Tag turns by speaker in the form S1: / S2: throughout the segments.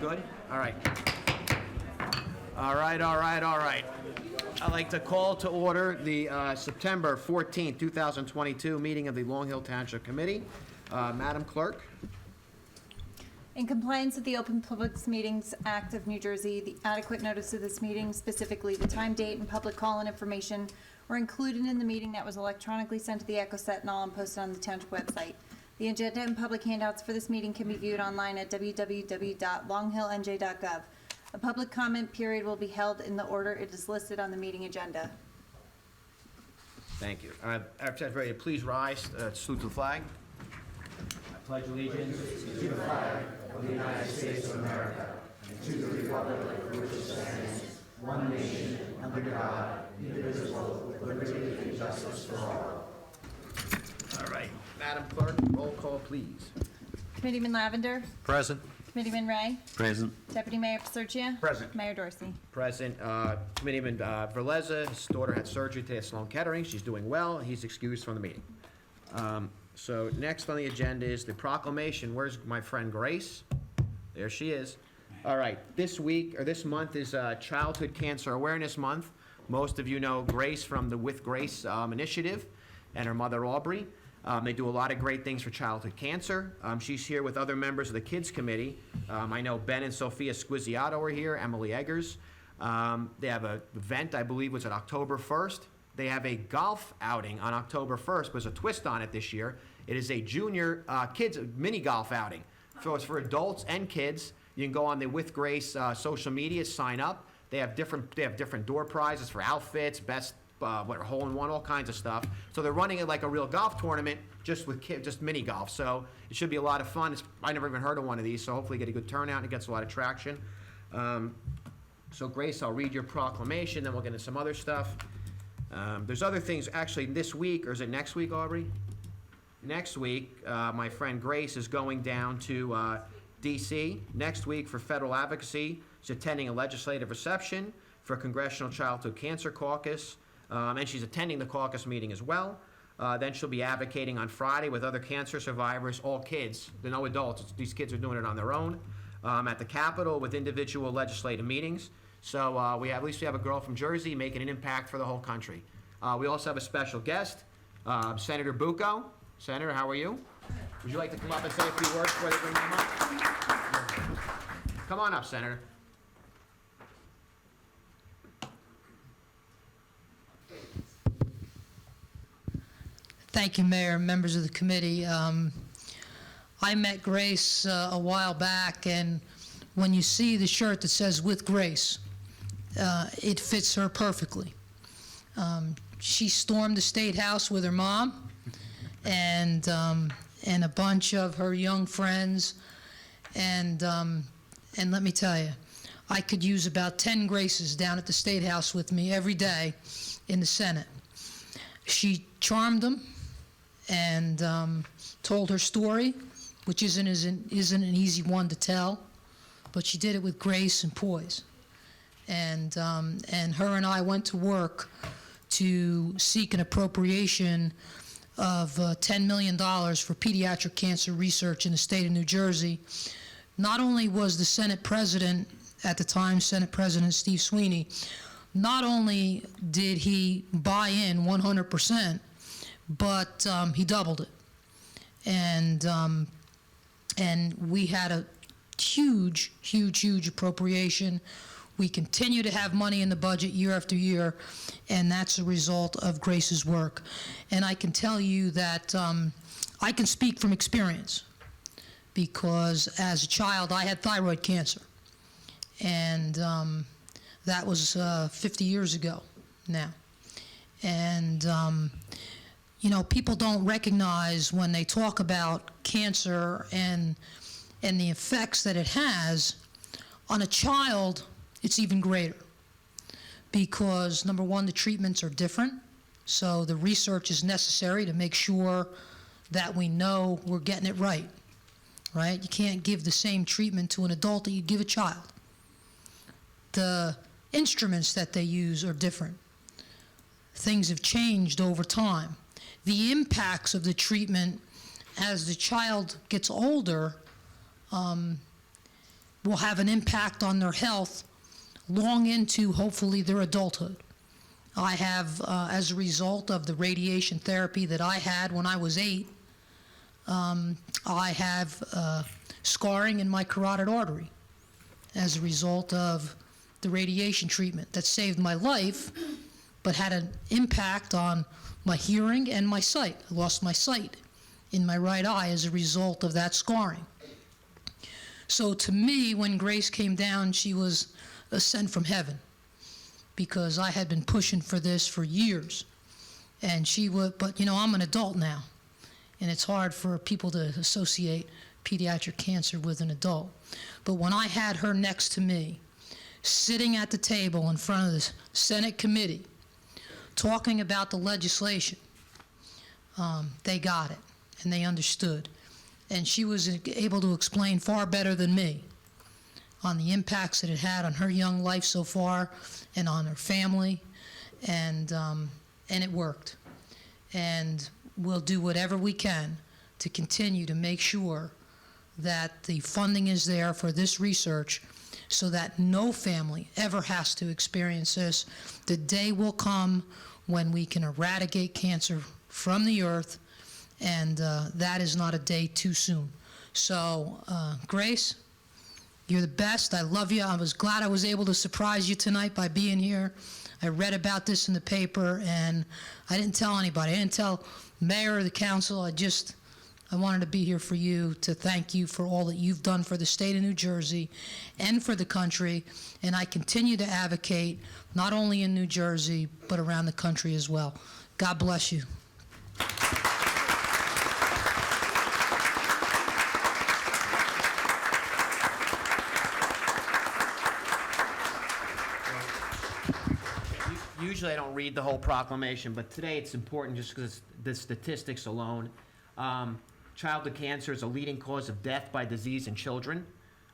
S1: good? All right. All right. I'd like to call to order the September 14th, 2022 meeting of the Long Hill Township Committee. Madam Clerk.
S2: In compliance with the Open Public Meetings Act of New Jersey, the adequate notice of this meeting, specifically the time, date, and public call-in information, were included in the meeting that was electronically sent to the Echo Set and all and posted on the Township website. The agenda and public handouts for this meeting can be viewed online at www.longhillnj.gov. A public comment period will be held in the order it is listed on the meeting agenda.
S1: Thank you. Everybody, please rise, salute to the flag. I pledge allegiance to the flag of the United States of America and to the republic for which it stands, one nation, under God, indivisible, with liberty and justice for all. All right. Madam Clerk, roll call, please.
S2: Committeeman Lavender.
S3: Present.
S2: Committeeman Ray.
S3: Present.
S2: Deputy Mayor Paserchia.
S1: Present.
S2: Mayor Dorsey.
S1: Present. Committeeman Verleza, his daughter had surgery today at Sloan Kettering. She's doing well. He's excused from the meeting. So next on the agenda is the proclamation. Where's my friend Grace? There she is. All right. This month is Childhood Cancer Awareness Month. Most of you know Grace from the With Grace initiative and her mother Aubrey. They do a lot of great things for childhood cancer. She's here with other members of the Kids Committee. I know Ben and Sophia Squizziato are here, Emily Eggers. They have an event, I believe, was at October 1st. They have a golf outing on October 1st. There's a twist on it this year. It is a junior kids mini golf outing. So it's for adults and kids. You can go on the With Grace social media, sign up. They have different door prizes for outfits, best hole-in-one, all kinds of stuff. So they're running it like a real golf tournament, just with just mini golf. So it should be a lot of fun. I never even heard of one of these, so hopefully get a good turnout and it gets a lot of traction. So Grace, I'll read your proclamation, then we'll get into some other stuff. There's other things actually this week, or is it next week, Aubrey? Next week, my friend Grace is going down to D.C. next week for federal advocacy. She's attending a legislative reception for Congressional Childhood Cancer Caucus. And she's attending the caucus meeting as well. Then she'll be advocating on Friday with other cancer survivors, all kids. There are no adults. These kids are doing it on their own. At the Capitol with individual legislative meetings. So at least we have a girl from Jersey making an impact for the whole country. We also have a special guest, Senator Bucco. Senator, how are you? Would you like to come up and say a few words before they bring them up? Come on up, Senator.
S4: Thank you, Mayor and members of the committee. I met Grace a while back, and when you see the shirt that says With Grace, it fits her perfectly. She stormed the State House with her mom and a bunch of her young friends, and let me tell you, I could use about 10 Graces down at the State House with me every day in the Senate. She charmed them and told her story, which isn't an easy one to tell, but she did it with grace and poise. And her and I went to work to seek an appropriation of $10 million for pediatric cancer research in the state of New Jersey. Not only was the Senate President at the time, Senate President Steve Sweeney, not only did he buy in 100%, but he doubled it. And we had a huge appropriation. We continue to have money in the budget year after year, and that's a result of Grace's work. And I can tell you that I can speak from experience, because as a child I had thyroid cancer, and that was 50 years ago now. And people don't recognize when they talk about cancer and the effects that it has on a child. It's even greater, because number one, the treatments are different, so the research is necessary to make sure that we know we're getting it right. You can't give the same treatment to an adult that you give a child. The instruments that they use are different. Things have changed over time. The impacts of the treatment as the child gets older will have an impact on their health long into, hopefully, their adulthood. I have, as a result of the radiation therapy that I had when I was 8, I have scarring in my carotid artery as a result of the radiation treatment that saved my life, but had an impact on my hearing and my sight. I lost my sight in my right eye as a result of that scarring. So to me, when Grace came down, she was a sent from heaven, because I had been pushing for this for years. And she would, but you know, I'm an adult now, and it's hard for people to associate pediatric cancer with an adult. But when I had her next to me, sitting at the table in front of the Senate committee, talking about the legislation, they got it, and they understood. And she was able to explain far better than me on the impacts that it had on her young life so far and on her family, and it worked. And we'll do whatever we can to continue to make sure that the funding is there for this research so that no family ever has to experience this. The day will come when we can eradicate cancer from the earth, and that is not a day too soon. So, Grace, you're the best. I love you. I was glad I was able to surprise you tonight by being here. I read about this in the paper, and I didn't tell anybody. I didn't tell mayor or the council. I wanted to be here for you, to thank you for all that you've done for the state of New Jersey and for the country. And I continue to advocate, not only in New Jersey, but around the country as well. God bless you.
S1: Usually I don't read the whole proclamation, but today it's important just because the statistics alone. Childhood cancer is a leading cause of death by disease in children.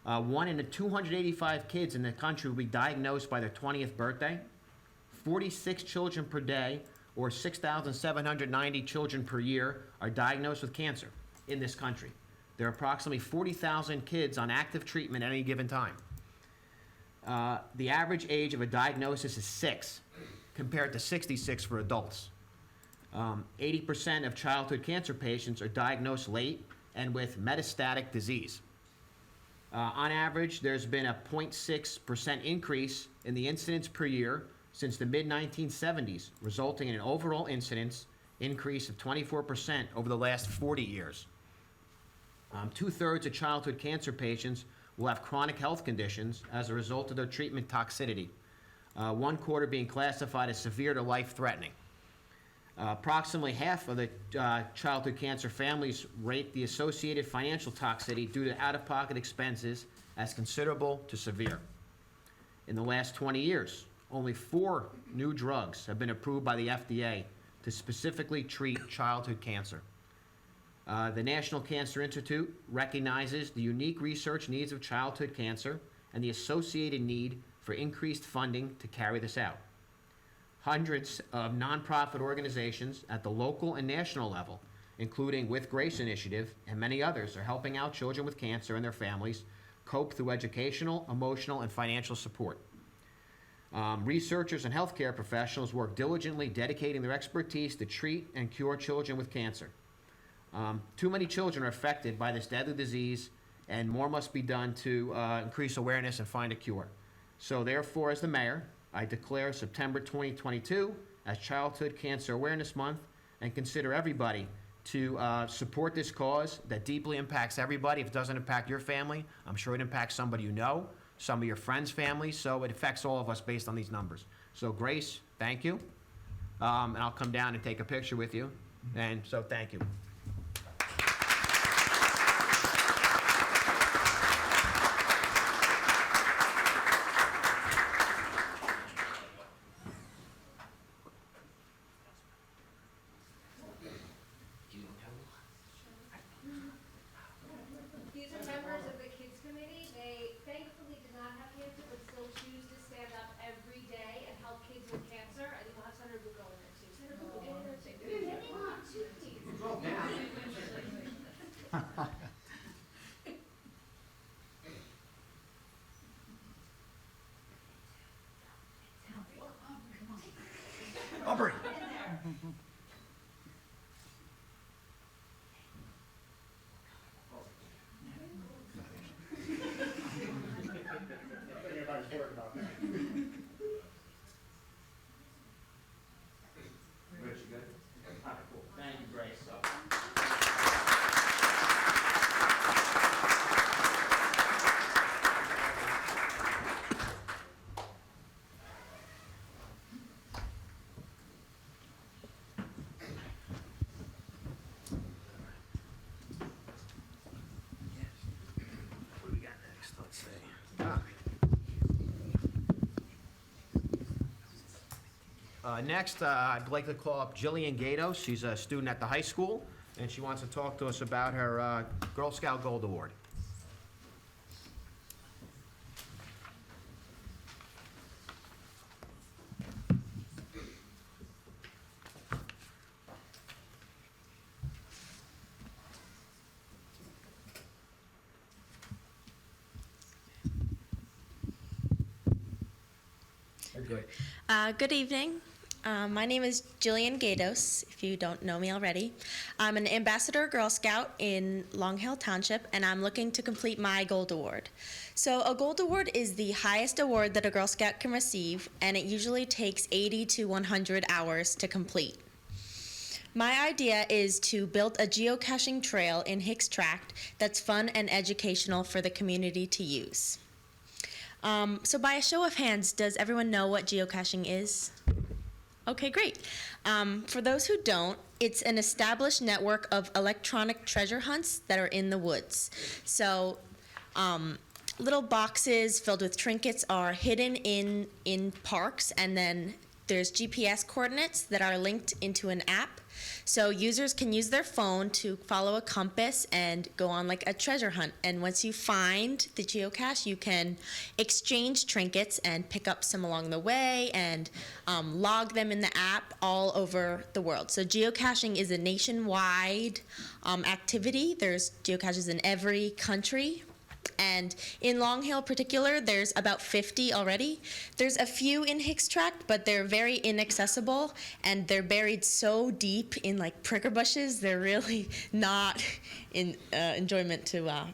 S1: 1 in 285 kids in the country will be diagnosed by their 20th birthday. 46 children per day, or 6,790 children per year, are diagnosed with cancer in this country. There are approximately 40,000 kids on active treatment at any given time. The average age of a diagnosis is 6, compared to 66 for adults. 80% of childhood cancer patients are diagnosed late and with metastatic disease. On average, there's been a 0.6% increase in the incidence per year since the mid-1970s, resulting in an overall incidence increase of 24% over the last 40 years. 2/3 of childhood cancer patients will have chronic health conditions as a result of their treatment toxicity, 1/4 being classified as severe to life-threatening. Approximately half of the childhood cancer families rate the associated financial toxicity due to out-of-pocket expenses as considerable to severe. In the last 20 years, only 4 new drugs have been approved by the FDA to specifically treat childhood cancer. The National Cancer Institute recognizes the unique research needs of childhood cancer and the associated need for increased funding to carry this out. Hundreds of nonprofit organizations at the local and national level, including With Grace Initiative and many others, are helping out children with cancer and their families cope through educational, emotional, and financial support. Researchers and healthcare professionals work diligently, dedicating their expertise to treat and cure children with cancer. Too many children are affected by this deadly disease, and more must be done to increase awareness and find a cure. So therefore, as the mayor, I declare September 2022 as Childhood Cancer Awareness Month, and consider everybody to support this cause that deeply impacts everybody. If it doesn't impact your family, I'm sure it impacts somebody you know, some of your friends' families, so it affects all of us based on these numbers. So Grace, thank you. And I'll come down and take a picture with you. And so thank you.
S3: These are members of the Kids Committee. They thankfully did not have cancer, but still choose to stand up every day and help kids with cancer. I think we'll have Senator Lugo in there too. Senator Lugo, get in there too. Get in there too, please.
S1: Next, I'd like to call up Jillian Gatos. She's a student at the high school, and she wants to talk to us about her Girl Scout Gold Award. Good.
S5: Good evening. My name is Jillian Gatos, if you don't know me already. I'm an Ambassador Girl Scout in Long Hill Township, and I'm looking to complete my Gold Award. So a Gold Award is the highest award that a Girl Scout can receive, and it usually takes 80 to 100 hours to complete. My idea is to build a geocaching trail in Hicks Tract that's fun and educational for the community to use. So by a show of hands, does everyone know what geocaching is? Okay, great. For those who don't, it's an established network of electronic treasure hunts that are in the woods. So little boxes filled with trinkets are hidden in parks, and then there's GPS coordinates that are linked into an app. So users can use their phone to follow a compass and go on like a treasure hunt. And once you find the geocache, you can exchange trinkets and pick up some along the way and log them in the app all over the world. So geocaching is a nationwide activity. There's geocaches in every country. And in Long Hill particular, there's about 50 already. There's a few in Hicks Tract, but they're very inaccessible, and they're buried so deep in like pricker bushes, they're really not in enjoyment to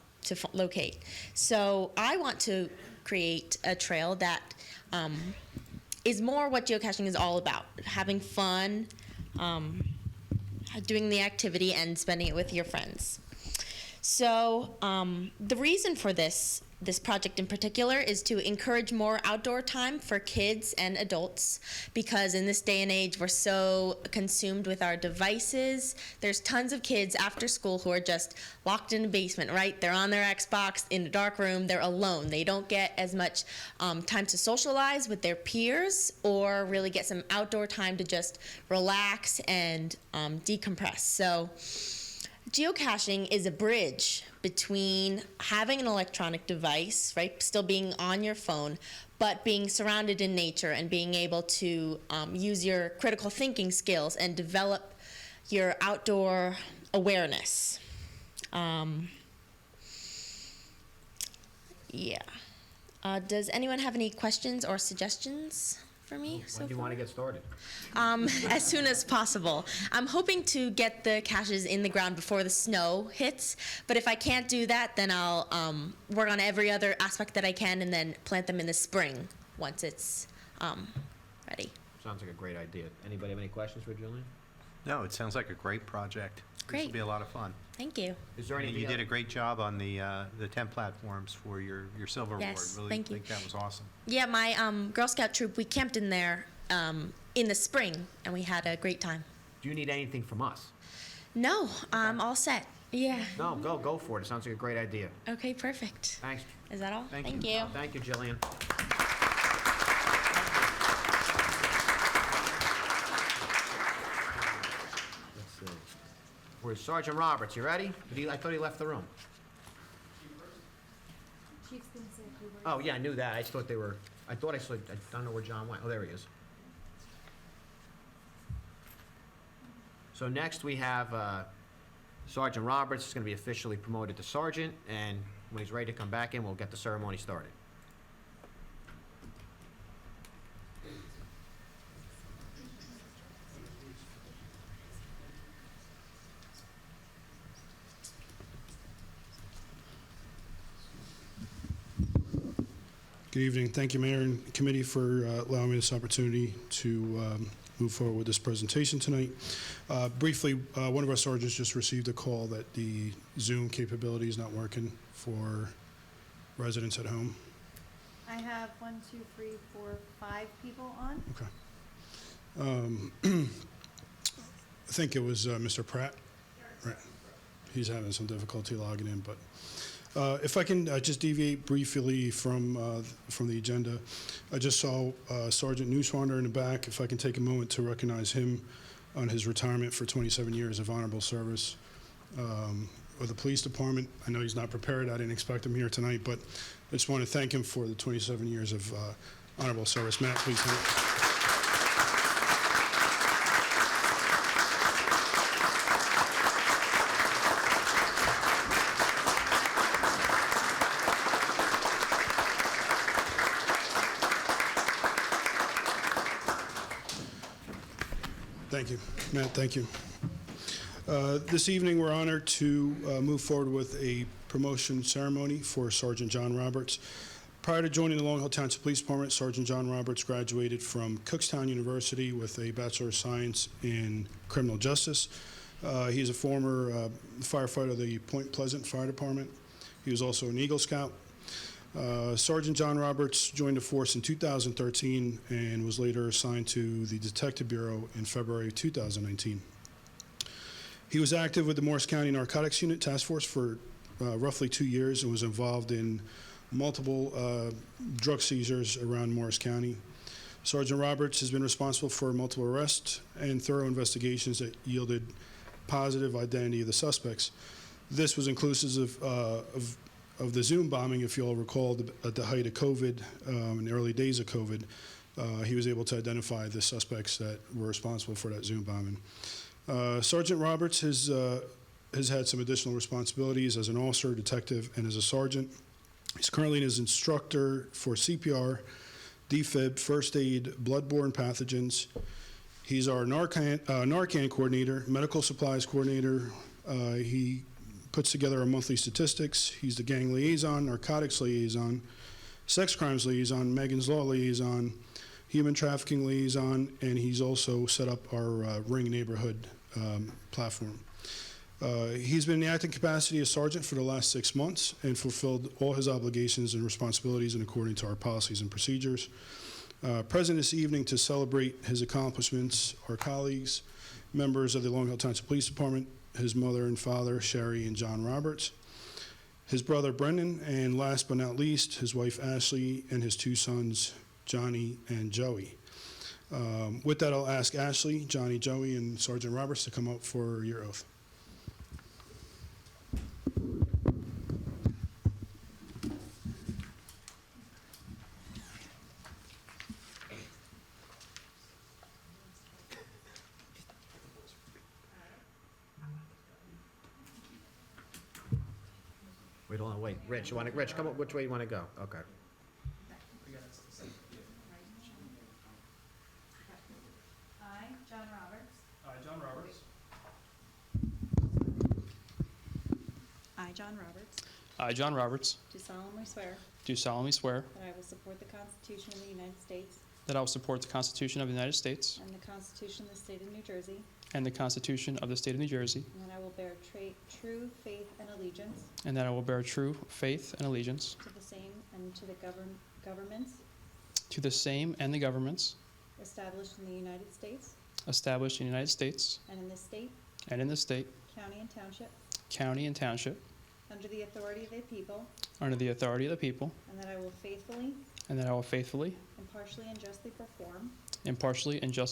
S5: locate. So I want to create a trail that is more what geocaching is all about, having fun, doing the activity, and spending it with your friends. So the reason for this project in particular is to encourage more outdoor time for kids and adults, because in this day and age we're so consumed with our devices. There's tons of kids after school who are just locked in a basement, right? They're on their Xbox in a dark room, they're alone. They don't get as much time to socialize with their peers or really get some outdoor time to just relax and decompress. So geocaching is a bridge between having an electronic device, right, still being on your phone, but being surrounded in nature and being able to use your critical thinking skills and develop your outdoor awareness. Does anyone have any questions or suggestions for me so
S1: When do you
S5: far?
S1: want to get started?
S5: As soon as possible. I'm hoping to get the caches in the ground before the snow hits, but if I can't do that, then I'll work on every other aspect that I can and then plant them in the spring once it's ready.
S1: Sounds like a great idea. Anybody have any questions for Jillian?
S6: No, it sounds like a great project. This
S5: Great.
S6: will be a lot of fun.
S5: Thank you.
S1: Is there
S6: And
S1: anything
S6: you did a
S1: else?
S6: great job on the 10 platforms for your silver
S5: Yes,
S6: award. Really
S5: thank you.
S6: think that was awesome.
S5: Yeah, my Girl Scout troop, we camped in there in the spring, and we had a great time.
S1: Do you need anything from us?
S5: No, I'm all set. Yeah.
S1: No, go for it. It sounds like a great idea.
S5: Okay, perfect.
S1: Thanks.
S5: Is that all?
S6: Thank you.
S5: you.
S1: Thank you, Jillian. Let's see. Where's Sergeant Roberts? You ready? I thought he left the room.
S2: Chief's gonna say a few words.
S1: Oh, yeah, I knew that. I thought they were, I don't know where John went. Oh, there he is. So next we have Sergeant Roberts is going to be officially promoted to sergeant, and when he's ready to come back in, we'll get the ceremony started.
S7: Good evening. Thank you, Mayor and Committee, for allowing me this opportunity to move forward with this presentation tonight. Briefly, one of our sergeants just received a call that the Zoom capability is not working for residents at home.
S2: I have 1, 2, 3, 4, 5 people on.
S7: Okay. I think it was Mr. Pratt. Right. He's having some difficulty logging in, but If I can just deviate briefly from the agenda, I just saw Sergeant Newswander in the back. If I can take a moment to recognize him on his retirement for 27 years of honorable service with the police department. I know he's not prepared. I didn't expect him here tonight, but I just want to thank him for the 27 years of honorable service. Matt, please. Thank you. Matt, thank you. This evening, we're honored to move forward with a promotion ceremony for Sergeant John Roberts. Prior to joining the Long Hill Township Police Department, Sergeant John Roberts graduated from Cookstown University with a Bachelor of Science in Criminal Justice. He is a former firefighter of the Point Pleasant Fire Department. He was also an Eagle Scout. Sergeant John Roberts joined the force in 2013 and was later assigned to the Detective Bureau in February 2019. He was active with the Morris County Narcotics Unit Task Force for roughly 2 years and was involved in multiple drug seizures around Morris County. Sergeant Roberts has been responsible for multiple arrests and thorough investigations that yielded positive identity of the suspects. This was inclusive of the Zoom bombing, if you'll recall, at the height of COVID, in the early days of COVID. He was able to identify the suspects that were responsible for that Zoom bombing. Sergeant Roberts has had some additional responsibilities as an officer, detective, and as a sergeant. He's currently his instructor for CPR, DFib, first aid, bloodborne pathogens. He's our Narcan coordinator, medical supplies coordinator. He puts together our monthly statistics. He's the gang liaison, narcotics liaison, sex crimes liaison, Megan's Law liaison, human trafficking liaison, and he's also set up our Ring neighborhood platform. He's been in the acting capacity as sergeant for the last 6 months and fulfilled all his obligations and responsibilities in according to our policies and procedures. Present this evening to celebrate his accomplishments are colleagues, members of the Long Hill Township Police Department, his mother and father, Sherry and John Roberts, his brother Brendan, and last but not least, his wife Ashley and his 2 sons, Johnny and Joey. With that, I'll ask Ashley, Johnny, Joey, and Sergeant Roberts to come up for your oath.
S1: Wait, hold on, wait. Rich, come up, which way you want to go? Okay.
S2: I, John Roberts,
S8: I, John Roberts.
S9: I, John Roberts,
S8: I, John Roberts,
S9: do solemnly swear
S8: do solemnly swear
S9: that I will support the Constitution of the United States
S8: that I will support the Constitution of the United States
S9: and the Constitution of the State of New Jersey,
S8: and the Constitution of the State of New Jersey,
S9: and that I will bear true faith and allegiance
S8: and that I will bear true faith and allegiance
S9: to the same and to the governments
S8: to the same and the governments
S9: established in the United States
S8: established in the United States
S9: and in this state,
S8: and in this state,
S9: county, and township,
S8: under the authority of the people,
S9: and that I will faithfully, impartially, and justly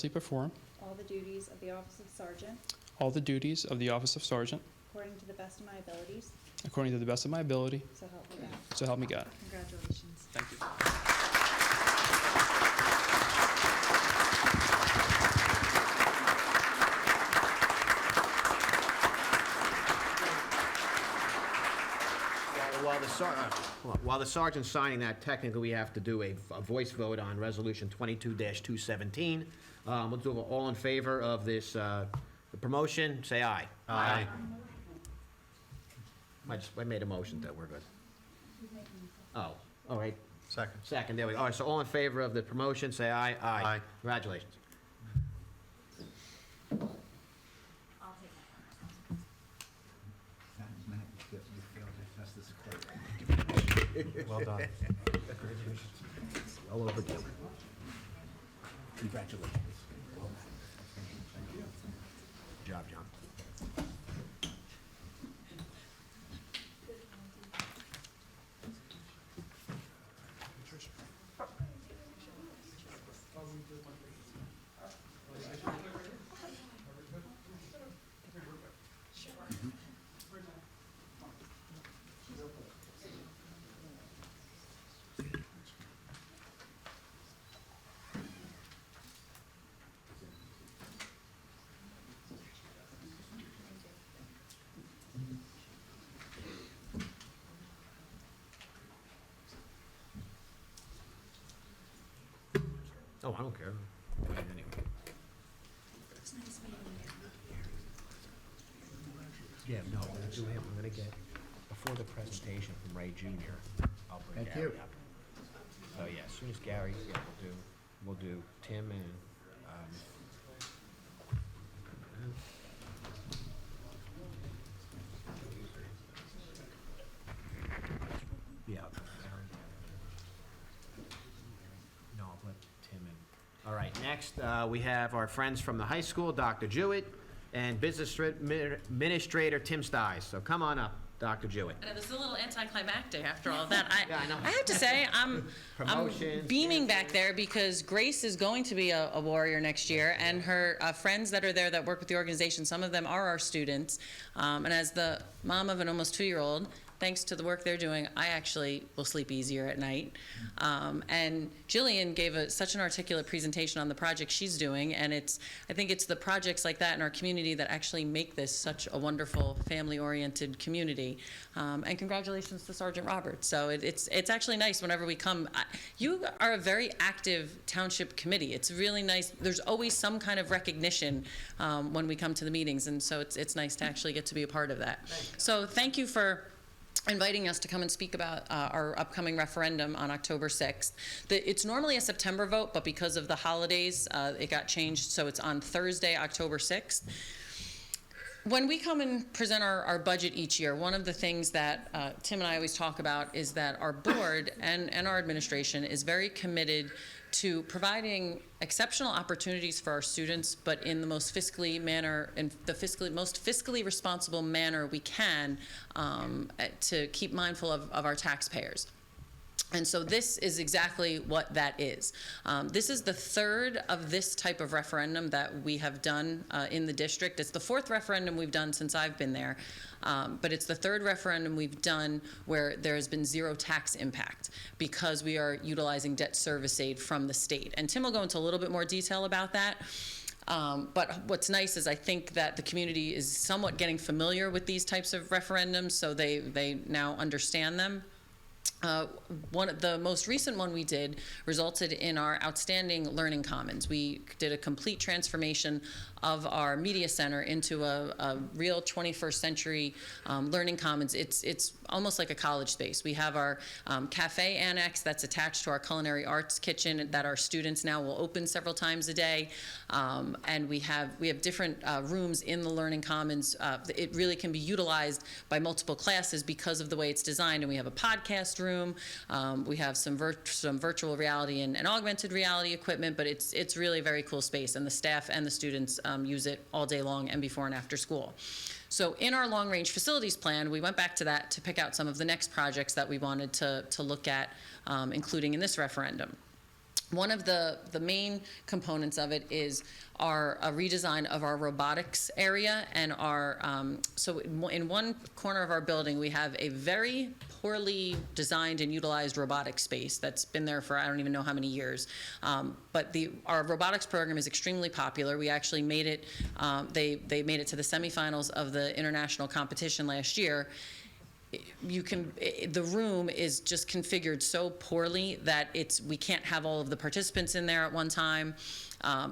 S9: perform all the duties of the office of sergeant according to the best of my abilities,
S8: so help me God.
S9: Congratulations.
S8: Thank you.
S1: While the sergeant's signing that, technically we have to do a voice vote on Resolution 22-217. We'll do all in favor of this the promotion, say aye.
S6: Aye.
S1: I made a motion that we're good. Oh, all right,
S6: Second.
S1: second, there we go. All right, so all in favor of the promotion, say aye.
S6: Aye.
S1: Congratulations.
S6: Well done.
S1: All over again.
S10: Congratulations.
S1: Good job, John. don't care. Anyway. Yeah, no, I'm gonna do him. I'm gonna get, before the presentation from Ray Jr., I'll bring
S10: Thank
S1: Gary
S10: you.
S1: up. So, yeah, as soon as Gary, yeah, we'll do Tim and, yeah. No, I'll let Tim in. All right, next, we have our friends from the high school, Dr. Jewett, and Business Administrator Tim Stiles. So come on up, Dr. Jewett.
S11: I know this is a little anticlimactic after all of that.
S1: Yeah, I know.
S11: I have to say, I'm
S1: Promotions,
S11: beaming back there because Grace is going to be a warrior next year, and her friends that are there that work with the organization, some of them are our students. And as the mom of an almost 2-year-old, thanks to the work they're doing, I actually will sleep easier at night. And Jillian gave such an articulate presentation on the project she's doing, and I think it's the projects like that in our community that actually make this such a wonderful family-oriented community. And congratulations to Sergeant Roberts. So it's actually nice whenever we come. You are a very active township committee. It's really nice. There's always some kind of recognition when we come to the meetings, and so it's nice to actually get to be a part of that. So thank you for inviting us to come and speak about our upcoming referendum on October 6th. It's normally a September vote, but because of the holidays, it got changed, so it's on Thursday, October 6th. When we come and present our budget each year, one of the things that Tim and I always talk about is that our board and our administration is very committed to providing exceptional opportunities for our students, but in the most most fiscally responsible manner we can, to keep mindful of our taxpayers. And so this is exactly what that is. This is the third of this type of referendum that we have done in the district. It's the fourth referendum we've done since I've been there. But it's the third referendum we've done where there has been zero tax impact because we are utilizing debt service aid from the state. And Tim will go into a little bit more detail about that. But what's nice is I think that the community is somewhat getting familiar with these types of referendums, so they now understand them. The most recent one we did resulted in our outstanding learning commons. We did a complete transformation of our media center into a real 21st century learning commons. It's almost like a college space. We have our cafe annex that's attached to our culinary arts kitchen that our students now will open several times a day. And we have different rooms in the learning commons. It really can be utilized by multiple classes because of the way it's designed. And we have a podcast room. We have some virtual reality and augmented reality equipment, but it's really a very cool space, and the staff and the students use it all day long and before and after school. So in our long-range facilities plan, we went back to that to pick out some of the next projects that we wanted to look at, including in this referendum. One of the main components of it is a redesign of our robotics area and so in one corner of our building we have a very poorly designed and utilized robotics space that's been there for I don't even know how many years. But our robotics program is extremely popular. We actually made it, they made it to the semifinals of the international competition last year. The room is just configured so poorly that we can't have all of the participants in there at one time.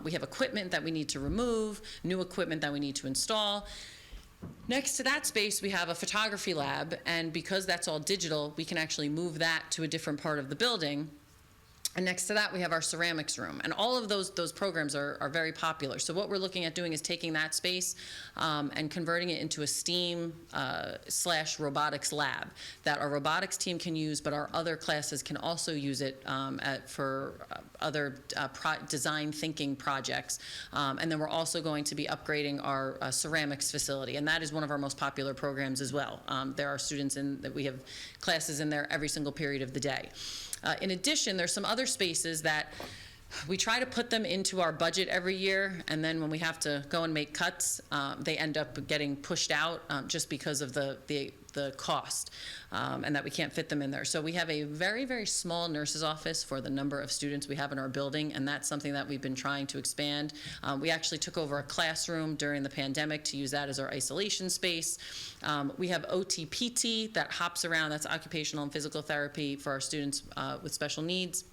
S11: We have equipment that we need to remove, new equipment that we need to install. Next to that space, we have a photography lab, and because that's all digital, we can actually move that to a different part of the building. And next to that, we have our ceramics room. And all of those programs are very popular. So what we're looking at doing is taking that space and converting it into a STEAM / robotics lab that our robotics team can use, but our other classes can also use it for other design thinking projects. And then we're also going to be upgrading our ceramics facility. And that is one of our most popular programs as well. There are students that we have classes in there every single period of the day. In addition, there's some other spaces that we try to put them into our budget every year, and then when we have to go and make cuts, they end up getting pushed out just because of the cost, and that we can't fit them in there. So we have a very, very small nurse's office for the number of students we have in our building, and that's something that we've been trying to expand. We actually took over a classroom during the pandemic to use that as our isolation space. We have OTPT that hops around, that's occupational and physical therapy for our students with special needs.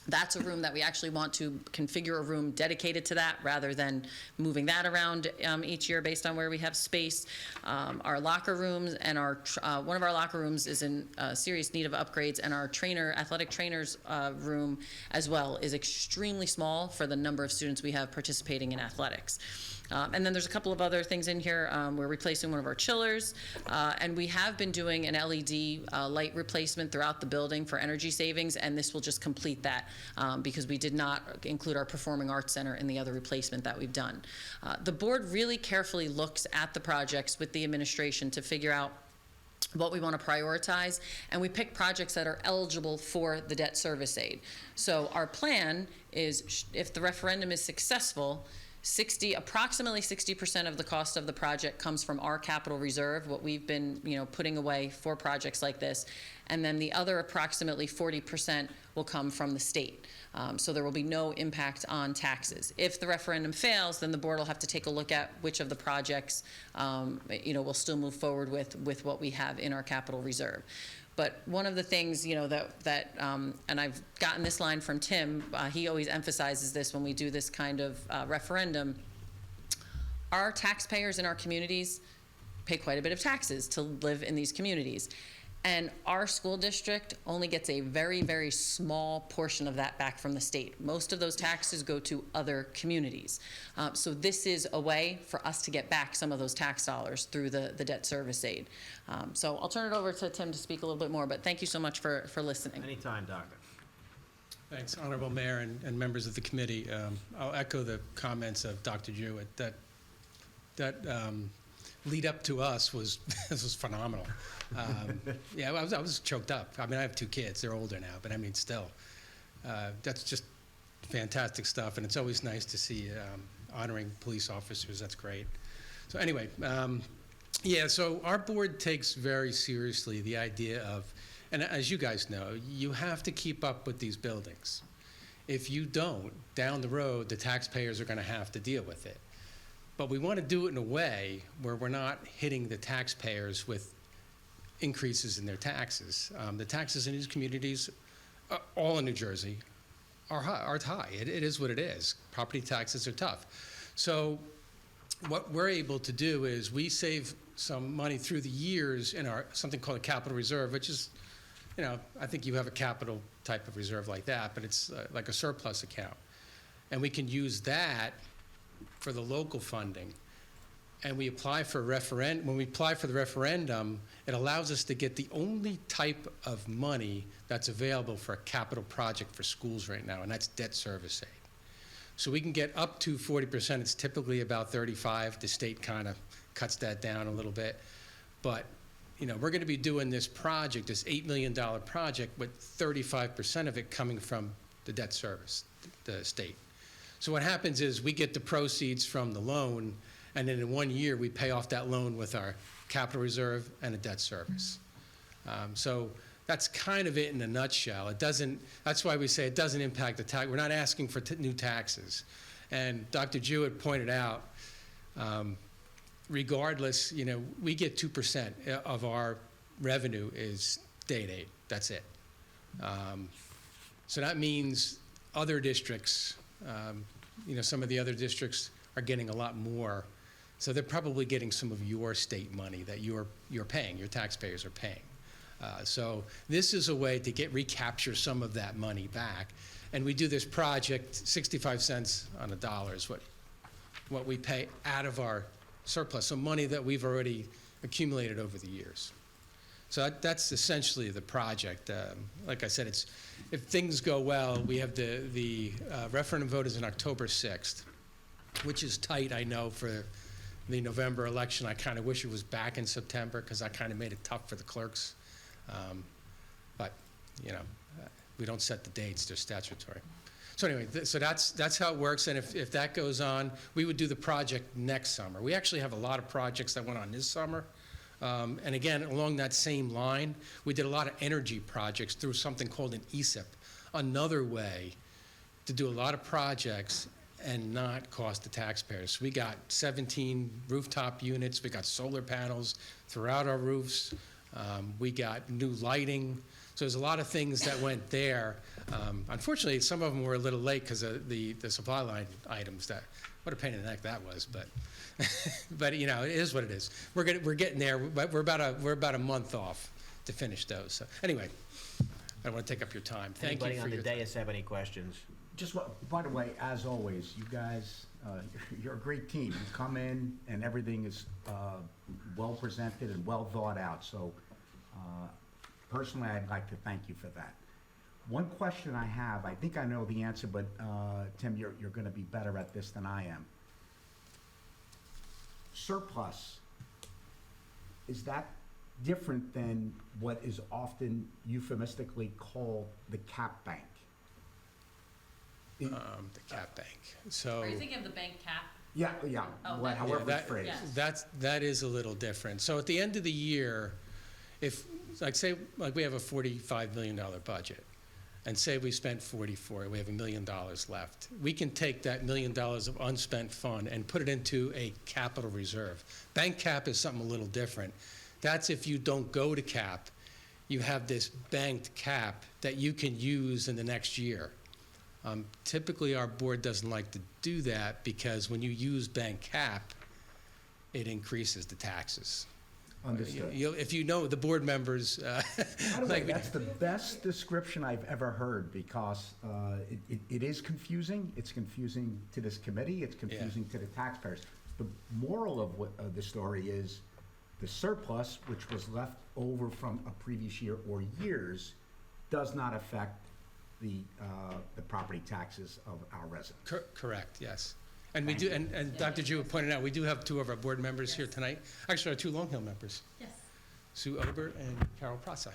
S11: That's a room that we actually want to configure a room dedicated to that rather than moving that around each year based on where we have space. Our locker rooms and one of our locker rooms is in serious need of upgrades, and our athletic trainers room as well is extremely small for the number of students we have participating in athletics. And then there's a couple of other things in here. We're replacing one of our chillers, and we have been doing an LED light replacement throughout the building for energy savings, and this will just complete that because we did not include our Performing Arts Center in the other replacement that we've done. The board really carefully looks at the projects with the administration to figure out what we want to prioritize, and we pick projects that are eligible for the debt service aid. So our plan is, if the referendum is successful, approximately 60% of the cost of the project comes from our capital reserve, what we've been, putting away for projects like this, and then the other approximately 40% will come from the state. So there will be no impact on taxes. If the referendum fails, then the board will have to take a look at which of the projects, we'll still move forward with what we have in our capital reserve. But one of the things, and I've gotten this line from Tim, he always emphasizes this when we do this kind of referendum, our taxpayers in our communities pay quite a bit of taxes to live in these communities. And our school district only gets a very, very small portion of that back from the state. Most of those taxes go to other communities. So this is a way for us to get back some of those tax dollars through the debt service aid. So I'll turn it over to Tim to speak a little bit more, but thank you so much for listening.
S1: Anytime, Doctor.
S10: Thanks, Honorable Mayor and members of the committee. I'll echo the comments of Dr. Jewett. That lead up to us was phenomenal. Yeah, I was choked up. I mean, I have 2 kids. They're older now, but I mean, still, that's just fantastic stuff. And it's always nice to see honoring police officers. That's great. So anyway, yeah, so our board takes very seriously the idea of, and as you guys know, you have to keep up with these buildings. If you don't, down the road, the taxpayers are going to have to deal with it. But we want to do it in a way where we're not hitting the taxpayers with increases in their taxes. The taxes in these communities, all in New Jersey, are high. It is what it is. Property taxes are tough. So what we're able to do is we save some money through the years in our something called a capital reserve, which is, I think you have a capital type of reserve like that, but it's like a surplus account. And we can use that for the local funding. And we apply for a referendum. When we apply for the referendum, it allows us to get the only type of money that's available for a capital project for schools right now, and that's debt service aid. So we can get up to 40%. It's typically about 35%. The state kind of cuts that down a little bit. But we're going to be doing this project, this $8 million project, with 35% of it coming from the debt service, the state. So what happens is we get the proceeds from the loan, and then in 1 year we pay off that loan with our capital reserve and a debt service. So that's kind of it in a nutshell. That's why we say it doesn't impact the tax. We're not asking for new taxes. And Dr. Jewett pointed out, regardless, we get 2% of our revenue is state aid. That's it. So that means other districts, some of the other districts are getting a lot more. So they're probably getting some of your state money that you're paying, your taxpayers are paying. So this is a way to recapture some of that money back. And we do this project, 65 cents on a dollar is what we pay out of our surplus, so money that we've already accumulated over the years. So that's essentially the project. Like I said, if things go well, we have the referendum vote is on October 6th, which is tight, I know, for the November election. I kind of wish it was back in September because I kind of made it tough for the clerks. But, we don't set the dates, they're statutory. So anyway, so that's how it works, and if that goes on, we would do the project next summer. We actually have a lot of projects that went on this summer. And again, along that same line, we did a lot of energy projects through something called an ESIP, another way to do a lot of projects and not cost the taxpayers. We got 17 rooftop units, we got solar panels throughout our roofs. We got new lighting. So there's a lot of things that went there. Unfortunately, some of them were a little late because of the supply line items. What a pain in the neck that was, but but you know, it is what it is. We're getting there. But we're about a month off to finish those. So anyway, I don't want to take up your time. Thank you
S1: Anybody
S10: for
S1: on the
S10: your time.
S1: dais have any questions?
S12: Just by the way, as always, you guys, you're a great team. You come in and everything is well presented and well thought out. So personally, I'd like to thank you for that. One question I have, I think I know the answer, but Tim, you're going to be better at this than I am. Surplus, is that different than what is often euphemistically called the cap bank?
S10: The cap bank. So
S11: Are you thinking of the bank cap?
S12: Yeah,
S11: Oh,
S12: what-
S11: that-
S12: however
S10: Yeah,
S12: it's phrased.
S11: Yes.
S10: that is a little different. So at the end of the year, if, like say, like we have a $45 million budget, and say we spent 44, we have $1 million left, we can take that $1 million of unspent fund and put it into a capital reserve. Bank cap is something a little different. That's if you don't go to cap, you have this banked cap that you can use in the next year. Typically, our board doesn't like to do that because when you use bank cap, it increases the taxes.
S12: Understood.
S10: If you know the board members,
S12: By the way,
S10: like,
S12: that's the best description I've ever heard because it is confusing. It's confusing to this committee. It's confusing to the taxpayers. The moral of the story is the surplus, which was left over from a previous year or years, does not affect the property taxes of our residents.
S10: correct, yes. And we do, and Dr. Jew pointed out, we do have two of our board members here tonight. Actually, our two Long Hill members,
S11: Yes.
S10: Sue Ober and Carol Prasa.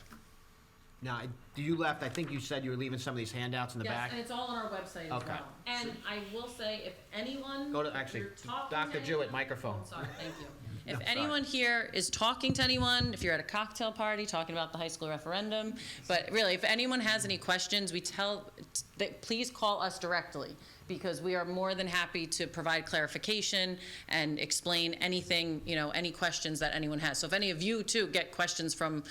S1: Now, you left, I think you said you were leaving some of these handouts in the
S11: Yes,
S1: back?
S11: and it's all on our website as
S1: Okay.
S11: well. And I will say, if anyone,
S1: Go to, actually,
S11: you're talking
S1: Dr.
S11: to
S1: Jewett,
S11: anyone-
S1: microphone.
S11: Oh, sorry, thank you. If
S1: sorry.
S11: anyone here is talking to anyone, if you're at a cocktail party talking about the high school referendum, but really, if anyone has any questions, we tell, that please call us directly, because we are more than happy to provide clarification and explain anything, you know, any questions that anyone has. So if any of you too get questions from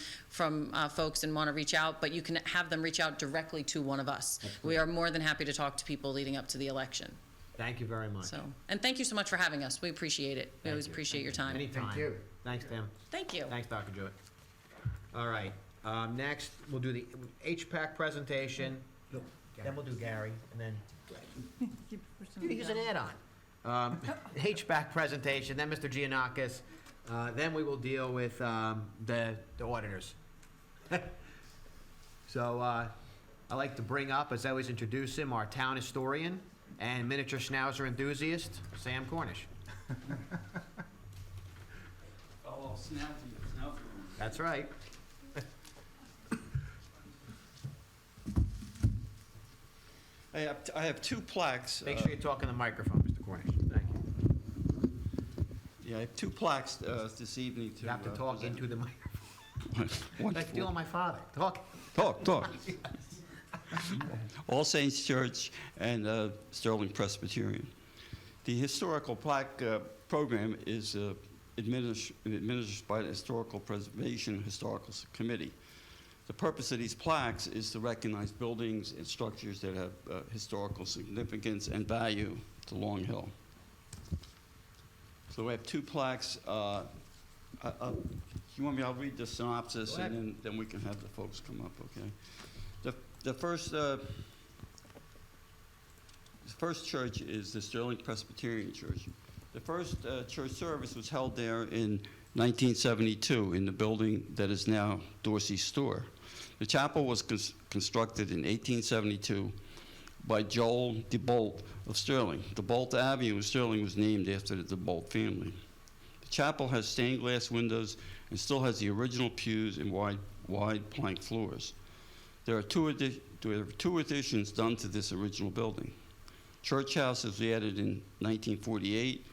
S11: folks and want to reach out, but you can have them reach out directly to one of us. We are more than happy to talk to people leading up to the election.
S1: Thank you very much.
S11: So, and thank you so much for having us. We appreciate it. We
S1: Thank
S11: always
S1: you.
S11: appreciate your time.
S1: Anytime.
S12: Thank you.
S1: Thanks, Tim.
S11: Thank you.
S1: Thanks, Dr. Jewett. All right, next, we'll do the HPAC presentation, then we'll do Gary, and then, here's an add-on. HPAC presentation, then Mr. Giannakis, then we will deal with the auditors. So I'd like to bring up, as I always introduce him, our town historian and miniature schnauzer enthusiast, Sam Cornish. That's right.
S13: I have two plaques.
S1: Make sure you talk in the microphone, Mr. Cornish. Thank you.
S13: Yeah, I have two plaques this evening to.
S1: You have to talk
S13: present.
S1: into the microphone. Like
S13: Wonderful.
S1: stealing my father. Talk.
S13: Talk. All Saints Church and Sterling Presbyterian. The historical plaque program is administered by the Historical Preservation Historical Committee. The purpose of these plaques is to recognize buildings and structures that have historical significance and value to Long Hill. So we have two plaques. You want me? I'll read the synopsis,
S1: Go ahead.
S13: and then we can have the folks come up. Okay. The first church is the Sterling Presbyterian Church. The first church service was held there in 1972 in the building that is now Dorsey's store. The chapel was constructed in 1872 by Joel DeBolt of Sterling. DeBolt Avenue in Sterling was named after the DeBolt family. The chapel has stained glass windows and still has the original pews and wide plank floors. There are two additions done to this original building. Church house was added in 1948,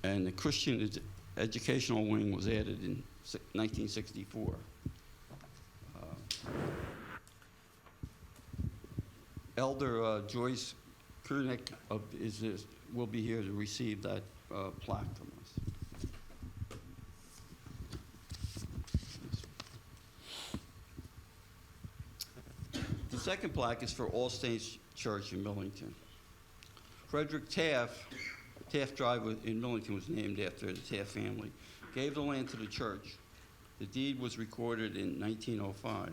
S13: and the Christian educational wing was added in 1964. Elder Joyce Kurnick will be here to receive that plaque from us. second plaque is for All Saints Church in Millington. Frederick Taft Drive in Millington was named after the Taft family, gave the land to the church. The deed was recorded in 1905.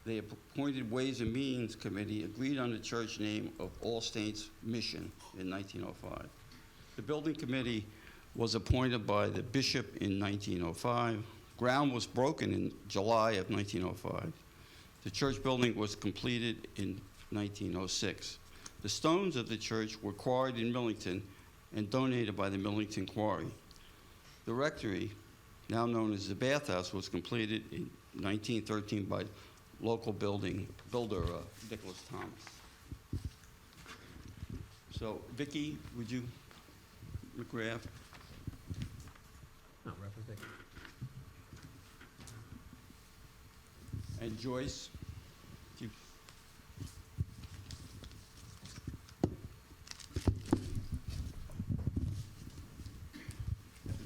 S13: The appointed Ways and Means Committee agreed on the church name of All Saints Mission in 1905. The building committee was appointed by the bishop in 1905. Ground was broken in July of 1905. The church building was completed in 1906. The stones of the church were quarried in Millington and donated by the Millington Quarry. The rectory, now known as the bathhouse, was completed in 1913 by local builder Nicholas Thomas. So, Vicki, would you, McGrath?
S1: No, Reverend Vicky.
S13: And Joyce? You-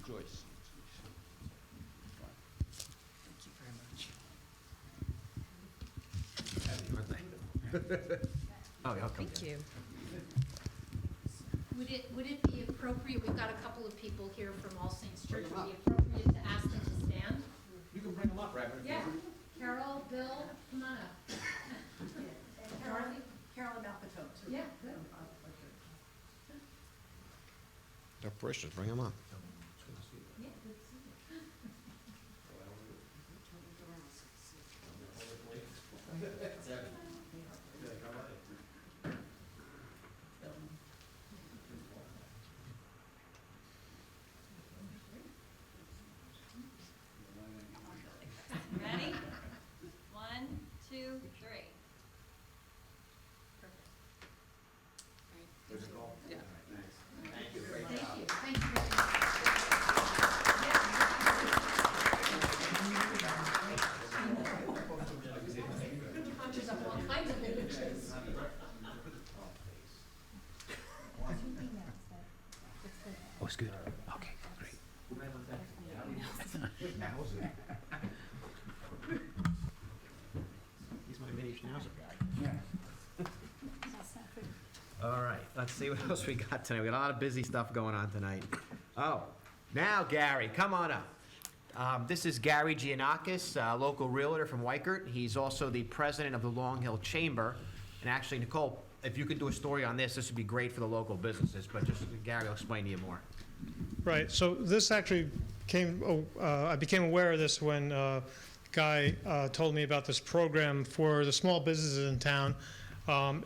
S13: Joyce.
S1: Oh, yeah, I'll come
S14: Thank
S1: down.
S14: you.
S15: Would it be appropriate, we've got a couple of people here from All Saints Church, would it be appropriate to ask them to stand?
S1: You can bring them up, Reverend.
S15: Yeah. Carol, Bill, come on up. Dorothy?
S14: Carol and Malpatone, too.
S15: Yeah, good.
S1: They're parishioners, bring them up.
S15: Yeah, good to see you.
S2: Ready? 1, 2, 3.
S15: Thank you. Thank you very much. Punches up all kinds of images.
S1: Oh, it's good. Okay, great. He's my mini schnauzer guy. All right, let's see what else we got tonight. We got a lot of busy stuff going on tonight. Oh, now Gary, come on up. This is Gary Giannakis, local realtor from Wykert. He's also the president of the Long Hill Chamber. And actually, Nicole, if you could do a story on this would be great for the local businesses, but just Gary will explain to you more.
S16: Right, so this actually I became aware of this when Guy told me about this program for the small businesses in town.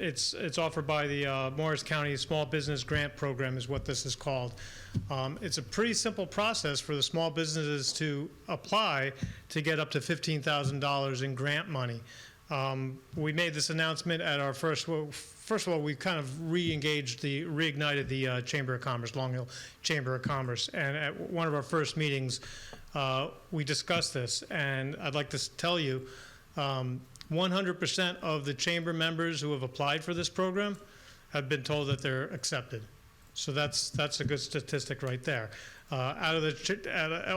S16: It's offered by the Morris County Small Business Grant Program is what this is called. It's a pretty simple process for the small businesses to apply to get up to $15,000 in grant money. We made this announcement at our first of all, we kind of reignited the Chamber of Commerce, Long Hill Chamber of Commerce. And at one of our first meetings, we discussed this. And I'd like to tell you, 100% of the chamber members who have applied for this program have been told that they're accepted. So that's a good statistic right there. Out of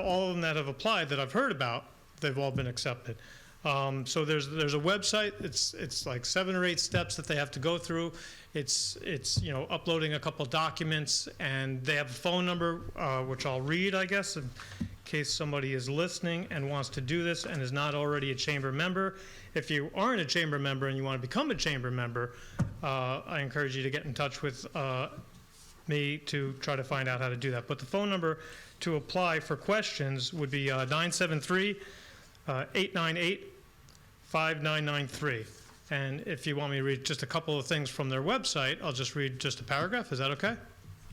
S16: all of them that have applied that I've heard about, they've all been accepted. So there's a website. It's like 7 or 8 steps that they have to go through. It's uploading a couple documents, and they have a phone number which I'll read, I guess, in case somebody is listening and wants to do this and is not already a chamber member. If you aren't a chamber member and you want to become a chamber member, I encourage you to get in touch with me to try to find out how to do that. But the phone number to apply for questions would be 973-898-5993. And if you want me to read just a couple of things from their website, I'll just read just a paragraph. Is that okay?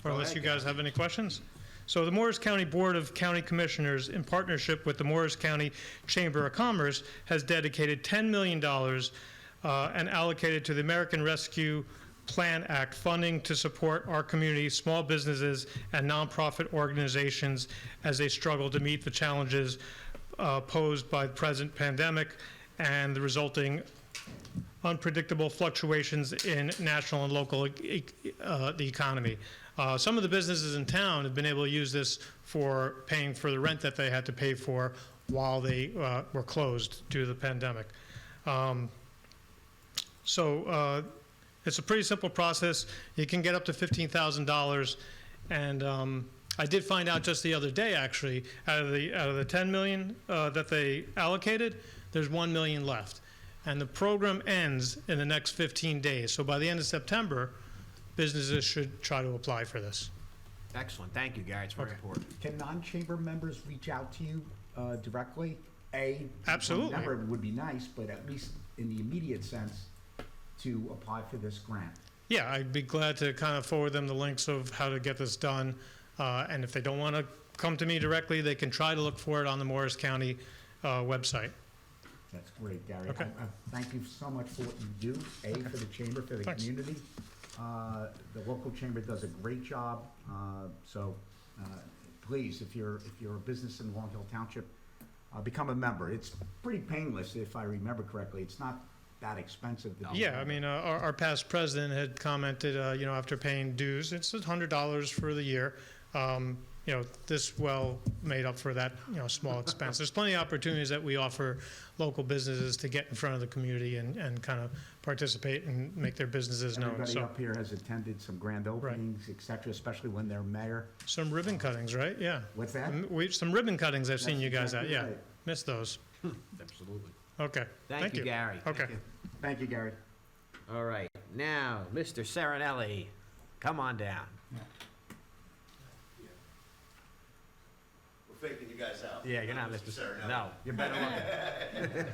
S16: Or unless you guys have any questions? So the Morris County Board of County Commissioners, in partnership with the Morris County Chamber of Commerce, has dedicated $10 million and allocated to the American Rescue Plan Act funding to support our community, small businesses, and nonprofit organizations as they struggle to meet the challenges posed by the present pandemic and the resulting unpredictable fluctuations in national and local the economy. Some of the businesses in town have been able to use this for paying for the rent that they had to pay for while they were closed due to the pandemic. So it's a pretty simple process. You can get up to $15,000, and I did find out just the other day, actually, out of the 10 million that they allocated, there's 1 million left, and the program ends in the next 15 days. So by the end of September, businesses should try to apply for this.
S1: Excellent, thank you, Gary, it's very important.
S12: Can non-chamber members reach out to you directly?
S16: Absolutely.
S12: A member would be nice, but at least in the immediate sense, to apply for this grant.
S16: Yeah, I'd be glad to kind of forward them the links of how to get this done. And if they don't want to come to me directly, they can try to look for it on the Morris County website.
S12: That's great, Gary.
S16: Okay.
S12: Thank you so much for what you do, for the chamber, for the
S16: Thanks.
S12: community. The local chamber does a great job. So please, if you're a business in Long Hill Township, become a member. It's pretty painless, if I remember correctly. It's not that expensive. To be
S16: Yeah, I mean, our past president had commented, after paying dues, it's $100 for the year. This well made up for that, small expense. There's plenty of opportunities that we offer local businesses to get in front of the community and kind of participate and make their businesses known.
S12: Everybody
S16: So
S12: up here has attended some grand openings, et cetera, especially when they're mayor.
S16: some ribbon cuttings, right? Yeah.
S12: What's that?
S16: Some ribbon cuttings I've seen
S12: That's
S16: you guys at,
S12: exactly
S16: yeah.
S12: right.
S16: Missed those.
S1: Absolutely.
S16: Okay.
S1: Thank you, Gary.
S16: Okay.
S12: Thank you, Gary.
S1: All right, now, Mr. Serenelli, come on down.
S14: We're faking you guys out.
S1: Yeah, you're not Mr. Serenelli. No, you're better looking.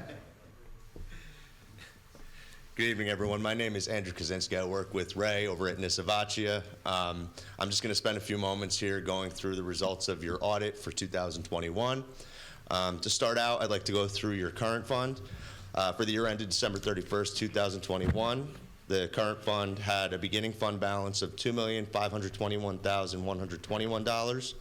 S14: Good evening, everyone. My name is Andrew Kaczynski. I work with Ray over at Nisavacia. I'm just going to spend a few moments here going through the results of your audit for 2021. To start out, I'd like to go through your current fund. For the year ended December 31st, 2021, the current fund had a beginning fund balance of $2,521,121.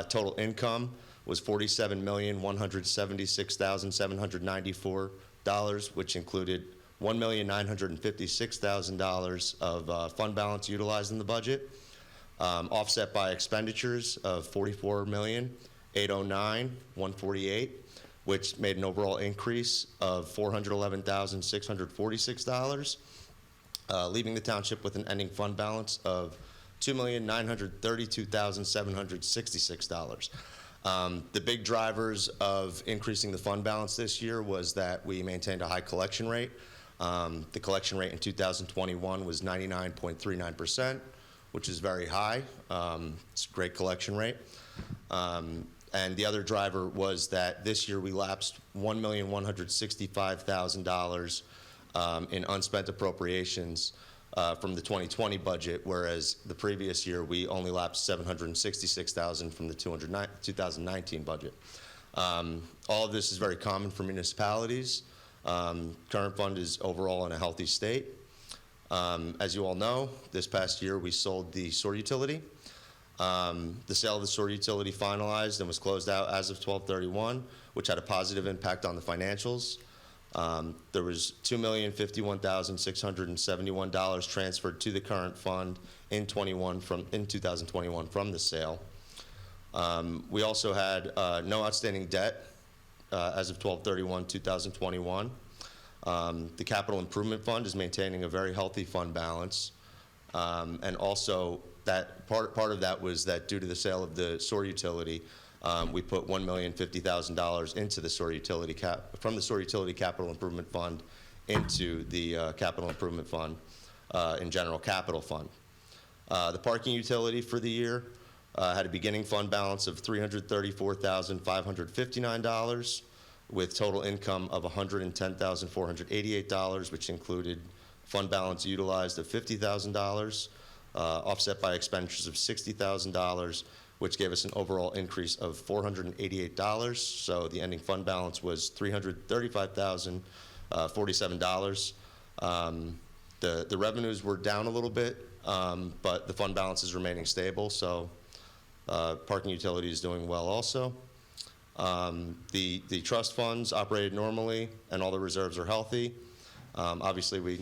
S14: Total income was $47,176,794, which included $1,956,000 of fund balance utilized in the budget, offset by expenditures of $44,809,148, which made an overall increase of $411,646, leaving the township with an ending fund balance of $2,932,766. The big drivers of increasing the fund balance this year was that we maintained a high collection rate. The collection rate in 2021 was 99.39%, which is very high. It's a great collection rate. And the other driver was that this year we lapsed $1,165,000 in unspent appropriations from the 2020 budget, whereas the previous year we only lapsed $766,000 from the 2019 budget. All of this is very common for municipalities. Current fund is overall in a healthy state. As you all know, this past year we sold the sewer utility. The sale of the sewer utility finalized and was closed out as of 12/31, which had a positive impact on the financials. There was $2,051,671 transferred to the current fund in 2021 from the sale. We also had no outstanding debt as of 12/31/2021. The capital improvement fund is maintaining a very healthy fund balance, and also that part of that was that due to the sale of the sewer utility, we put $1,050,000 into the sewer utility from the sewer utility capital improvement fund into the capital improvement fund in general capital fund. The parking utility for the year had a beginning fund balance of $334,559 with total income of $110,488, which included fund balance utilized of $50,000, offset by expenditures of $60,000, which gave us an overall increase of $488. So the ending fund balance was $335,047. The revenues were down a little bit, but the fund balance is remaining stable. So parking utility is doing well also. The trust funds operated normally, and all the reserves are healthy. Obviously, we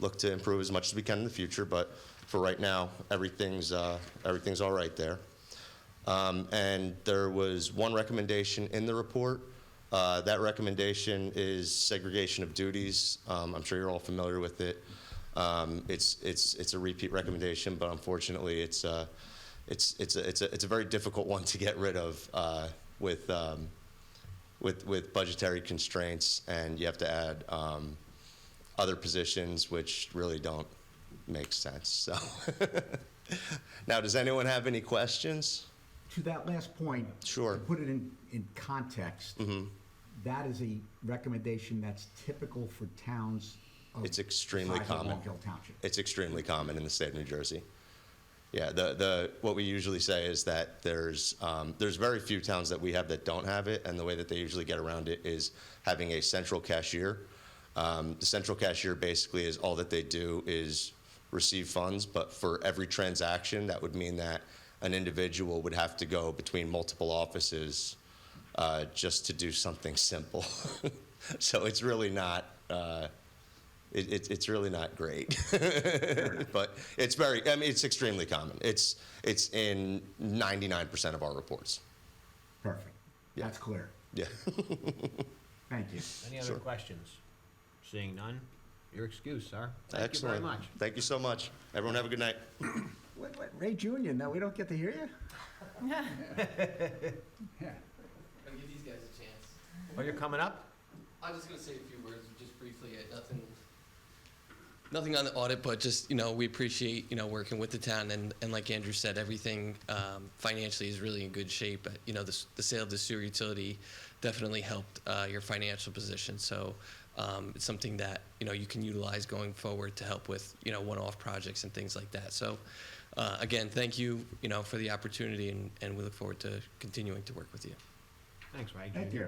S14: look to improve as much as we can in the future, but for right now, everything's all right there. And there was one recommendation in the report That recommendation is segregation of duties. I'm sure you're all familiar with it. It's a repeat recommendation, but unfortunately, it's a very difficult one to get rid of with budgetary constraints, and you have to add other positions which really don't make sense. So, now, does anyone have any questions?
S12: To that last point.
S14: Sure.
S12: To put it in context, that is a recommendation that's typical for towns of
S14: It's extremely
S12: size of
S14: common.
S12: Long Hill Township.
S14: It's extremely common in the state of New Jersey. Yeah, what we usually say is that there's very few towns that we have that don't have it, and the way that they usually get around it is having a central cashier. The central cashier basically is all that they do is receive funds, but for every transaction, that would mean that an individual would have to go between multiple offices just to do something simple. So it's really not. It's really not great, but it's extremely common. It's in 99% of our reports.
S12: Perfect.
S14: Yeah.
S12: That's clear.
S14: Yeah.
S12: Thank you.
S1: Any other
S14: Sure.
S1: questions? Seeing none, your excuse, sir. Thank
S14: Excellent.
S1: you very much.
S14: Thank you so much. Everyone have a good night.
S12: What, Ray Jr., now we don't get to hear you?
S17: I'll give these guys a chance.
S1: Oh, you're coming up?
S17: I was just gonna say a few words, just briefly. Nothing on the audit, but just we appreciate working with the town, and like Andrew said, everything financially is really in good shape. The sale of the sewer utility definitely helped your financial position. So it's something that you can utilize going forward to help with one-off projects and things like that. So again, thank you for the opportunity, and we look forward to continuing to work with you.
S1: Thanks, Ray.
S12: Thank you.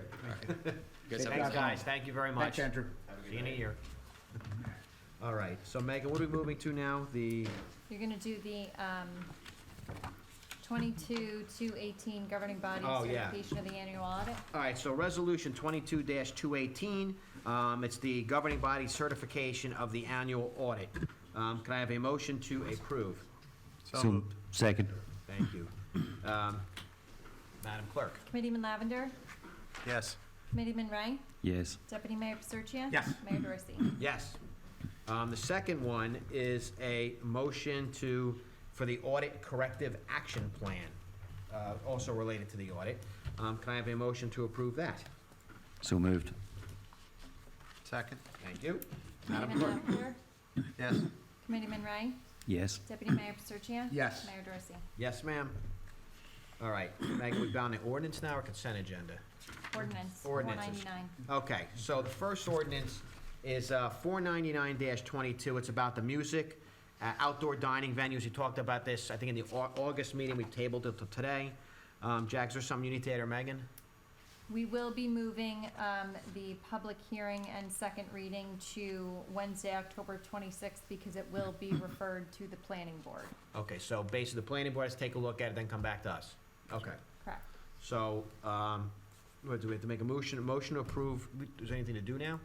S17: You guys have a
S1: Thanks,
S17: good
S1: guys. Thank you very much.
S12: Thanks, Andrew.
S1: See you in a year. All right, so Megan, what are we moving to now?
S2: You're gonna do the 22-218 governing body
S1: Oh, yeah.
S2: certification of the annual audit.
S1: All right, so Resolution 22-218, it's the governing body certification of the annual audit. Can I have a motion to approve?
S6: So second.
S1: Thank you. Madam Clerk?
S2: Committeeman Lavender,
S6: Yes.
S2: Committeeman Ray,
S6: Yes.
S2: Deputy Mayor Pasurcia.
S12: Yes.
S2: Mayor Dorsey.
S1: Yes. The second one is a motion for the audit corrective action plan, also related to the audit. Can I have a motion to approve that?
S6: So moved. Second.
S1: Thank you.
S2: Committeeman Lavender,
S6: Yes.
S2: Committeeman Ray,
S6: Yes.
S2: Deputy Mayor Pasurcia.
S12: Yes.
S2: Mayor Dorsey.
S1: Yes, ma'am. All right, Megan, we bound the ordinance now or consent agenda?
S2: Ordinance,
S1: Ordinances.
S2: 499.
S1: Okay, so the first ordinance is 499-22. It's about the music, outdoor dining venues. We talked about this, I think, in the August meeting. We tabled it till today. Jack, is there something you need to add, or Megan?
S2: We will be moving the public hearing and second reading to Wednesday, October 26th, because it will be referred to the planning board.
S1: Okay, so basically, the planning board has to take a look at it, then come back to us. Okay.
S2: Correct.
S1: So, what, do we have to make a motion to approve? Is there anything to do now?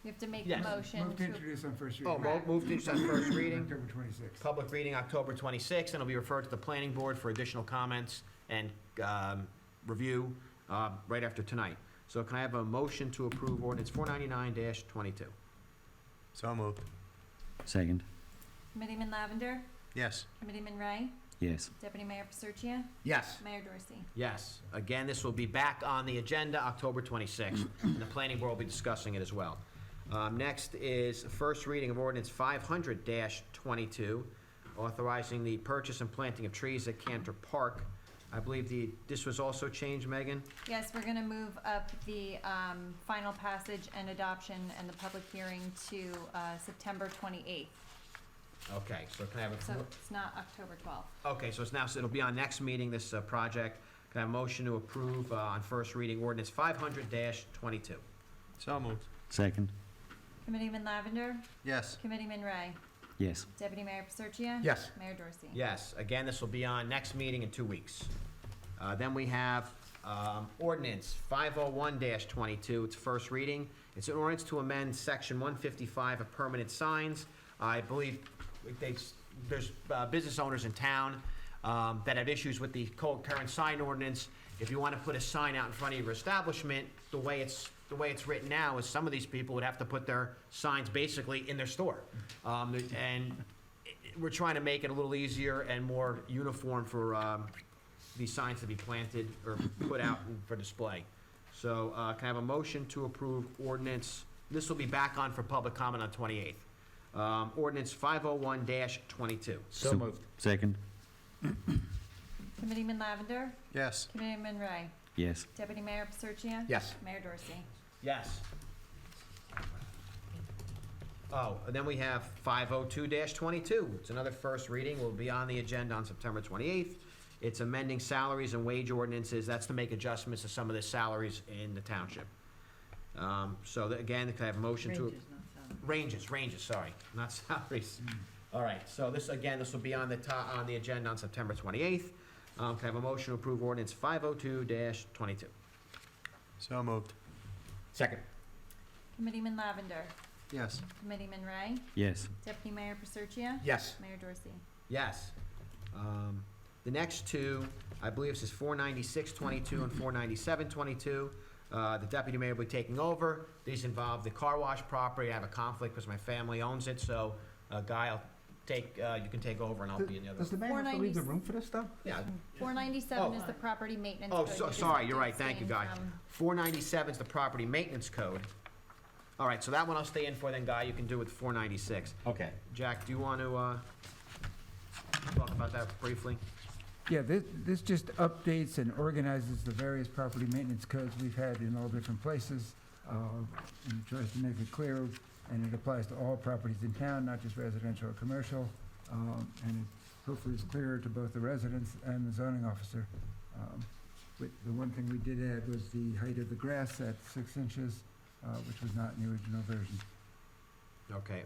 S2: You have to make
S1: Yes.
S2: the motion
S18: Move to
S2: to,
S18: introduce on first
S1: Oh,
S18: reading.
S1: move to introduce on first reading.
S18: October 26th.
S1: Public reading October 26th, and it'll be referred to the planning board for additional comments and review right after tonight. So can I have a motion to approve ordinance 499-22?
S6: So moved. Second.
S2: Committeeman Lavender,
S6: Yes.
S2: Committeeman Ray,
S6: Yes.
S2: Deputy Mayor Pasurcia,
S12: Yes.
S2: Mayor Dorsey.
S1: Yes. Again, this will be back on the agenda October 26th, and the planning board will be discussing it as well. Next is first reading of ordinance 500-22, authorizing the purchase and planting of trees at Canter Park. I believe this was also changed, Megan?
S2: Yes, we're gonna move up the final passage and adoption and the public hearing to September 28th.
S1: Okay, so can I have a...
S2: So it's not October 12th.
S1: Okay, so it'll be on next meeting, this project. Can I have a motion to approve on first reading ordinance 500-22?
S6: So moved. Second.
S2: Committeeman Lavender,
S6: Yes.
S2: Committeeman Ray,
S6: Yes.
S2: Deputy Mayor Pasurcia.
S12: Yes.
S2: Mayor Dorsey.
S1: Yes, again, this will be on next meeting in 2 weeks. Then we have ordinance 501-22, it's first reading. It's an ordinance to amend section 155 of permanent signs. I believe there's business owners in town that have issues with the current sign ordinance, if you want to put a sign out in front of your establishment, the way it's written now is some of these people would have to put their signs basically in their store. And we're trying to make it a little easier and more uniform for these signs to be planted or put out for display. So can I have a motion to approve ordinance? This will be back on for public comment on 28th. Ordinance 501-22.
S12: So moved.
S18: Second.
S2: Committeeman Lavender?
S6: Yes.
S2: Committeeman Ray?
S18: Yes.
S2: Deputy Mayor Paserchia?
S12: Yes.
S2: Mayor Dorsey?
S1: Yes. Oh, and then we have 502-22. It's another first reading. Will be on the agenda on September 28th. It's amending salaries and wage ordinances. That's to make adjustments to some of the salaries in the township. So again, can I have a motion to? Ranges, sorry, not salaries. All right, so this will be on the agenda on September 28th. Can I have a motion to approve ordinance 502-22?
S6: So moved.
S12: Second.
S2: Committeeman Lavender?
S6: Yes.
S2: Committeeman Ray?
S18: Yes.
S2: Deputy Mayor Paserchia?
S12: Yes.
S2: Mayor Dorsey?
S1: Yes. The next two, I believe this is 496-22 and 497-22. The deputy mayor will be taking over. These involve the car wash property. I have a conflict because my family owns it, so Guy, you can take over and I'll be in the other.
S12: Does the mayor have to leave the room for this stuff?
S1: Yeah.
S2: 497 is the property maintenance
S1: Oh,
S2: code. You
S1: sorry,
S2: just
S1: you're right. Thank you, Guy.
S2: abstain
S1: 497 is the property maintenance code. All right, so that one I'll stay in for then, Guy. You can do with 496.
S12: Okay.
S1: Jack, do you want to talk about that briefly?
S19: Yeah, this just updates and organizes the various property maintenance codes we've had in all different places, and tries to make it clear, and it applies to all properties in town, not just residential or commercial, and it hopefully is clearer to both the residents and the zoning officer. But the one thing we did add was the height of the grass at 6 inches, which was not in the original version.
S1: Okay.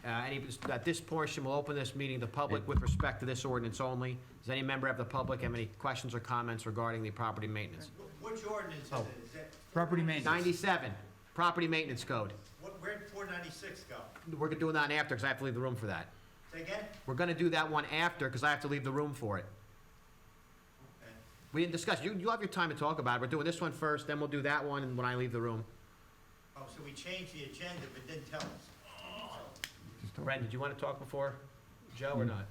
S1: At this portion, we'll open this meeting to the public with respect to this ordinance only. Does any member of the public have any questions or comments regarding the property maintenance?
S20: Which ordinance is it? Is that,
S19: Property maintenance.
S1: 97, property maintenance code.
S20: where'd 496 go?
S1: We're doing that after because I have to leave the room for that.
S20: Say again?
S1: We're going to do that one after because I have to leave the room for it.
S20: Okay.
S1: We didn't discuss. You have your time to talk about it. We're doing this one first, then we'll do that one and when I leave the room.
S20: Oh, so we changed the agenda but didn't tell us.
S1: Brent, did you want to talk before Joe or not?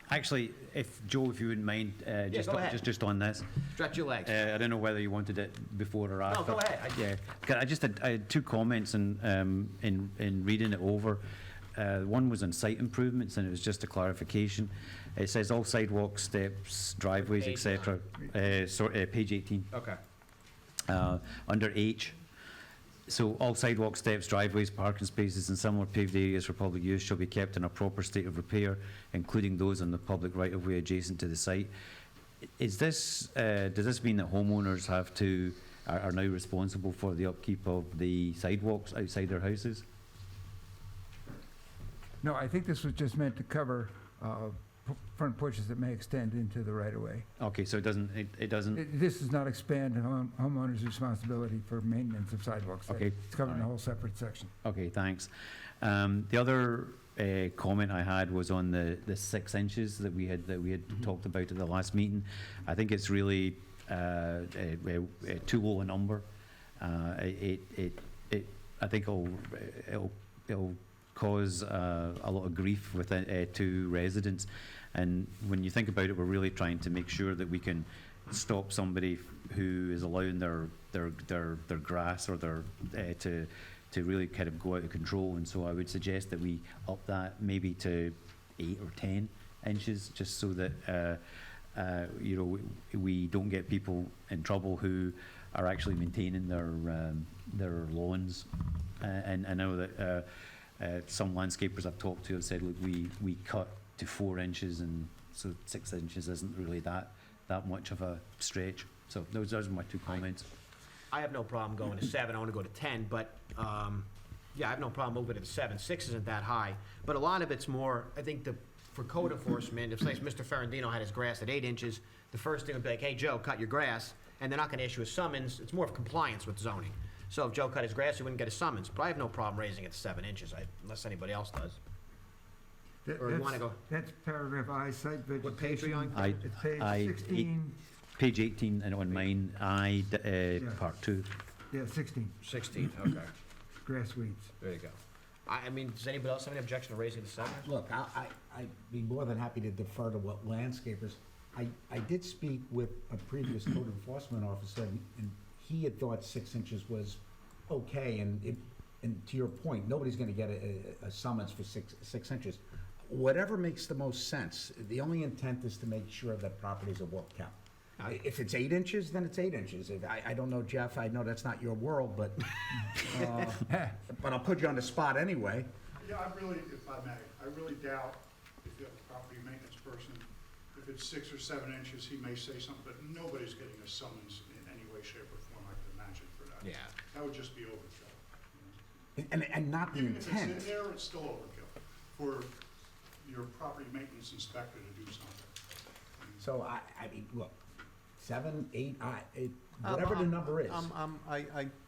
S18: Actually, if Joe, if you wouldn't mind, just
S1: go ahead.
S18: just on this.
S1: Stretch your legs.
S18: I don't know whether you wanted it before or after.
S1: No, go ahead.
S18: I just had two comments in reading it over. One was on site improvements, and it was just a clarification. It says all sidewalks, steps, driveways,
S1: Page
S18: etc. Page 18.
S1: Okay.
S18: Under H. So all sidewalk, steps, driveways, parking spaces and similar paved areas for public use shall be kept in a proper state of repair, including those on the public right-of-way adjacent to the site. Is this, does this mean that homeowners are now responsible for the upkeep of the sidewalks outside their houses?
S19: No, I think this was just meant to cover front porches that may extend into the right-of-way.
S18: Okay, so it doesn't.
S19: This does not expand homeowners' responsibility for maintenance of sidewalks.
S18: Okay.
S19: It's covered in a whole separate section.
S18: Okay, thanks. The other comment I had was on the 6 inches that we had talked about at the last meeting. I think it's really too low a number. I think it'll cause a lot of grief to residents. And when you think about it, we're really trying to make sure that we can stop somebody who is allowing their grass or their to really kind of go out of control. And so I would suggest that we up that maybe to 8 or 10 inches, just so that we don't get people in trouble who are actually maintaining their lawns. And I know that some landscapers I've talked to have said, look, we cut to 4 inches, and so 6 inches isn't really that much of a stretch. So those are my two comments.
S1: I have no problem going to 7. I want to go to 10, but yeah, I have no problem moving it to 7. 6 isn't that high, but a lot of it's more. I think for code enforcement, if say Mr. Ferrandino had his grass at 8 inches, the first thing would be like, hey Joe, cut your grass, and they're not going to issue a summons. It's more of compliance with zoning. So if Joe cut his grass, he wouldn't get a summons. But I have no problem raising it to 7 inches, unless anybody else does. Or you want to go?
S19: That's paragraph I, site vegetation.
S1: What page are you on?
S19: It's page 16.
S18: page 18 and on mine, part 2.
S19: Yeah, 16,
S1: 16th, okay.
S19: grass weeds.
S1: There you go. I mean, does anybody else have any objection to raising the 7th?
S12: Look, I'd be more than happy to defer to what landscapers. I did speak with a previous code enforcement officer, and he had thought 6 inches was okay, and to your point, nobody's gonna get a summons for 6 inches. Whatever makes the most sense. The only intent is to make sure that properties are well kept. If it's 8 inches, then it's 8 inches. I don't know, Jeff, I know that's not your world, but, but I'll put you on the spot anyway.
S21: Yeah, I really, if I may, I really doubt if you have a property maintenance person, if it's 6 or 7 inches, he may say something, but nobody's getting a summons in any way, shape, or form, I can imagine, for that.
S1: Yeah.
S21: That would just be overkill.
S12: And not the
S21: Even if
S12: intent.
S21: it's in there, it's still overkill for your property maintenance inspector to do something.
S12: So I mean, look, 7, 8, whatever the number is.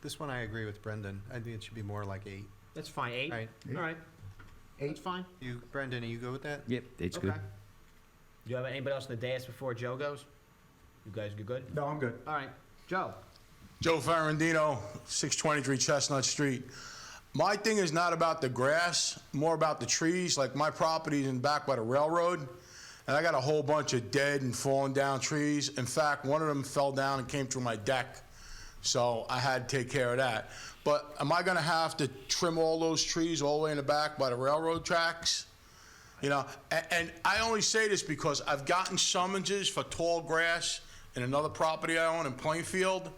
S6: This one I agree with Brendan. I think it should be more like 8.
S1: That's fine, 8?
S6: Right.
S1: All right. 8's fine.
S6: Brendan, are you good with that?
S18: Yep, it's
S1: Okay.
S18: good.
S1: Do you have anybody else in the dais before Joe goes? You guys good?
S12: No, I'm good.
S1: All right, Joe.
S22: Joe Ferrandino, 623 Chestnut Street. My thing is not about the grass, more about the trees. Like my property's in back by the railroad, and I got a whole bunch of dead and fallen down trees. In fact, one of them fell down and came through my deck, so I had to take care of that. But am I gonna have to trim all those trees all the way in the back by the railroad tracks? You know, and I only say this because I've gotten summonses for tall grass in another property I own in Plainfield,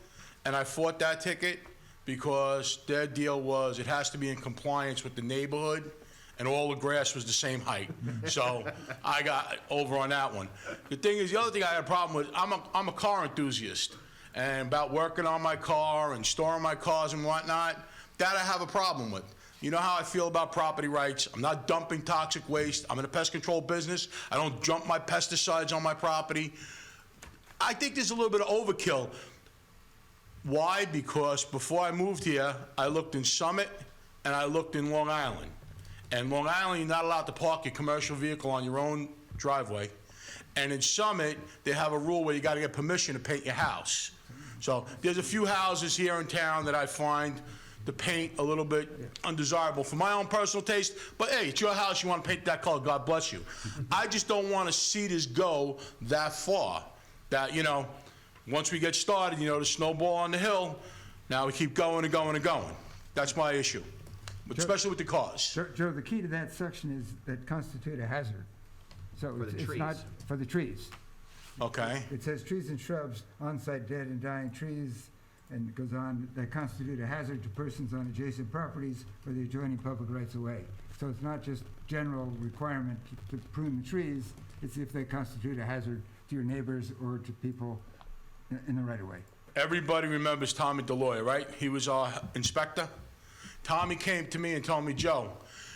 S22: and I fought that ticket because their deal was it has to be in compliance with the neighborhood, and all the grass was the same height. So I got over on that one. The thing is, the other thing I had a problem with, I'm a car enthusiast, and about working on my car and storing my cars and whatnot, that I have a problem with. You know how I feel about property rights. I'm not dumping toxic waste. I'm in a pest control business. I don't dump my pesticides on my property. I think there's a little bit of overkill. Why? Because before I moved here, I looked in Summit and I looked in Long Island. And Long Island, you're not allowed to park your commercial vehicle on your own driveway. And in Summit, they have a rule where you gotta get permission to paint your house. So there's a few houses here in town that I find the paint a little bit undesirable for my own personal taste, but hey, it's your house, you wanna paint that color, God bless you. I just don't wanna see this go that far, that, you know, once we get started, you know, the snowball on the hill, now we keep going and going and going. That's my issue, but especially with the cars.
S19: Joe, the key to that section is that constitute a hazard. So
S1: For the
S19: it's not
S1: trees.
S19: for the trees.
S22: Okay.
S19: It says trees and shrubs, on-site dead and dying trees, and it goes on, that constitute a hazard to persons on adjacent properties or the adjoining public rights of way. So it's not just general requirement to prune the trees, it's if they constitute a hazard to your neighbors or to people in the right of way.
S22: Everybody remembers Tommy DeLoya, right? He was our inspector. Tommy came to me and told me, Joe,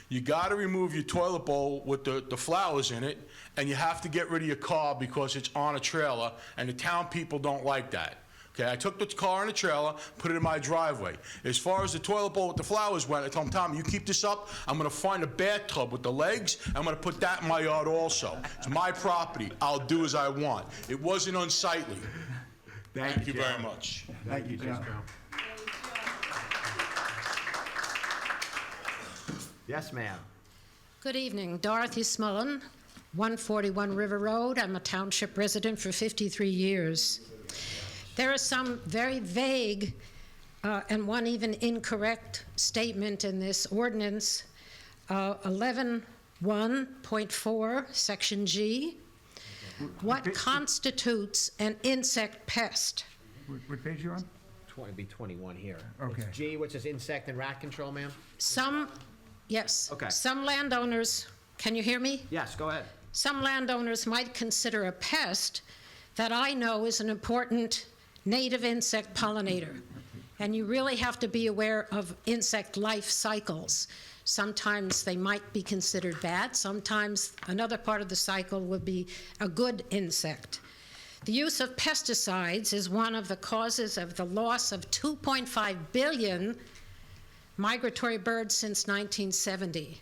S22: you gotta remove your toilet bowl with the flowers in it, and you have to get rid of your car because it's on a trailer, and the town people don't like that. Okay, I took the car in the trailer, put it in my driveway. As far as the toilet bowl with the flowers went, I told him, Tommy, you keep this up, I'm gonna find a bathtub with the legs, I'm gonna put that in my yard also. It's my property, I'll do as I want. It wasn't unsightly. Thank you very much.
S12: Thank you, Joe.
S1: Yes, ma'am.
S23: Good evening, Dorothy Smullen, 141 River Road. I'm a township resident for 53 years. There is some very vague and one even incorrect statement in this ordinance, 11.1.4, Section G. What constitutes an insect pest?
S19: What page you on?
S1: It'd be 21 here.
S19: Okay.
S1: It's G, which is insect and rat control, ma'am?
S23: Yes.
S1: Okay.
S23: Some landowners, can you hear me?
S1: Yes, go ahead.
S23: Some landowners might consider a pest that I know is an important native insect pollinator. And you really have to be aware of insect life cycles. Sometimes they might be considered bad. Sometimes another part of the cycle would be a good insect. The use of pesticides is one of the causes of the loss of 2.5 billion migratory birds since 1970.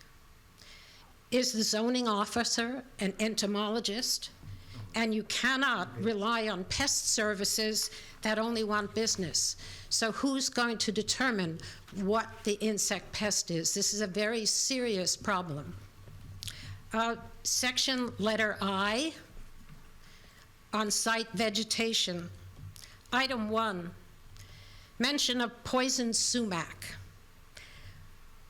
S23: Is the zoning officer an entomologist? And you cannot rely on pest services that only want business. So who's going to determine what the insect pest is? This is a very serious problem. Section letter I, on-site vegetation. Item 1, mention of poison sumac.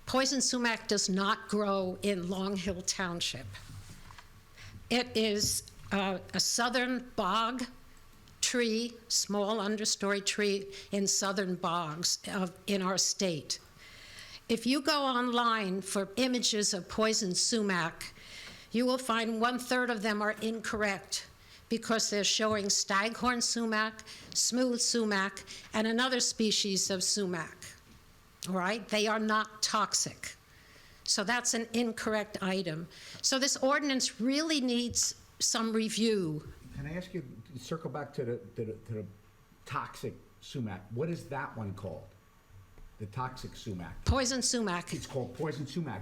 S23: Poison sumac does not grow in Long Hill Township. It is a southern bog tree, small understory tree in southern bogs in our state. If you go online for images of poison sumac, you will find 1/3 of them are incorrect because they're showing staghorn sumac, smooth sumac, and another species of sumac. All right? They are not toxic. So that's an incorrect item. So this ordinance really needs some review.
S12: Can I ask you to circle back to the toxic sumac? What is that one called? The toxic sumac?
S23: Poison sumac.
S12: It's called poison sumac.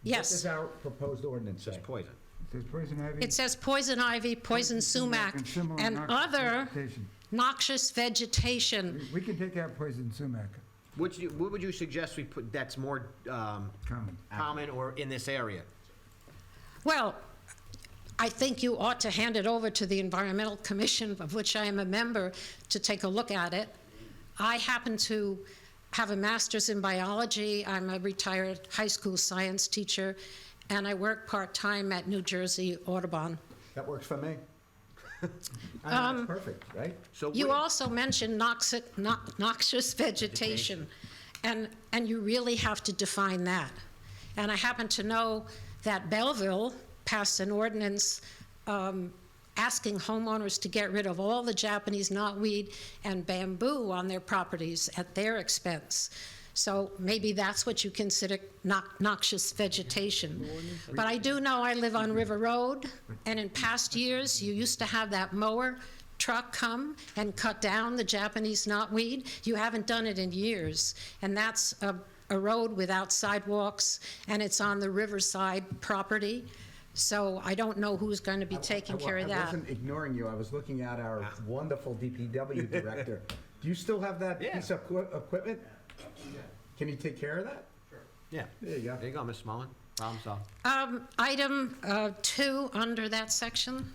S23: Yes.
S12: What does our proposed ordinance say?
S1: It's poison.
S19: It says poison ivy.
S23: It says poison ivy, poison sumac,
S19: similar
S23: and
S19: noxious
S23: other
S19: vegetation.
S23: noxious vegetation.
S19: We can take out poison sumac,
S1: What would you suggest we put that's more common or in this area?
S23: Well, I think you ought to hand it over to the Environmental Commission, of which I am a member, to take a look at it. I happen to have a master's in biology. I'm a retired high school science teacher, and I work part-time at New Jersey Audubon.
S12: That works for me. That's perfect, right?
S1: So
S23: You also mentioned noxious vegetation, and you really have to define that. And I happen to know that Belleville passed an ordinance asking homeowners to get rid of all the Japanese knotweed and bamboo on their properties at their expense. So maybe that's what you consider noxious vegetation. But I do know I live on River Road, and in past years, you used to have that mower truck come and cut down the Japanese knotweed. You haven't done it in years, and that's a road without sidewalks, and it's on the riverside property. So I don't know who's going to be taking care of
S12: I
S23: that.
S12: wasn't ignoring you. I was looking at our wonderful DPW director. Do you still have that piece of equipment? Can you take care of that?
S1: Yeah.
S12: There you go.
S1: There you go, Ms. Smolin. Problem solved.
S23: Item 2 under that section,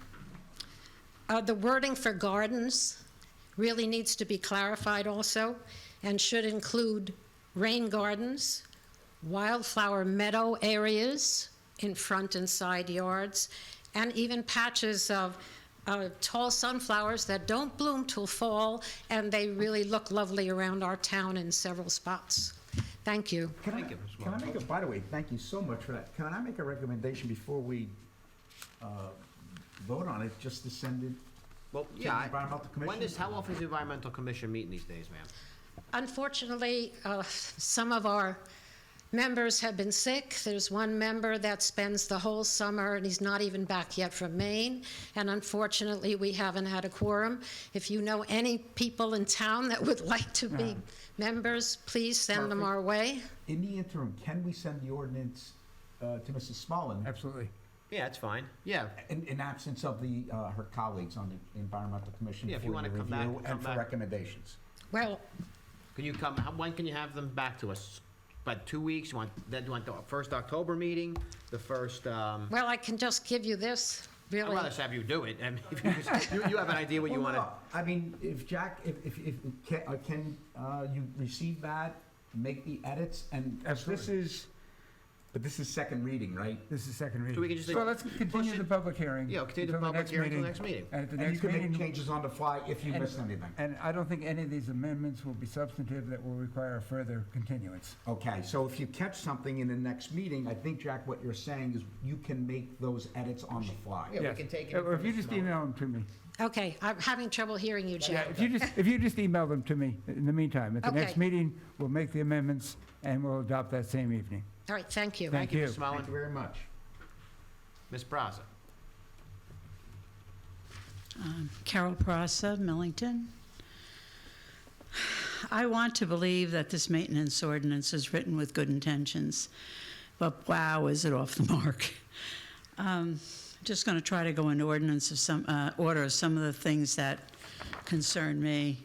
S23: the wording for gardens really needs to be clarified also, and should include rain gardens, wildflower meadow areas in front and side yards, and even patches of tall sunflowers that don't bloom till fall, and they really look lovely around our town in several spots. Thank you.
S1: Thank you, Ms.
S12: Can I make a, by the way, thank you so much for that. Can I make a recommendation before we vote on it, just to send it
S1: Well,
S12: to the
S1: yeah.
S12: Environmental Commission?
S1: How often does the Environmental Commission meet these days, ma'am?
S23: Unfortunately, some of our members have been sick. There's one member that spends the whole summer, and he's not even back yet from Maine. And unfortunately, we haven't had a quorum. If you know any people in town that would like to be members, please send them our way.
S12: In the interim, can we send the ordinance to Mrs. Smolin?
S19: absolutely.
S1: Yeah, it's fine. Yeah.
S12: In absence of the, her colleagues on the Environmental Commission
S1: Yeah, if you
S12: for
S1: wanna
S12: your
S1: come back,
S12: review
S1: come
S12: and for
S1: back.
S12: recommendations.
S23: Well,
S1: Can you come, when can you have them back to us? About 2 weeks? You want the first October meeting, the first,
S23: well, I can just give you this,
S1: I'd
S23: really.
S1: rather just have you do it. I mean, if you have an idea what you
S12: Well,
S1: want to.
S12: no, I mean, if Jack, if can you receive that, make the edits, and this
S19: Absolutely.
S12: is, but this is second reading, right?
S19: This is second reading.
S1: So we can just
S19: So let's continue the public hearing.
S1: Yeah, continue the
S19: until
S1: public hearing until the next meeting.
S19: And at the
S12: And you
S19: next
S12: can make
S19: meeting,
S12: changes on the fly if you
S19: And-
S12: missed anything.
S19: and I don't think any of these amendments will be substantive that will require further continuance.
S12: Okay, so if you catch something in the next meeting, I think, Jack, what you're saying is you can make those edits on the fly.
S1: Yeah, we
S19: Yes.
S1: can take it.
S19: Or if you just email them to me.
S23: Okay, I'm having trouble hearing you,
S19: Yeah,
S23: Jack.
S19: if you just email them to me in the meantime. At the next
S23: Okay.
S19: meeting, we'll make the amendments and we'll adopt that same evening.
S23: All right, thank you.
S19: Thank
S1: Thank you,
S19: you.
S1: Ms.
S12: Thank
S1: Smolin.
S12: you very much.
S1: Ms. Braza.
S3: Carol Prasa, Millington. I want to believe that this maintenance ordinance is written with good intentions, but wow, is it off the mark. just going to try to go in ordinance of some, order of some of the things that concern me.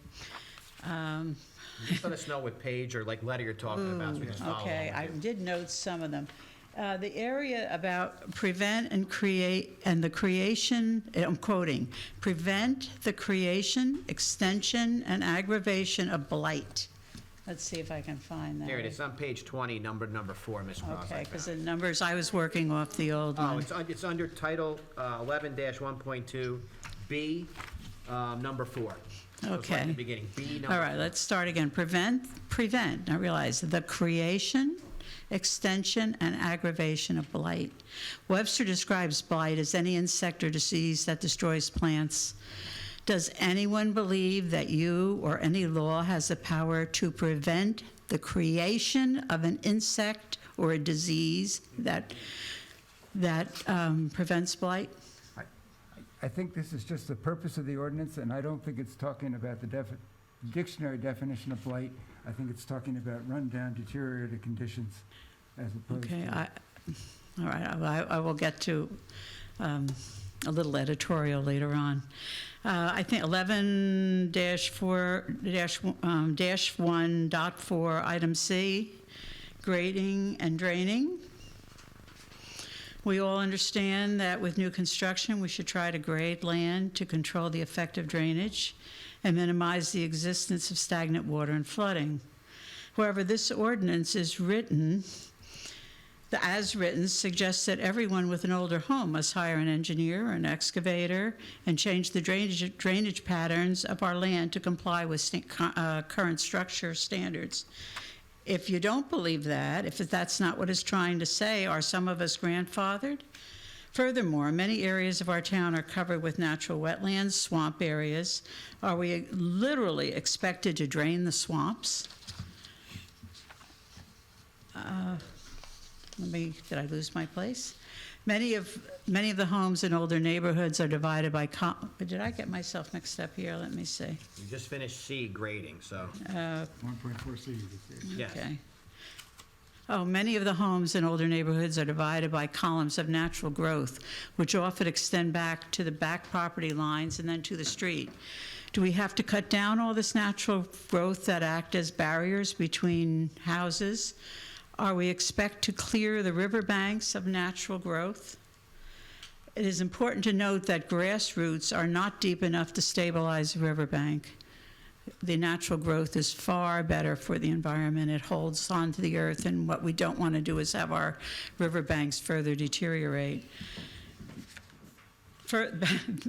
S1: Just let us know what page or like letter you're talking about, so we can follow
S3: Okay,
S1: along
S3: I
S1: with you.
S3: did note some of them. The area about prevent and create, and the creation, I'm quoting, prevent the creation, extension, and aggravation of blight. Let's see if I can find that.
S1: There it is, on page 20, number 4, Ms. Cross.
S3: Okay,
S1: I
S3: because
S1: found.
S3: the numbers, I was working off the old
S1: Oh,
S3: one.
S1: it's under Title 11-1.2, B, number 4. So it's right at the
S3: Okay.
S1: beginning, B, number
S3: All right, let's start again. Prevent, I realize, the creation, extension, and aggravation of blight. Webster describes blight as any insect or disease that destroys plants. Does anyone believe that you or any law has the power to prevent the creation of an insect or a disease that prevents blight?
S19: I think this is just the purpose of the ordinance, and I don't think it's talking about the dictionary definition of blight. I think it's talking about rundown, deteriorated conditions as opposed
S3: Okay,
S19: to...
S3: all right, I will get to a little editorial later on. I think 11-1.4, item C, grading and draining. We all understand that with new construction, we should try to grade land to control the effect of drainage and minimize the existence of stagnant water and flooding. However, this ordinance is written, the as written suggests that everyone with an older home must hire an engineer or an excavator and change the drainage patterns of our land to comply with current structure standards. If you don't believe that, if that's not what it's trying to say, are some of us grandfathered? Furthermore, many areas of our town are covered with natural wetlands, swamp areas. Are we literally expected to drain the swamps? Did I lose my place? Many of the homes in older neighborhoods are divided by, did I get myself mixed up here? Let me see.
S1: You just finished C, grading, so,
S19: 1.4C.
S1: yes.
S3: Okay. Oh, many of the homes in older neighborhoods are divided by columns of natural growth, which often extend back to the back property lines and then to the street. Do we have to cut down all this natural growth that act as barriers between houses? Are we expect to clear the riverbanks of natural growth? It is important to note that grass roots are not deep enough to stabilize a riverbank. The natural growth is far better for the environment. It holds onto the earth, and what we don't want to do is have our riverbanks further deteriorate.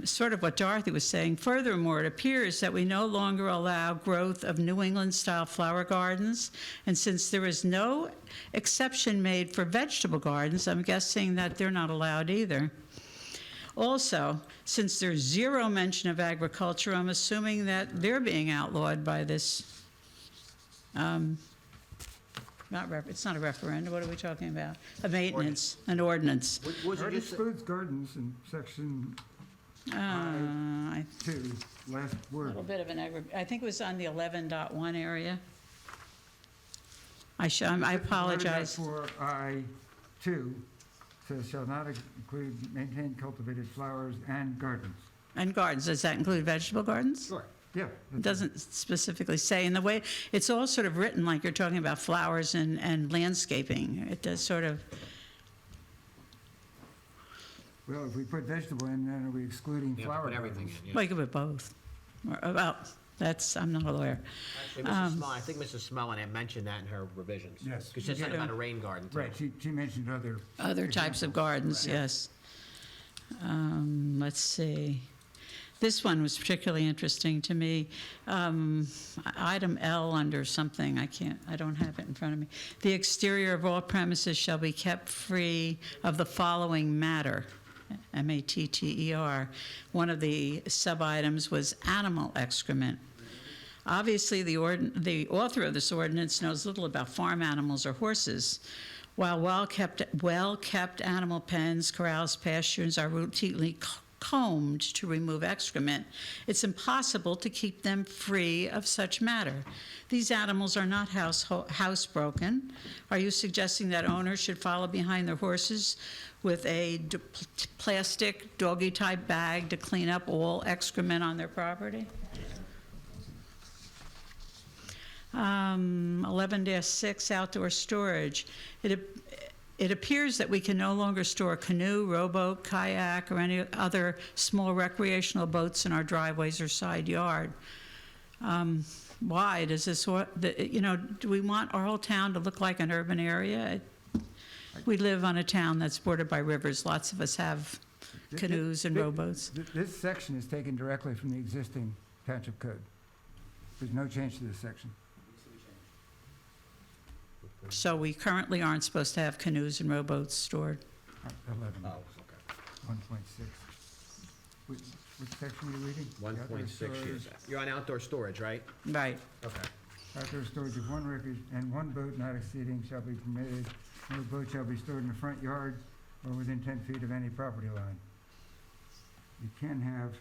S3: Sort of what Dorothy was saying, furthermore, it appears that we no longer allow growth of New England-style flower gardens, and since there is no exception made for vegetable gardens, I'm guessing that they're not allowed either. Also, since there's zero mention of agriculture, I'm assuming that they're being outlawed by this, it's not a referendum, what are we talking about? A maintenance, an ordinance.
S1: Was
S19: It
S1: it just,
S19: excludes gardens in section
S3: I
S19: 2, last
S3: A
S19: word.
S3: little bit of an I think it was on the 11.1 area. I apologize.
S19: 11.4I2 says shall not include maintain cultivated flowers and gardens.
S3: And gardens, does that include vegetable gardens?
S1: sure.
S19: Yeah.
S3: It doesn't specifically say, and the way, it's all sort of written like you're talking about flowers and landscaping. It does sort of,
S19: Well, if we put vegetable in, then are we excluding
S1: You have to
S19: flower
S1: put everything
S19: gardens?
S1: in, yeah.
S3: well, you could put both. Well, I'm not a lawyer.
S1: Actually, Mrs. Smell, I think Mrs. Smellin had mentioned that in her revisions.
S19: Yes.
S1: Because she said
S3: Yeah.
S1: about a rain garden, too.
S19: Right, she mentioned
S3: Other types of
S19: examples.
S3: gardens, yes. Let's see. This one was particularly interesting to me. Item L under something, I don't have it in front of me. The exterior of all premises shall be kept free of the following matter, M-A-T-T-E-R. One of the sub-items was animal excrement. Obviously, the author of this ordinance knows little about farm animals or horses. While well-kept animal pens, corrals, pastures are routinely combed to remove excrement, it's impossible to keep them free of such matter. These animals are not housebroken. Are you suggesting that owners should follow behind their horses with a plastic doggy-type bag to clean up all excrement on their property? 11-6, outdoor storage. It appears that we can no longer store a canoe, rowboat, kayak, or any other small recreational boats in our driveways or side yard. Why? Does this, do we want our whole town to look like an urban area? We live on a town that's bordered by rivers. Lots of us have canoes and rowboats.
S19: This section is taken directly from the existing township code. There's no change to this section.
S3: So we currently aren't supposed to have canoes and rowboats stored.
S19: 11.
S1: Oh, okay.
S19: 1.6. Which section are you reading?
S1: 1.6 years. You're on outdoor storage, right?
S3: Right.
S1: Okay.
S19: Outdoor storage of one record and one boat not exceeding shall be permitted. No boat shall be stored in the front yard or within 10 feet of any property line. You can have,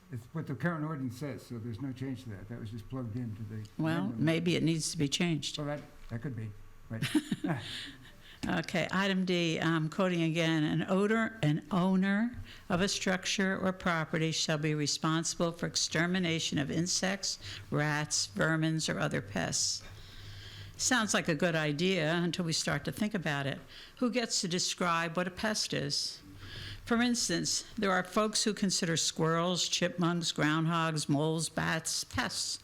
S19: it's what the current ordinance says, so there's no change to that. That was just plugged into the.
S3: Well,
S19: amendment.
S3: maybe it needs to be changed.
S19: Well, that could be, right.
S3: Okay, item D, I'm quoting again, an owner of a structure or property shall be responsible for extermination of insects, rats, vermins, or other pests. Sounds like a good idea until we start to think about it. Who gets to describe what a pest is? For instance, there are folks who consider squirrels, chipmunks, groundhogs, moles, bats, pests.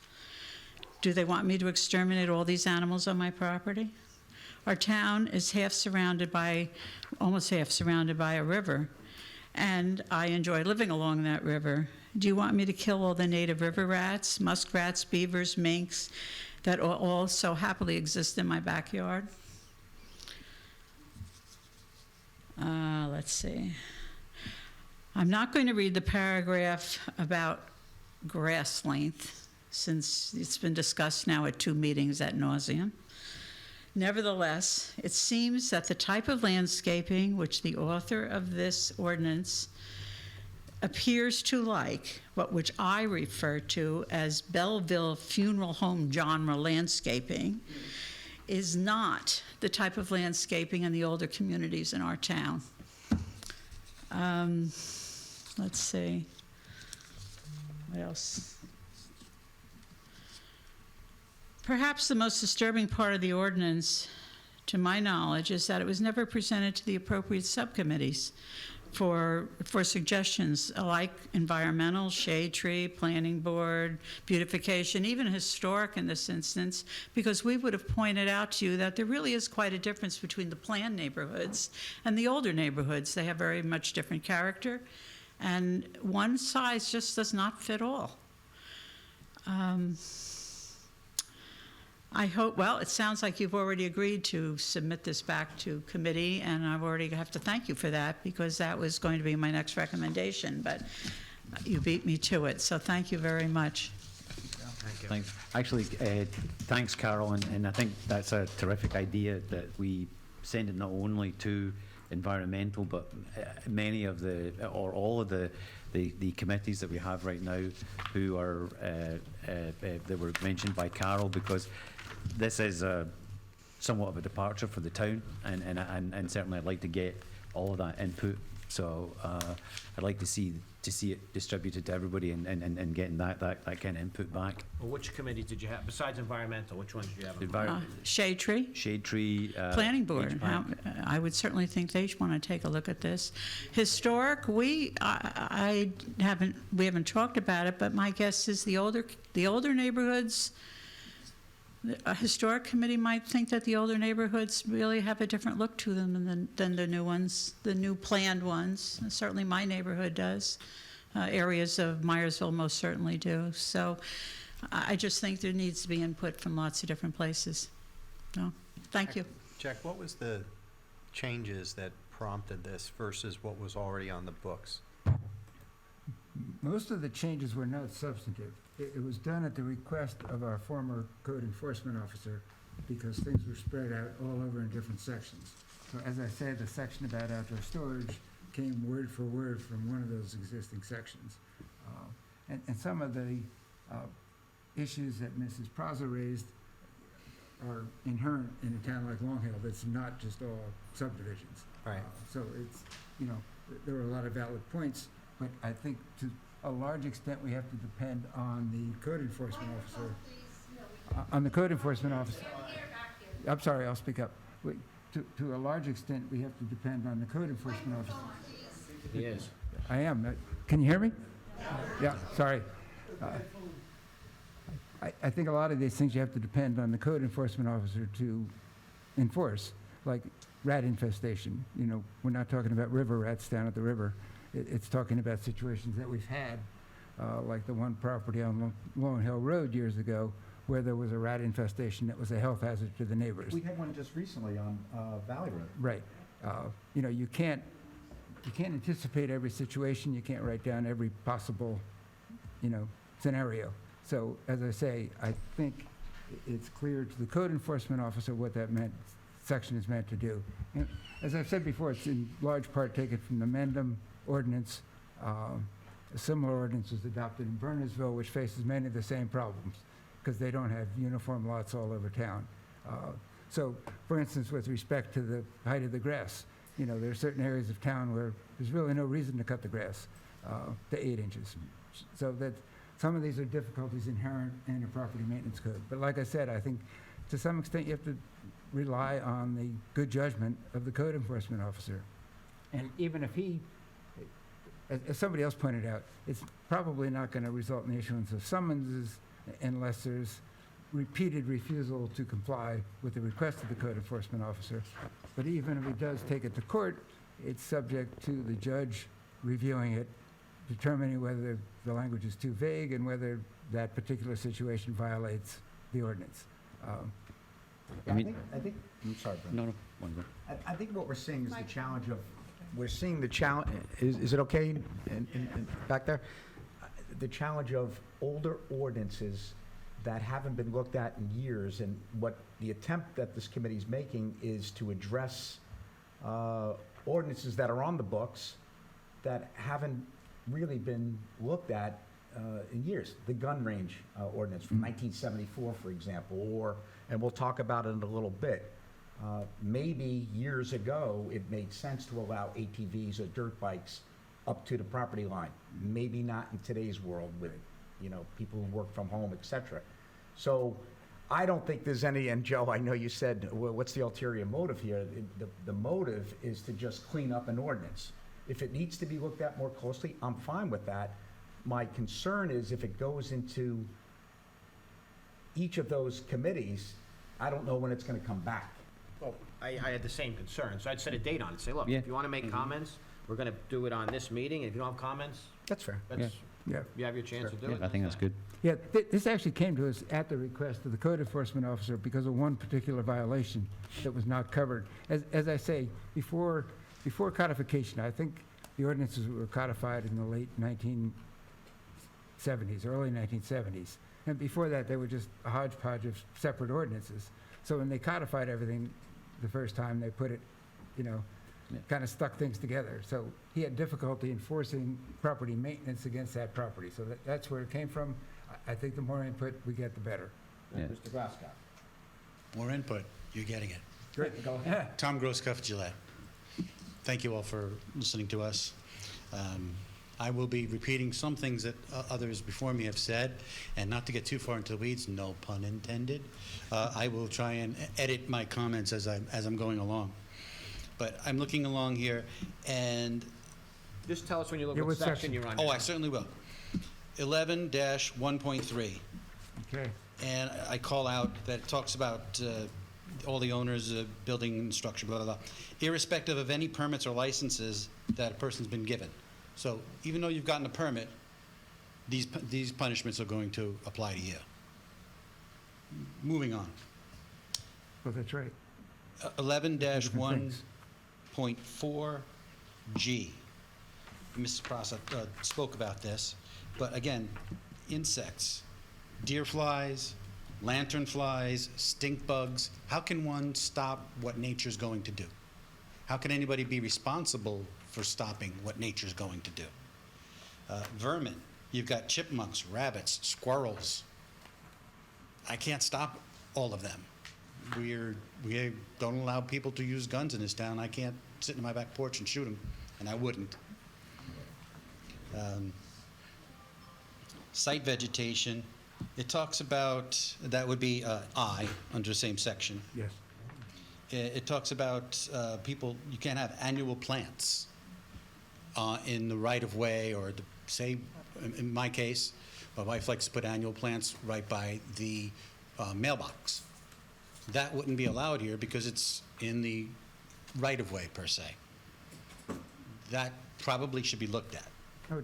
S3: Do they want me to exterminate all these animals on my property? Our town is almost half surrounded by a river, and I enjoy living along that river. Do you want me to kill all the native river rats, muskrats, beavers, minks that all so happily exist in my backyard? Let's see. I'm not going to read the paragraph about grass length, since it's been discussed now at 2 meetings ad nauseum. Nevertheless, it seems that the type of landscaping which the author of this ordinance appears to like, but which I refer to as Belleville funeral home genre landscaping, is not the type of landscaping in the older communities in our town. Let's see. What else? Perhaps the most disturbing part of the ordinance, to my knowledge, is that it was never presented to the appropriate subcommittees for suggestions like environmental, shade tree, planning board, beautification, even historic in this instance, because we would have pointed out to you that there really is quite a difference between the planned neighborhoods and the older neighborhoods. They have very much different character, and one size just does not fit all. I hope, well, it sounds like you've already agreed to submit this back to committee, and I already have to thank you for that, because that was going to be my next recommendation, but you beat me to it, so thank you very much.
S1: Thank you.
S18: Actually, thanks, Carol, and I think that's a terrific idea that we send it not only to environmental, but many of or all of the committees that we have right now who are, that were mentioned by Carol, because this is somewhat of a departure for the town, and certainly I'd like to get all of that input. So I'd like to see it distributed to everybody and getting that kind of input back.
S1: Well, which committees did you have, besides environmental, which ones did you have?
S3: Shade tree.
S18: Shade tree.
S3: Planning board. I would certainly think they want to take a look at this. Historic, we haven't talked about it, but my guess is the older neighborhoods. A historic committee might think that the older neighborhoods really have a different look to them than the new ones, the new planned ones. Certainly my neighborhood does. Areas of Myersville most certainly do. So I just think there needs to be input from lots of different places. No, thank you.
S6: Jack, what was the changes that prompted this versus what was already on the books?
S19: Most of the changes were not substantive. It was done at the request of our former code enforcement officer, because things were spread out all over in different sections. So as I said, the section about outdoor storage came word for word from one of those existing sections. And some of the issues that Mrs. Praza raised are inherent in a town like Long Hill that's not just all subdivisions.
S1: Right.
S19: So it's, you know, there are a lot of valid points, but I think to a large extent, we have to depend on the code enforcement officer. On the code enforcement officer. I'm sorry, I'll speak up. To a large extent, we have to depend on the code enforcement officer.
S1: He is.
S19: I am. Can you hear me? Yeah, sorry. I think a lot of these things you have to depend on the code enforcement officer to enforce, like rat infestation. You know, we're not talking about river rats down at the river. It's talking about situations that we've had, like the one property on Long Hill Road years ago, where there was a rat infestation that was a health hazard to the neighbors.
S12: We had one just recently on Valley Road.
S19: Right. You know, you can't anticipate every situation. You can't write down every possible, you know, scenario. So, as I say, I think it's clear to the code enforcement officer what that section is meant to do. And as I've said before, it's in large part taken from the Amending Ordinance. A similar ordinance was adopted in Burnersville, which faces many of the same problems because they don't have uniform lots all over town. So, for instance, with respect to the height of the grass, you know, there are certain areas of town where there's really no reason to cut the grass to 8 inches. So that some of these are difficulties inherent in a property maintenance code. But like I said, I think to some extent you have to rely on the good judgment of the code enforcement officer. And even if he, as somebody else pointed out, it's probably not going to result in the issuance of summonses unless there's repeated refusal to comply with the request of the code enforcement officer. But even if he does take it to court, it's subject to the judge reviewing it, determining whether the language is too vague and whether that particular situation violates the ordinance.
S12: I think, I'm sorry, Brent.
S18: No, one go.
S12: I think what we're seeing is the challenge of, we're seeing the challenge, is it okay in back there? The challenge of older ordinances that haven't been looked at in years, and what the attempt that this committee is making is to address ordinances that are on the books that haven't really been looked at in years. The gun range ordinance from 1974, for example, and we'll talk about it in a little bit. Maybe years ago, it made sense to allow ATVs or dirt bikes up to the property line. Maybe not in today's world with, you know, people who work from home, et cetera. So I don't think there's any, and Joe, I know you said, well, what's the ulterior motive here? The motive is to just clean up an ordinance. If it needs to be looked at more closely, I'm fine with that. My concern is if it goes into each of those committees, I don't know when it's going to come back.
S1: Well, I had the same concern, so I'd set a date on it, say, look,
S18: Yeah.
S1: if you want to make comments, we're going to do it on this meeting, and if you don't have comments,
S12: That's fair.
S1: that's,
S19: Yeah.
S1: you have your chance to do
S18: Yeah,
S1: it.
S18: I think that's good.
S19: Yeah, this actually came to us at the request of the code enforcement officer because of one particular violation that was not covered. As I say, before codification, I think the ordinances were codified in the late 1970s, early 1970s. And before that, they were just a hodgepodge of separate ordinances. So when they codified everything the first time, they put it, you know, kind of stuck things together. So he had difficulty enforcing property maintenance against that property. So that's where it came from. I think the more input we get, the better.
S18: Yeah.
S12: Mr. Glasscock.
S4: More input, you're getting it.
S12: Great, go ahead.
S4: Tom Groscuff, Gillette. Thank you all for listening to us. I will be repeating some things that others before me have said, and not to get too far into the weeds, no pun intended. I will try and edit my comments as I'm going along. But I'm looking along here, and
S1: Just tell us when you look
S19: Yeah,
S1: what
S19: what
S1: section
S19: section?
S1: you're on.
S4: oh, I certainly will. 11-1.3.
S19: Okay.
S4: And I call out that it talks about all the owners, building and structure, blah, blah, blah, irrespective of any permits or licenses that a person's been given. So even though you've gotten a permit, these punishments are going to apply to you. Moving on.
S19: Well, that's right.
S4: 11-1.4G. Mrs. Prasa spoke about this, but again, insects, deer flies, lantern flies, stink bugs. How can one stop what nature's going to do? How can anybody be responsible for stopping what nature's going to do. Vermin, you've got chipmunks, rabbits, squirrels. I can't stop all of them. We don't allow people to use guns in this town. I can't sit in my back porch and shoot them, and I wouldn't. Site vegetation, it talks about, that would be I, under the same section.
S19: Yes.
S4: It talks about people, you can't have annual plants in the right-of-way, or say, in my case, my wife likes to put annual plants right by the mailbox. That wouldn't be allowed here because it's in the right-of-way, per se. That probably should be looked at.
S19: Oh,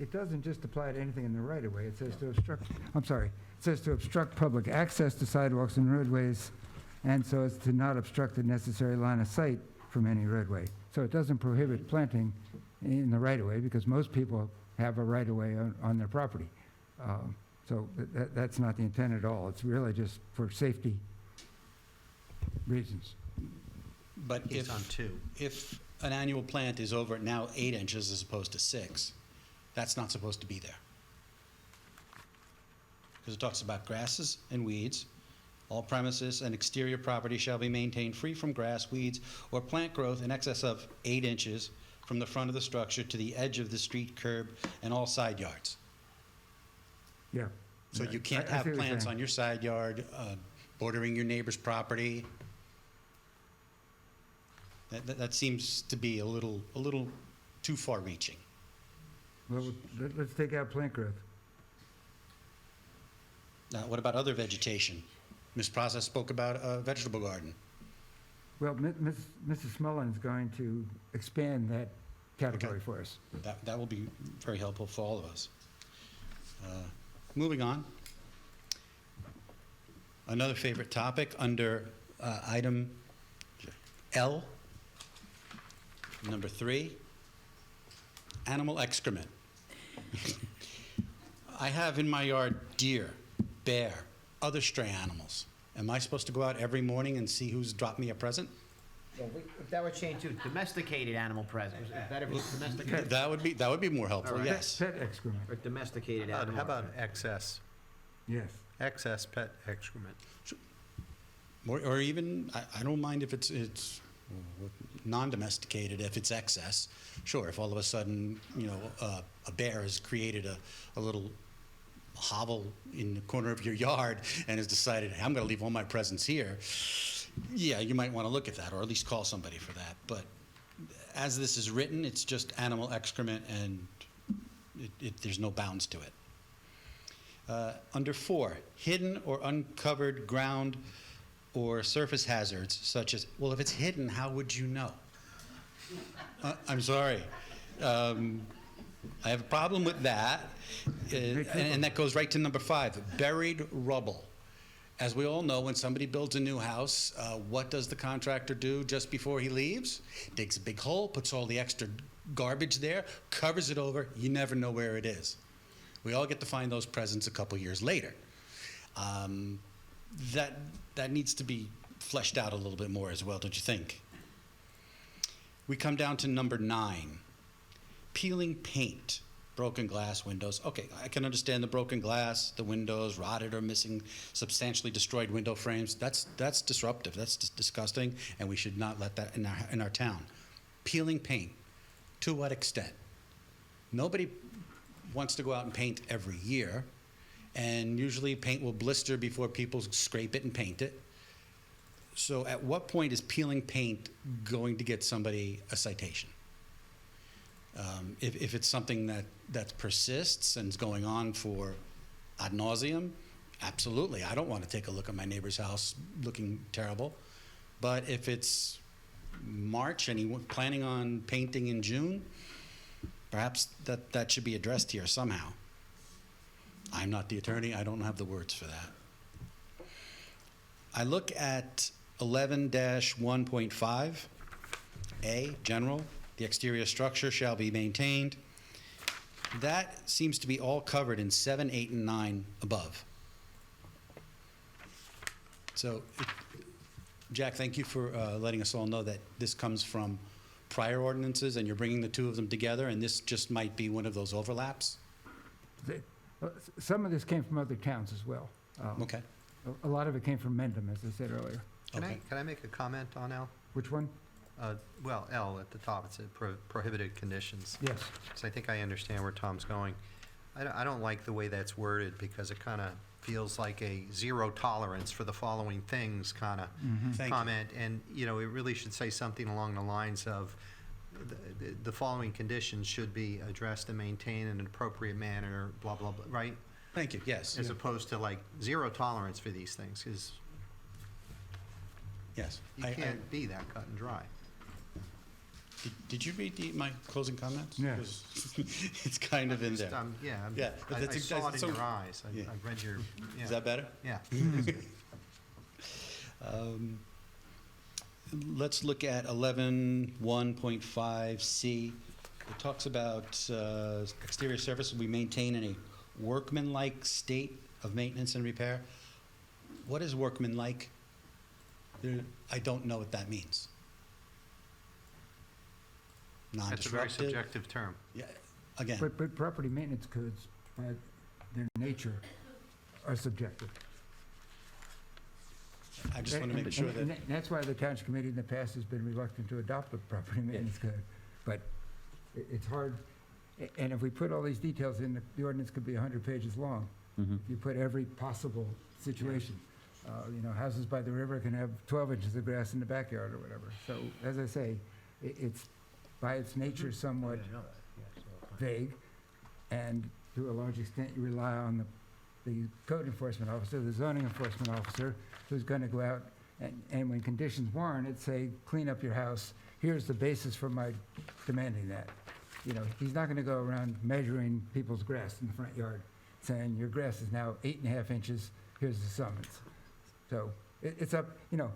S19: it doesn't just apply to anything in the right-of-way. It says to obstruct, I'm sorry, it says to obstruct public access to sidewalks and roadways, and so as to not obstruct the necessary line of sight from any roadway. So it doesn't prohibit planting in the right-of-way, because most people have a right-of-way on their property. So that's not the intent at all. It's really just for safety reasons.
S4: But
S6: He's on 2.
S4: if an annual plant is over now 8 inches as opposed to 6, that's not supposed to be there. Because it talks about grasses and weeds. All premises and exterior property shall be maintained free from grass, weeds, or plant growth in excess of 8 inches from the front of the structure to the edge of the street curb and all side yards.
S19: Yeah.
S4: So you can't
S19: I see
S4: have
S19: what you're
S4: plants
S19: saying.
S4: on your side yard, bordering your neighbor's property. That seems to be a little too far-reaching.
S19: Well, let's take out plant growth.
S4: Now, what about other vegetation? Ms. Praza spoke about a vegetable garden.
S19: Well, Mrs. Smullen's going to expand that category for us.
S4: That will be very helpful for all of us. Moving on. Another favorite topic under item L, number 3, animal excrement. I have in my yard deer, bear, other stray animals. Am I supposed to go out every morning and see who's dropped me a present?
S1: Well, if that would change to domesticated animal presents, is that if it's domesticated?
S4: That would be more helpful,
S1: All right.
S4: yes.
S19: Pet excrement,
S1: Or domesticated animal?
S6: How about excess?
S19: yes.
S6: Excess pet excrement.
S4: Or even, I don't mind if it's non-domesticated, if it's excess. Sure, if all of a sudden, a bear has created a little hovel in the corner of your yard and has decided, hey, I'm going to leave all my presents here, yeah, you might want to look at that, or at least call somebody for that. But as this is written, it's just animal excrement, and there's no bounds to it. Under 4, hidden or uncovered ground or surface hazards, such as, well, if it's hidden, how would you know? I'm sorry. I have a problem with that. And that goes right to number 5, buried rubble. As we all know, when somebody builds a new house, what does the contractor do just before he leaves? Digs a big hole, puts all the extra garbage there, covers it over, you never know where it is. We all get to find those presents a couple years later. That needs to be fleshed out a little bit more as well, don't you think? We come down to number 9, peeling paint, broken glass, windows. Okay, I can understand the broken glass, the windows, rotted or missing, substantially destroyed window frames. That's disruptive, that's disgusting, and we should not let that in our town. Peeling paint, to what extent? Nobody wants to go out and paint every year, and usually paint will blister before people scrape it and paint it. So at what point is peeling paint going to get somebody a citation? If it's something that persists and is going on for ad nauseum, absolutely. I don't want to take a look at my neighbor's house looking terrible. But if it's March and he's planning on painting in June, perhaps that should be addressed here somehow. I'm not the attorney. I don't have the words for that. I look at 11-1.5, A, general. The exterior structure shall be maintained. That seems to be all covered in 7, 8, and 9 above. So, Jack, thank you for letting us all know that this comes from prior ordinances, and you're bringing the two of them together, and this just might be one of those overlaps?
S19: Some of this came from other towns as well.
S4: Okay.
S19: A lot of it came from Mendham, as I said earlier.
S4: Okay.
S6: Can I make a comment on L?
S19: Which one?
S6: Well, L at the top, it said prohibited conditions.
S19: Yes.
S6: So I think I understand where Tom's going. I don't like the way that's worded because it kind of feels like a zero tolerance for the following things kind of
S4: Thank you.
S6: comment. And, you know, it really should say something along the lines of the following conditions should be addressed and maintained in an appropriate manner, blah, blah, blah, right?
S4: Thank you, yes.
S6: As opposed to like zero tolerance for these things, because
S4: Yes.
S6: you can't be that cut and dry.
S4: Did you read my closing comments?
S19: Yeah.
S4: 'Cause it's kind of in there.
S6: Yeah,
S4: Yeah, but
S6: I
S4: that's-
S6: saw it in
S4: so-
S6: your eyes.
S4: Yeah.
S6: I read your, yeah.
S4: Is that better?
S6: Yeah.
S4: Let's look at 11.1.5C. It talks about exterior surface will be maintained in a workmanlike state of maintenance and repair. What is workmanlike? I don't know what that means.
S6: That's a very
S4: Non-disruptive?
S6: subjective term.
S4: Yeah, again,
S19: But property maintenance codes, by their nature, are subjective.
S4: I just want to make sure that,
S19: And that's why the Township Committee in the past has been reluctant to adopt a property maintenance code. But it's hard, and if we put all these details in, the ordinance could be 100 pages long.
S18: Mhm.
S19: If you put every possible situation. You know, houses by the river can have 12 inches of grass in the backyard or whatever. So, as I say, it's by its nature somewhat vague, and to a large extent, you rely on the code enforcement officer, the zoning enforcement officer, who's going to go out and when conditions warrant it, say, clean up your house, here's the basis for my demanding that. You know, he's not going to go around measuring people's grass in the front yard, saying, your grass is now 8.5 inches, here's the summons. So it's up, you know,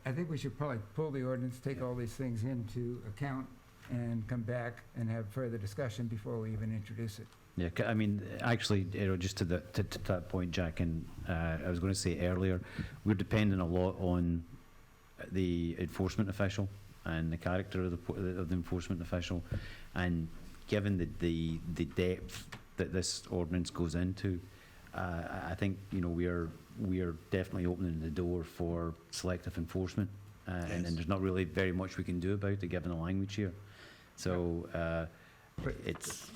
S19: I think we should probably pull the ordinance, take all these things into account, and come back and have further discussion before we even introduce it.
S18: Yeah, I mean, actually, you know, just to that point, Jack, and I was going to say earlier, we're depending a lot on the enforcement official and the character of the enforcement official, and given the depth that this ordinance goes into, I think, you know, we are definitely opening the door for selective enforcement, and there's not really very much we can do about it given the language here. So it's.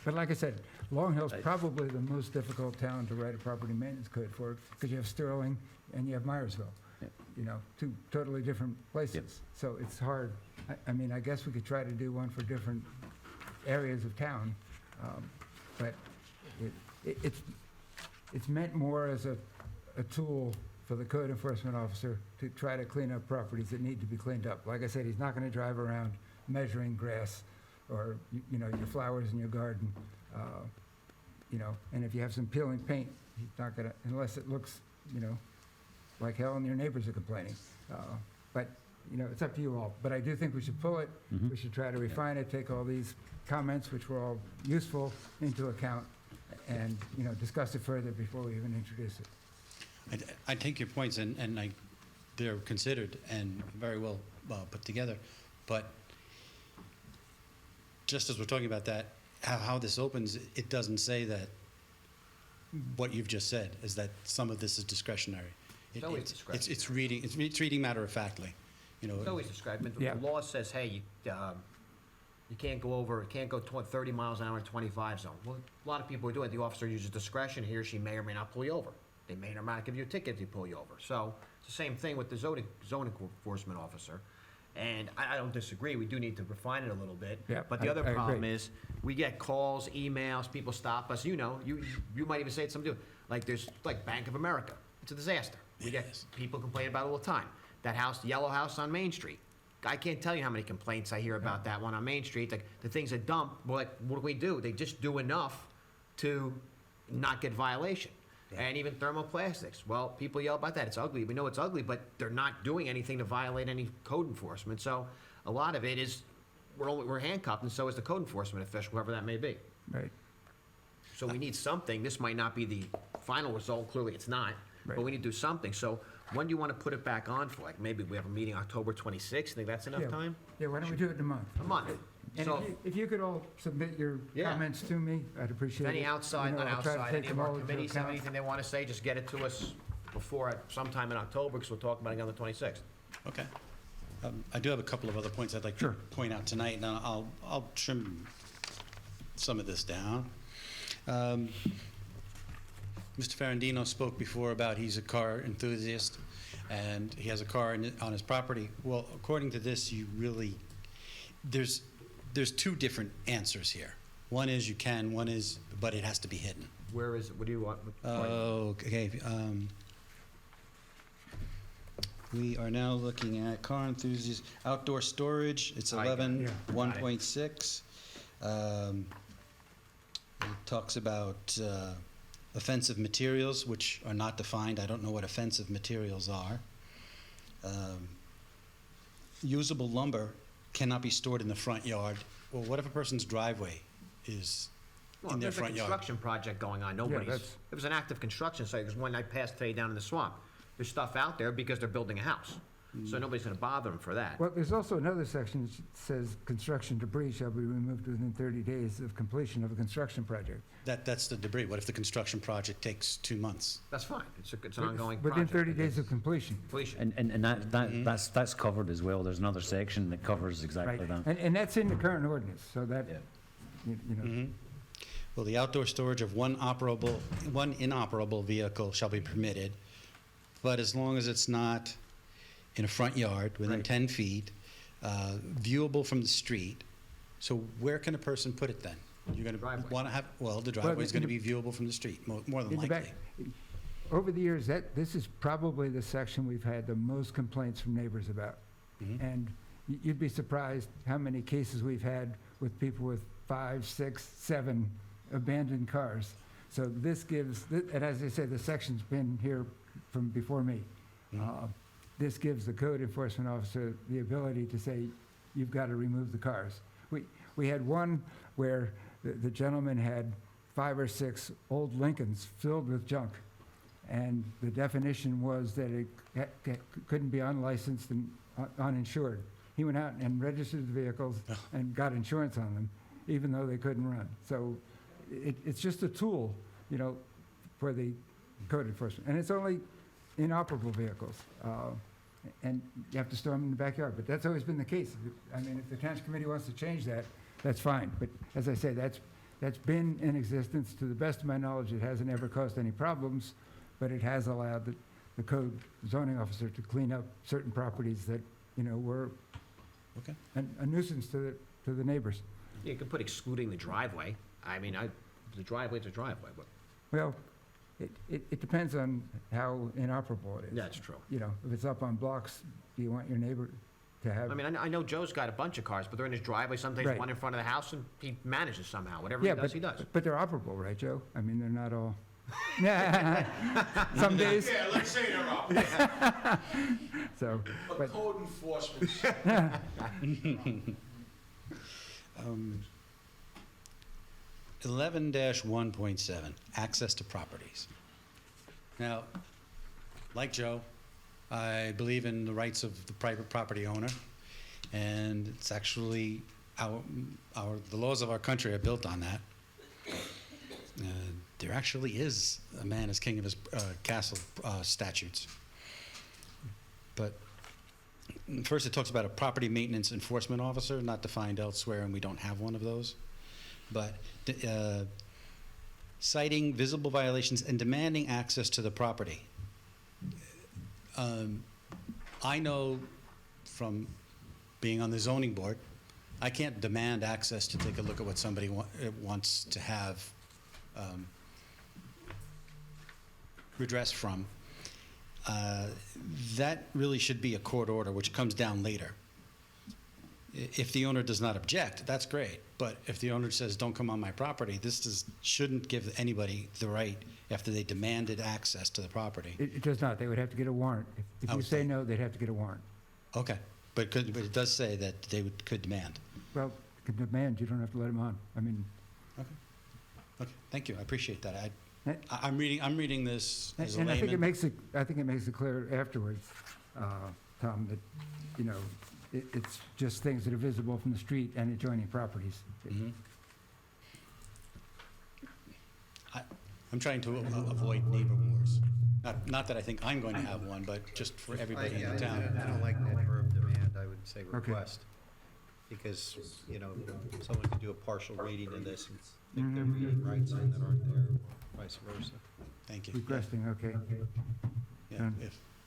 S19: But like I said, Long Hill's probably the most difficult town to write a property maintenance code for, because you have Sterling and you have Myersville.
S18: Yep.
S19: You know, two totally different places.
S18: Yep.
S19: So it's hard. I mean, I guess we could try to do one for different areas of town, but it's meant more as a tool for the code enforcement officer to try to clean up properties that need to be cleaned up. Like I said, he's not going to drive around measuring grass or, you know, your flowers in your garden, you know, and if you have some peeling paint, he's not going to, unless it looks, you know, like hell and your neighbors are complaining. But, you know, it's up to you all. But I do think we should pull it.
S18: Mhm.
S19: We should try to refine it, take all these comments, which were all useful, into account, and, you know, discuss it further before we even introduce it.
S4: I take your points, and they're considered and very well put together, but just as we're talking about that, how this opens, it doesn't say that what you've just said is that some of this is discretionary.
S1: It's always discretionary.
S4: It's reading matter of factly, you know.
S1: It's always described, but
S19: Yeah.
S1: the law says, hey, you can't go over, can't go 30 miles an hour in 25 zone. Well, a lot of people are doing it. The officer uses discretion. He or she may or may not pull you over. They may or may not give you a ticket if they pull you over. So it's the same thing with the zoning enforcement officer. And I don't disagree. We do need to refine it a little bit.
S19: Yeah,
S1: But the
S19: I
S1: other
S19: agree.
S1: problem is, we get calls, emails, people stop us. You know, you might even say it's something, like there's, like Bank of America. It's a disaster. We get
S4: Yes.
S1: people complain about it all the time. That house, the yellow house on Main Street. I can't tell you how many complaints I hear about that one on Main Street. Like, the things that dump, well, like, what do? They just do enough to not get violation. And even thermoplastics. Well, people yell about that. It's ugly. We know it's ugly, but they're not doing anything to violate any code enforcement. So a lot of it is, we're handcuffed, and so is the code enforcement official, whoever that may be.
S19: Right.
S1: So we need something. This might not be the final result. Clearly, it's not. But
S19: Right.
S1: we need to do something. So When do you want to put it back on for? Like, maybe we have a meeting October 26th, think that's enough
S19: Yeah.
S1: time?
S19: Yeah, why don't we do it in a month?
S1: A month.
S19: And
S1: So,
S19: if you could all submit your
S1: Yeah.
S19: comments to me, I'd appreciate it.
S1: any outside,
S19: You know,
S1: not
S19: I'll try to
S1: outside,
S19: take
S1: any of
S19: them
S1: our
S19: all into
S1: committees have
S19: account.
S1: anything they want to say, just get it to us before, sometime in October, because we'll talk about it on the 26th.
S4: Okay. I do have a couple of other points I'd like to point out tonight, and I'll trim some of this down. Mr. Ferrandino spoke before about he's a car enthusiast, and he has a car on his property. Well, according to this, there's two different answers here. One is you can, one is, but it has to be hidden.
S1: Where is, what do you want?
S4: Okay. We are now looking at car enthusiast, outdoor storage, it's
S1: I got it.
S4: 11, 1.6. It talks about offensive materials, which are not defined. I don't know what offensive materials are. Usable lumber cannot be stored in the front yard. Well, what if a person's driveway is
S1: Well,
S4: in their
S1: there's a
S4: front yard?
S1: construction project going on, nobody's,
S19: that's-
S1: it was an active construction site, there's one I passed today down in the swamp. There's stuff out there because they're building a house, so nobody's gonna bother them for that.
S19: Well, there's also another section that says construction debris shall be removed within 30 days of completion of a construction project.
S4: That's the debris. What if the construction project takes 2 months?
S1: That's fine, it's an ongoing
S19: Within
S1: project.
S19: 30 days of completion.
S1: Completion.
S18: And that's covered as well. There's another section that covers exactly
S19: Right.
S18: that.
S19: And that's in the current ordinance, so that,
S18: Yeah.
S19: you know,
S4: Well, the outdoor storage of one inoperable vehicle shall be permitted, but as long as it's not in a front yard within
S1: Right.
S4: 10 feet, viewable from the street. So where can a person put it then? You're going to
S1: Driveway.
S4: want to have, well, the driveway is going to be viewable from the street, more than
S19: in the back.
S4: likely.
S19: Over the years, this is probably the section we've had the most complaints from neighbors about.
S4: Mhm.
S19: And you'd be surprised how many cases we've had with people with 5, 6, 7 abandoned cars. So this gives, and as I said, the section's been here from before me. This gives the code enforcement officer the ability to say, you've got to remove the cars. We had one where the gentleman had 5 or 6 old Lincolns filled with junk. And the definition was that it couldn't be unlicensed and uninsured. He went out and registered the vehicles and got insurance on them, even though they couldn't run. So it's just a tool, you know, for the code enforcement. And it's only inoperable vehicles. And you have to store them in the backyard. But that's always been the case. I mean, if the township committee wants to change that, that's fine. But as I say, that's been in existence. To the best of my knowledge, it hasn't ever caused any problems, but it has allowed the code zoning officer to clean up certain properties that, you know, were
S4: Okay.
S19: a nuisance to the neighbors.
S1: You could put excluding the driveway, the driveway's a driveway, but,
S19: Well, it depends on how inoperable it is.
S1: that's true.
S19: You know, if it's up on blocks, do you want your neighbor to have?
S1: I mean, I know Joe's got a bunch of cars, but they're in his driveway, sometimes
S19: Right.
S1: one in front of the house, and he manages somehow, whatever
S19: Yeah,
S1: he does, he does.
S19: but they're operable, right, Joe? I mean, they're not all. Some days.
S22: Yeah, let's say they're up.
S19: So, but
S22: Code enforcement.
S4: 11-1.7, access to properties. Now, like Joe, I believe in the rights of the private property owner, and it's actually the laws of our country are built on that. There actually is a man is king of his castle statutes. But first it talks about a property maintenance enforcement officer, not defined elsewhere, and we don't have one of those. But citing visible violations and demanding access to the property. I know from being on the zoning board, I can't demand access to take a look at what somebody wants to have redress from. That really should be a court order, which comes down later. If the owner does not object, that's great. But if the owner says, don't come on my property, shouldn't give anybody the right after they demanded access to the property.
S19: it does not. They would have to get a warrant. If you
S4: Okay.
S19: say no, they'd have to get a warrant.
S4: Okay, but it does say that they could demand.
S19: Well, you can demand, you don't have to let them on. I mean,
S4: Okay, thank you, I appreciate that. I'm reading this as a
S19: And I think
S4: layman.
S19: I think it makes it clear afterwards, Tom, that, you know, it's just things that are visible from the street and adjoining properties.
S4: Mhm. I'm trying to avoid neighbor wars. Not that I think I'm going to have one, but just for everybody in the town.
S6: I don't like that verb demand, I would say request. Because, you know, someone could do a partial reading of this and think they're reading rights in that aren't there, or vice versa.
S4: Thank you.
S19: Requesting, okay.
S4: Yeah,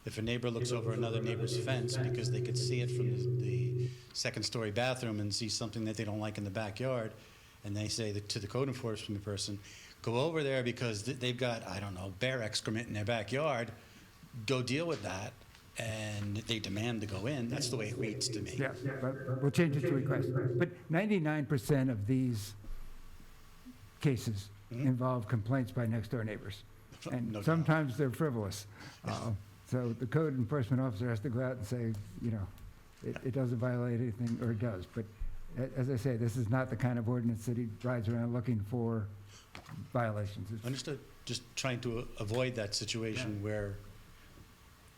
S4: if a neighbor looks over another neighbor's fence because they could see it from the second-story bathroom and see something that they don't like in the backyard, and they say to the code enforcement person, go over there because they've got, I don't know, bear excrement in their backyard, go deal with that, and they demand to go in, that's the way it reads to me.
S19: Yeah, but we'll change it to request. But 99% of these cases involve complaints by next-door neighbors. And
S4: No doubt.
S19: sometimes they're frivolous. So the code enforcement officer has to go out and say, you know, it doesn't violate anything, or it does. But as I say, this is not the kind of ordinance that he rides around looking for violations. It's-
S4: Understood. Just trying to avoid that situation where,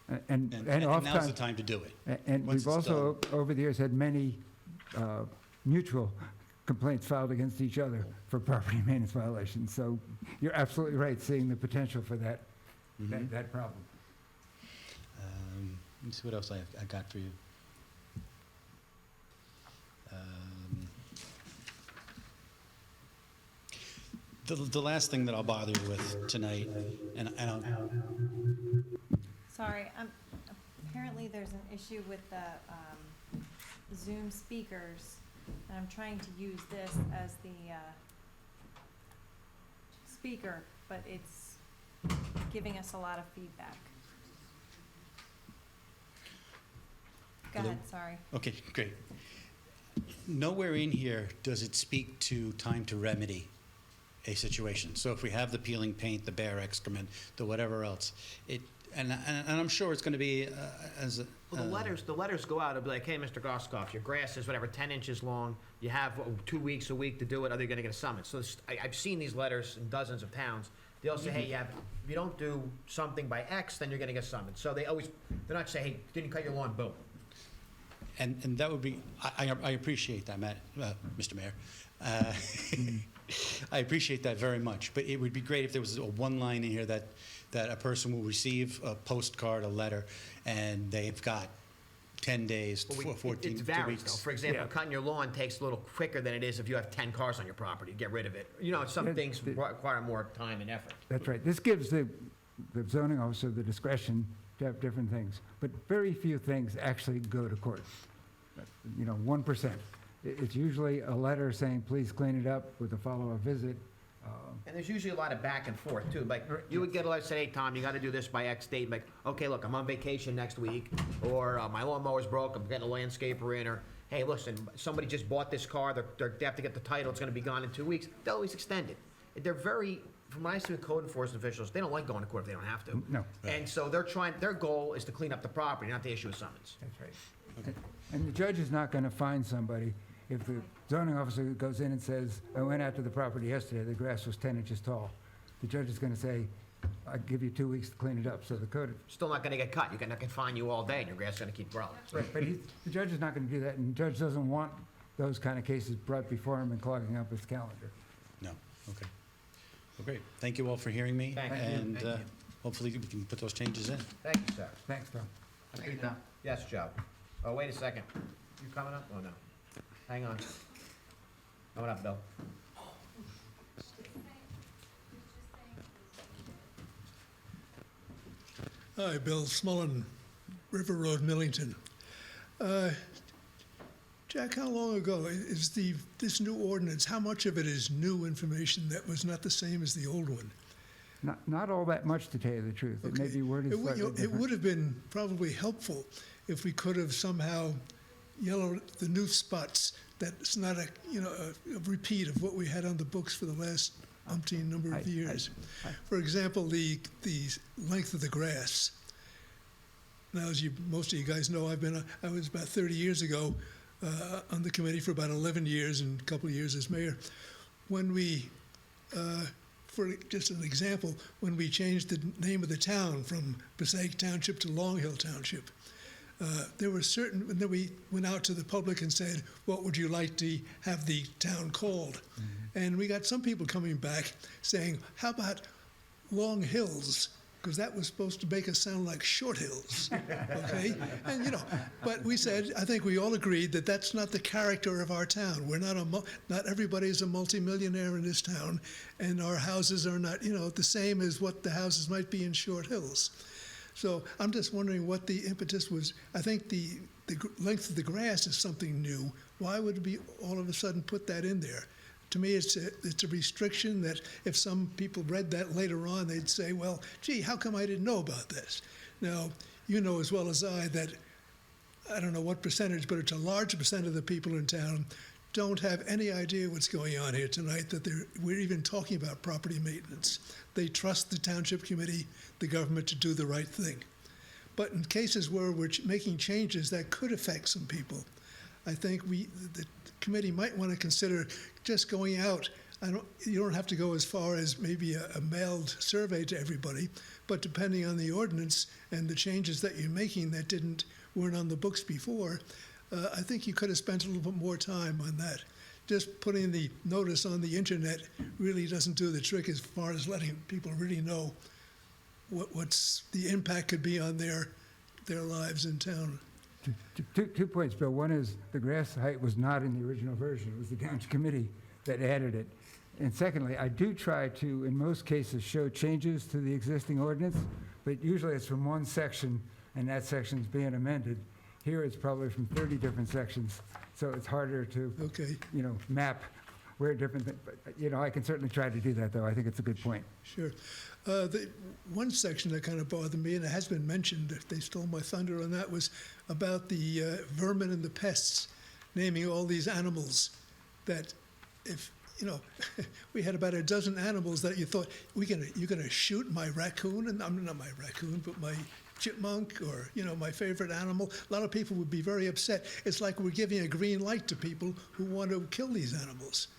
S19: And
S4: and now's the
S19: oftentimes,
S4: time to do it.
S19: and
S4: Once
S19: we've
S4: it's
S19: also, over the years, had many mutual complaints filed against each other for property maintenance violations. So you're absolutely right, seeing the potential for that problem.
S4: Let me see what else I got for you. The last thing that I'll bother you with tonight, and I'll,
S2: Sorry, apparently there's an issue with the Zoom speakers, and I'm trying to use this as the speaker, but it's giving us a lot of feedback. Go
S4: Hello?
S2: ahead, sorry.
S4: okay, great. Nowhere in here does it speak to time to remedy a situation. So if we have the peeling paint, the bear excrement, the whatever else, and I'm sure it's going to be as a,
S1: Well, the letters go out, it'll be like, hey, Mr. Goskoff, your grass is whatever, 10 inches long, you have 2 weeks, a week to do it, or you're gonna get a summons. So I've seen these letters in dozens of towns. They'll say, hey, if you don't do something by X, then you're gonna get summoned. So they're not saying, hey, didn't you cut your lawn, boom.
S4: And that would be, I appreciate that, Matt, Mr. Mayor. I appreciate that very much, but it would be great if there was one line in here that a person will receive a postcard, a letter, and they've got 10 days, 14,
S1: It
S4: 2
S1: varies,
S4: weeks.
S1: though. For example,
S19: Yeah.
S1: cutting your lawn takes a little quicker than it is if you have 10 cars on your property, get rid of it. You know, some things require more time and effort.
S19: That's right. This gives the zoning officer the discretion to have different things, but very few things actually go to court. You know, 1%. It's usually a letter saying, please clean it up with a follow-up visit.
S1: And there's usually a lot of back and forth, too. Like, you would get a letter say, hey, Tom, you gotta do this by X date. Like, okay, look, I'm on vacation next week, or my lawnmower's broke, I'm getting a landscaper in, or, hey, listen, somebody just bought this car, they have to get the title, it's gonna be gone in 2 weeks. They'll always extend it. They're very, from what I see with code enforcement officials, they don't like going to court if they don't have to.
S19: No.
S1: And so their goal is to clean up the property, not to issue a summons.
S19: That's right. And the judge is not going to find somebody if the zoning officer goes in and says, I went out to the property yesterday, the grass was 10 inches tall. The judge is going to say, I'll give you 2 weeks to clean it up. So the code,
S1: Still not gonna get cut. You're gonna fine you all day, and your grass is gonna keep growing.
S19: right, but the judge is not going to do that, and the judge doesn't want those kind of cases brought before him and clogging up his calendar.
S4: No, okay. Well, great. Thank you all for hearing me.
S1: Thank you.
S4: And
S1: Thank you.
S4: hopefully we can put those changes in.
S1: Thank you, sir.
S19: Thanks, Tom.
S1: Yes, Joe. Oh, wait a second. You coming up? Oh, no. Hang on. Coming up, Bill.
S5: Hi, Bill Smullen, River Road, Millington. Jack, how long ago is this new ordinance, how much of it is new information that was not the same as the old one?
S19: Not all that much, to tell you the truth. It may be worded
S5: It would-
S19: slightly
S5: you know, It
S19: different.
S5: would have been probably helpful if we could have somehow yellowed the new spots, that it's not a repeat of what we had on the books for the last umpteen number of years. For example, the length of the grass. Now, as most of you guys know, I was about 30 years ago on the committee for about 11 years and a couple of years as mayor. When we for just an example, when we changed the name of the town from Passaic Township to Long Hill Township, there were certain, and then we went out to the public and said, what would you like to have the town called? And we got some people coming back saying, how about Long Hills? Because that was supposed to make us sound like Short Hills, okay? And, but we said, I think we all agreed that that's not the character of our town. We're not not everybody is a multimillionaire in this town, and our houses are not, the same as what the houses might be in Short Hills. So I'm just wondering what the impetus was. I think the length of the grass is something new. Why would it be all of a sudden put that in there? To me, it's a restriction that if some people read that later on, they'd say, well, gee, how come I didn't know about this? Now, you know as well as I that, I don't know what percentage, but it's a large percent of the people in town don't have any idea what's going on here tonight, that we're even talking about property maintenance. They trust the township committee, the government, to do the right thing. But in cases where we're making changes that could affect some people, I think the committee might want to consider just going out. You don't have to go as far as maybe a mailed survey to everybody, but depending on the ordinance and the changes that you're making that weren't on the books before, I think you could have spent a little bit more time on that. Just putting the notice on the internet really doesn't do the trick as far as letting people really know what's the impact could be on their lives in town.
S19: 2 points, Bill. One is the grass height was not in the original version. It was the township committee that added it. And secondly, I do try to, in most cases, show changes to the existing ordinance, but usually it's from one section, and that section's being amended. Here it's probably from 30 different sections, so it's harder to, map where different, but, I can certainly try to do that, though. I think it's a good point.
S5: Sure. The one section that kind of bothered me, and it has been mentioned, if they stole my thunder on that, was about the vermin and the pests, naming all these animals that if, we had about a dozen animals that you thought, you're going to shoot my raccoon, and I'm not my raccoon, but my chipmunk or, my favorite animal. A lot of people would be very upset. It's like we're giving a green light to people who want to kill these animals.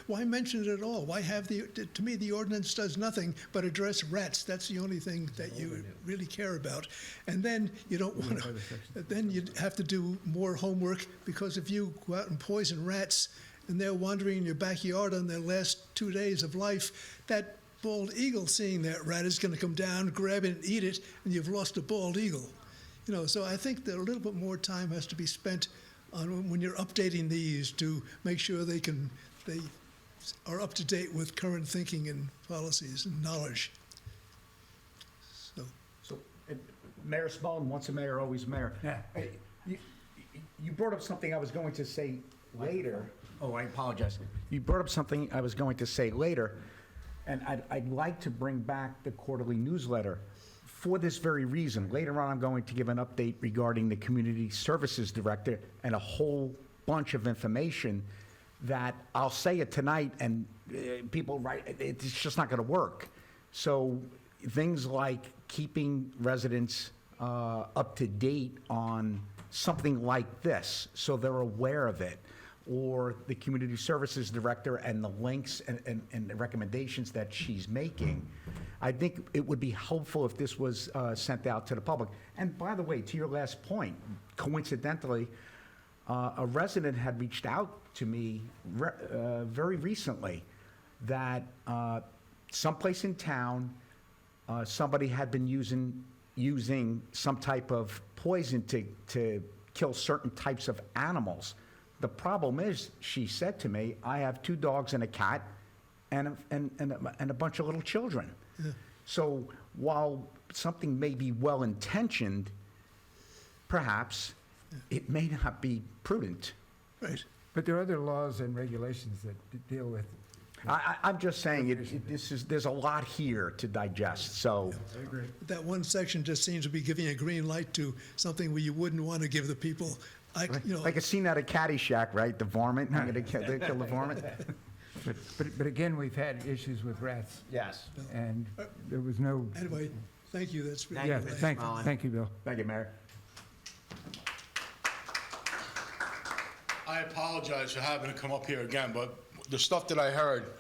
S5: Why mention it at all? Why have to me, the ordinance does nothing but address rats. That's the only thing that you really care about. And then you don't want to, then you have to do more homework, because if you go out and poison rats and they're wandering in your backyard on their last 2 days of life, that bald eagle seeing that rat is going to come down, grab it and eat it, and you've lost a bald eagle. So I think that a little bit more time has to be spent on when you're updating these to make sure they are up to date with current thinking and policies and knowledge.
S12: So, Mayor Smallman, once a mayor, always mayor.
S19: Yeah.
S12: You brought up something I was going to say later. Oh, I apologize. You brought up something I was going to say later, and I'd like to bring back the quarterly newsletter for this very reason. Later on, I'm going to give an update regarding the Community Services Director and a whole bunch of information that I'll say it tonight, and people write, it's just not going to work. So things like keeping residents up to date on something like this, so they're aware of it, or the Community Services Director and the links and the recommendations that she's making. I think it would be helpful if this was sent out to the public. And by the way, to your last point, coincidentally, a resident had reached out to me very recently that someplace in town, somebody had been using some type of poison to kill certain types of animals. The problem is, she said to me, I have 2 dogs and a cat and a bunch of little children. Yeah. So while something may be well-intentioned, perhaps it may not be prudent.
S5: Right.
S19: But there are other laws and regulations that deal with.
S12: I'm just saying, there's a lot here to digest, so.
S5: Yeah, I agree. That one section just seems to be giving a green light to something where you wouldn't want to give the people.
S12: Like a scene out of Caddyshack, right? The varmint, I'm going to kill the varmint.
S19: But again, we've had issues with rats.
S12: Yes.
S19: And there was no.
S5: Anyway, thank you. That's really
S19: Thank you, Bill.
S12: Thank you, Mayor.
S22: I apologize for having to come up here again, but the stuff that I heard,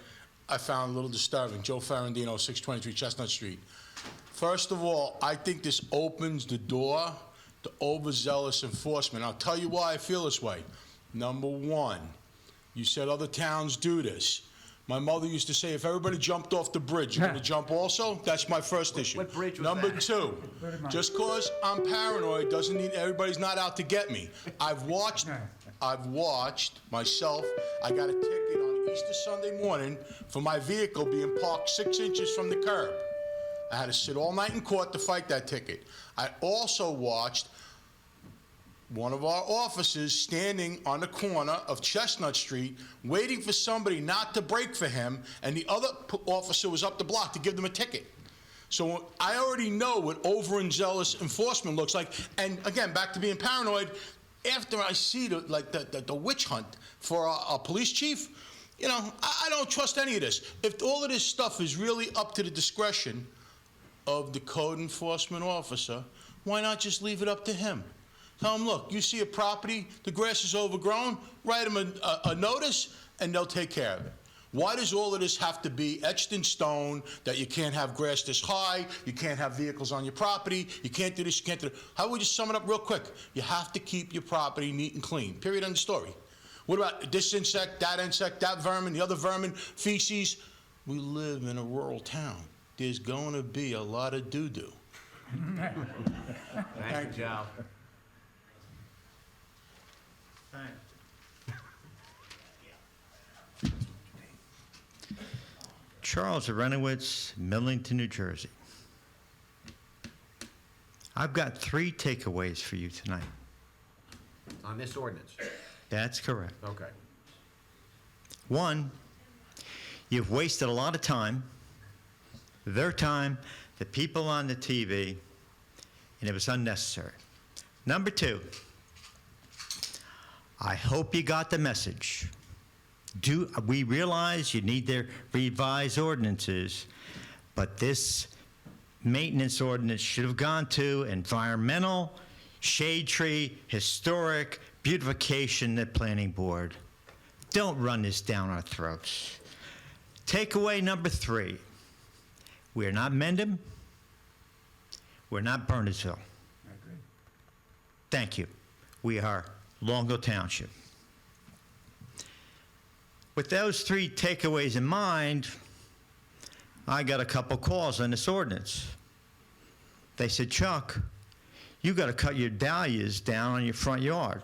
S22: I found a little disturbing. Joe Ferrandino, 623 Chestnut Street. First of all, I think this opens the door to overzealous enforcement. I'll tell you why I feel this way. Number one, you said other towns do this. My mother used to say, if everybody jumped off the bridge, you're gonna jump also? That's my first issue.
S1: What bridge was
S22: Number
S1: that?
S22: two, just cause I'm paranoid doesn't mean everybody's not out to get me. I've watched myself, I got a ticket on Easter Sunday morning for my vehicle being parked 6 inches from the curb. I had to sit all night in court to fight that ticket. I also watched one of our officers standing on the corner of Chestnut Street waiting for somebody not to brake for him, and the other officer was up the block to give them a ticket. So I already know what overzealous enforcement looks like. And again, back to being paranoid, after I see the witch hunt for a police chief, you know, I don't trust any of this. If all of this stuff is really up to the discretion of the code enforcement officer, why not just leave it up to him? Tell him, look, you see a property, the grass is overgrown, write them a notice, and they'll take care of it. Why does all of this have to be etched in stone, that you can't have grass this high, you can't have vehicles on your property, you can't do this, you can't do that? How would you sum it up real quick? You have to keep your property neat and clean, period, end of story. What about this insect, that vermin, the other vermin, feces? We live in a rural town. There's going to be a lot of doo-doo.
S1: Thank you, Joe.
S7: Charles Arenowitz, Millington, New Jersey. I've got 3 takeaways for you tonight.
S1: On this ordinance?
S7: That's correct.
S1: Okay.
S7: 1, you've wasted a lot of time, their time, the people on the TV, and it was unnecessary. Number 2, I hope you got the message. We realize you need to revise ordinances, but this maintenance ordinance should have gone to environmental, shade tree, historic, beautification, the planning board. Don't run this down our throats. Takeaway number 3, we're not Mendham, we're not Burnsville.
S19: I agree.
S7: Thank you. We are Longville Township. With those 3 takeaways in mind, I got a couple calls on this ordinance. They said, Chuck, you got to cut your dahlias down on your front yard.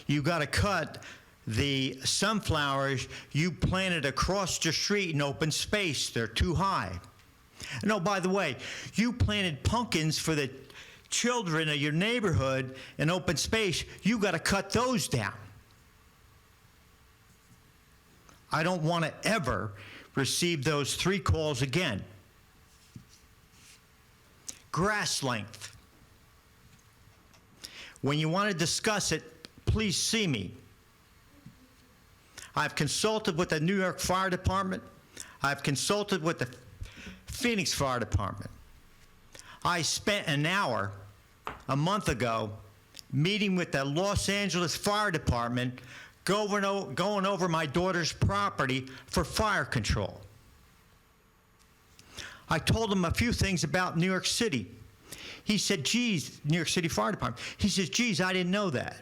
S7: You got to cut the sunflowers you planted across the street in open space. They're too high. And oh, by the way, you planted pumpkins for the children of your neighborhood in open space. You got to cut those down. I don't want to ever receive those 3 calls again. Grass length. When you want to discuss it, please see me. I've consulted with the New York Fire Department. I've consulted with the Phoenix Fire Department. I spent an hour a month ago meeting with the Los Angeles Fire Department, going over my daughter's property for fire control. I told him a few things about New York City. He said, geez, New York City Fire Department. He says, geez, I didn't know that.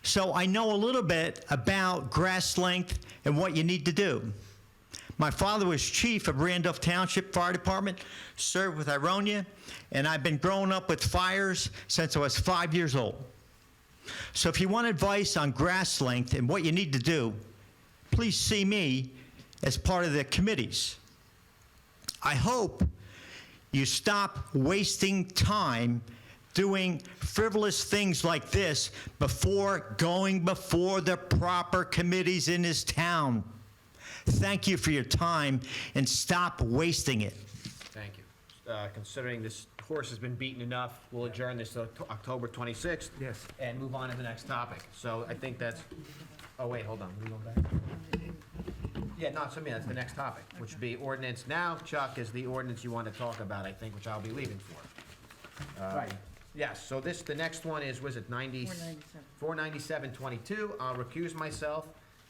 S7: So I know a little bit about grass length and what you need to do. My father was chief of Randolph Township Fire Department, served with Ironia, and I've been growing up with fires since I was 5 years old. So if you want advice on grass length and what you need to do, please see me as part of the committees. I hope you stop wasting time doing frivolous things like this before going before the proper committees in this town. Thank you for your time, and stop wasting it.
S1: Thank you. Considering this horse has been beaten enough, we'll adjourn this to October 26th.
S19: Yes.
S1: And move on to the next topic. So I think that's, oh wait, hold on, we going back? Yeah, no, so I mean, that's the next topic, which would be ordinance. Now, Chuck, is the ordinance you want to talk about, I think, which I'll be leaving for.
S19: Right.
S1: Yes, so the next one is, was it 49722? I'll recuse myself